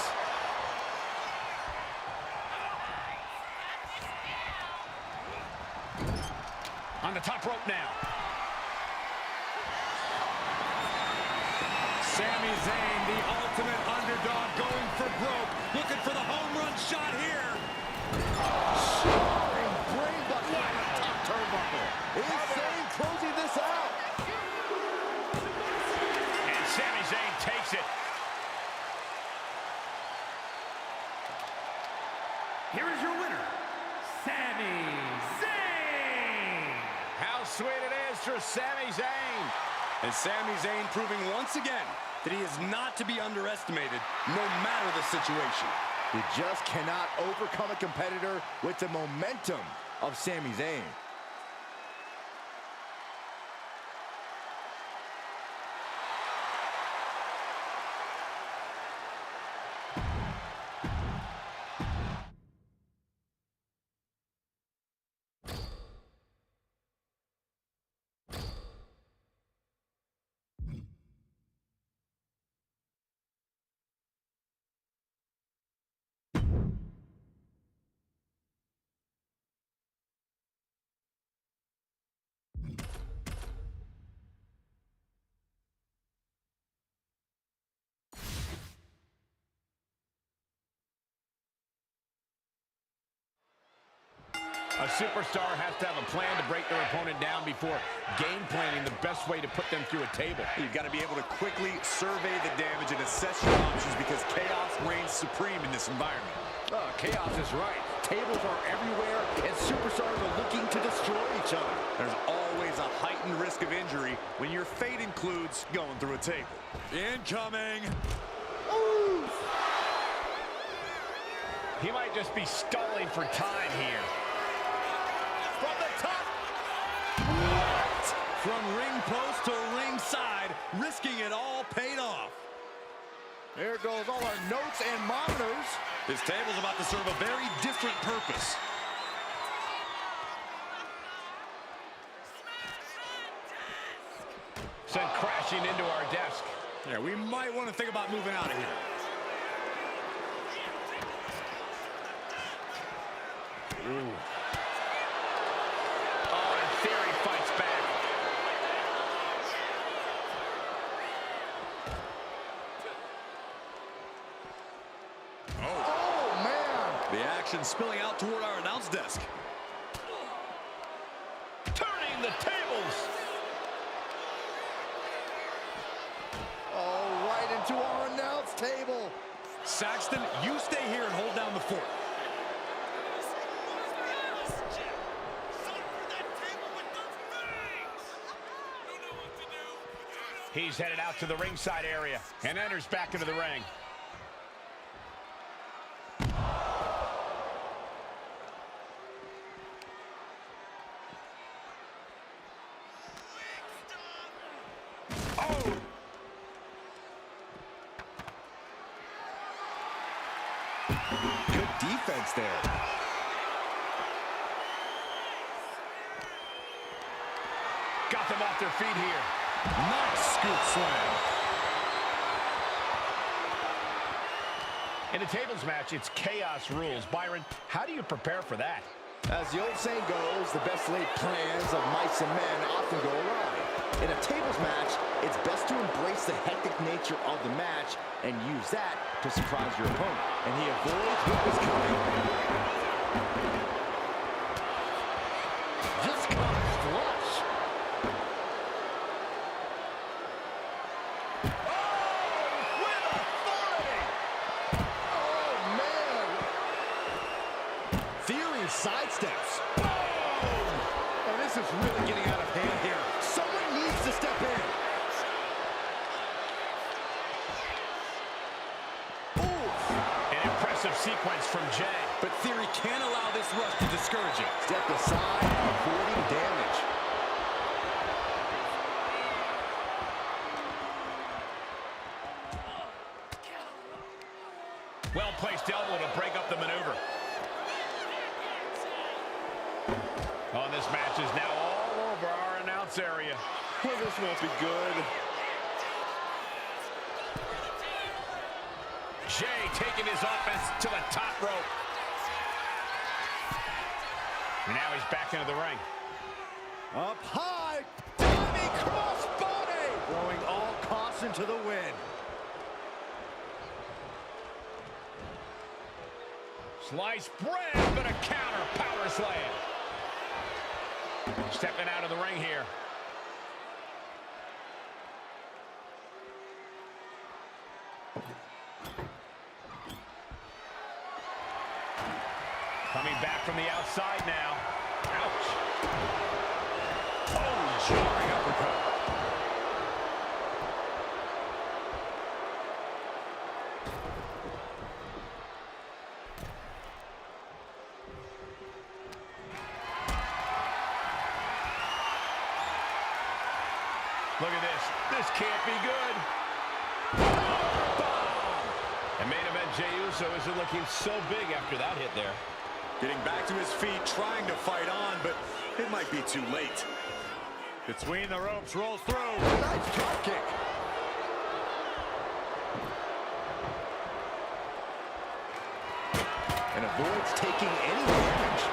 On the top rope now. Sami Zayn, the ultimate underdog, going for broke. Looking for the home run shot here. Soaring brainbuster on the top turnbuckle. Is Zayn closing this out? And Sami Zayn takes it. Here is your winner, Sami Zayn. How sweet it is for Sami Zayn. And Sami Zayn proving once again that he is not to be underestimated, no matter the situation. You just cannot overcome a competitor with the momentum of Sami Zayn. A superstar has to have a plan to break their opponent down before game planning the best way to put them through a table. You've got to be able to quickly survey the damage and assess your options because chaos reigns supreme in this environment. Chaos is right. Tables are everywhere, and superstars are looking to destroy each other. There's always a heightened risk of injury when your fate includes going through a table. Incoming. Ooh. He might just be stalling for time here. From the top. From ring post to ringside, risking it all paid off. There goes all our notes and monitors. This table's about to serve a very different purpose. Sent crashing into our desk. Yeah, we might want to think about moving out of here. Ooh. Oh, and Theory fights back. Oh, man. The action spilling out toward our announce desk. Turning the tables. Oh, right into our announce table. Saxton, you stay here and hold down the fort. He's headed out to the ringside area and enters back into the ring. Good defense there. Got them off their feet here. Nice scoop slam. In a tables match, it's chaos rules. Byron, how do you prepare for that? As the old saying goes, the best laid plans of mice and men often go awry. In a tables match, it's best to embrace the hectic nature of the match and use that to surprise your opponent. And he avoids what was coming. Just caught flush. Oh, with authority. Oh, man. Theory sidesteps. Boom! And this is really getting out of hand here. Someone needs to step in. An impressive sequence from Jay. But Theory can't allow this rush to discourage him. Step aside, avoiding damage. Well-placed elbow to break up the maneuver. Oh, this match is now all over our announce area. Well, this won't be good. Jay taking his offense to the top rope. And now he's back into the ring. Up high, diving crossbody, throwing all caution to the wind. Sliced bread, but a counter power slam. Stepping out of the ring here. Coming back from the outside now. Ouch. Oh, jarring uppercut. Look at this. This can't be good. And main event Jey Uso isn't looking so big after that hit there. Getting back to his feet, trying to fight on, but it might be too late. Between the ropes, rolls through. Nice drop kick. And avoids taking any damage.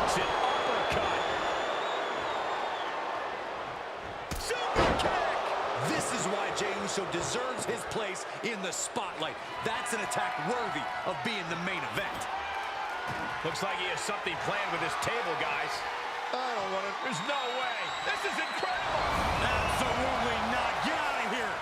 It's an uppercut. Super kick! This is why Jey Uso deserves his place in the spotlight. That's an attack worthy of being the main event. Looks like he has something planned with this table, guys. I don't want to. There's no way. This is incredible. Absolutely not. Get out of here.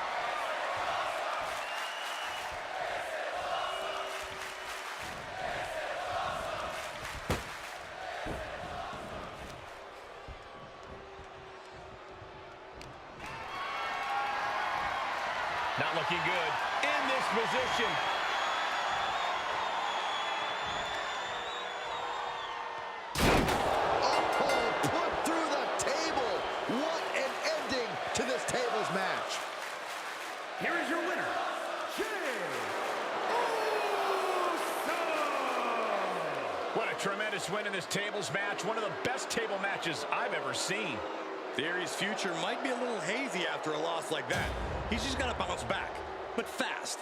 Not looking good in this position. Oh, put through the table. What an ending to this tables match. Here is your winner, Jey Uso! What a tremendous win in this tables match. One of the best table matches I've ever seen. Theory's future might be a little hazy after a loss like that. He's just got to bounce back, but fast.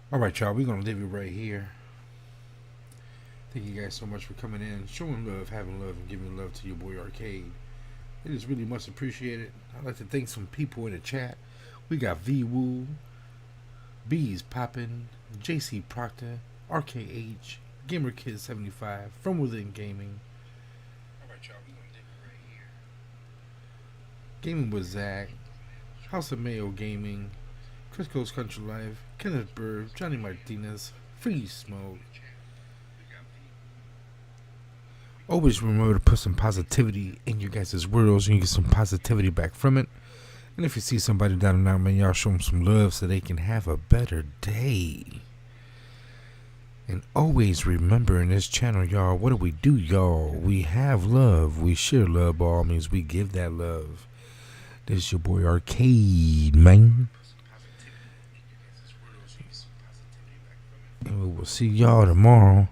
All right, y'all. We're going to leave it right here. Thank you guys so much for coming in, showing love, having love, and giving love to your boy Arcade. It is really much appreciated. I'd like to thank some people in the chat. We got V-Woo, Bees Poppin', JC Proctor, RKH, GamerKid75, From Within Gaming. Alright, y'all, we're gonna leave it right here. Gaming with Zach, House of Mayo Gaming, Crisco's Country Life, Kenneth Bird, Johnny Martinez, Free Smoke. Always remember to put some positivity in your guys' worlds and you get some positivity back from it. And if you see somebody down and out, man, y'all show them some love so they can have a better day. And always remember in this channel, y'all, what do, y'all? We have love. We share love. All means we give that love. This is your boy Arcade, man. And we will see y'all tomorrow.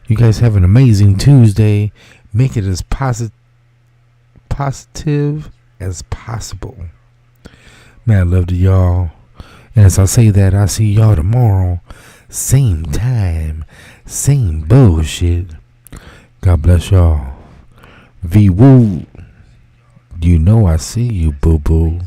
You guys have an amazing Tuesday. Make it as positive as possible. Man, love to y'all. And as I say that, I'll see y'all tomorrow. Same time. Same bullshit. God bless y'all. V-Woo. You know I see you, boo-boo.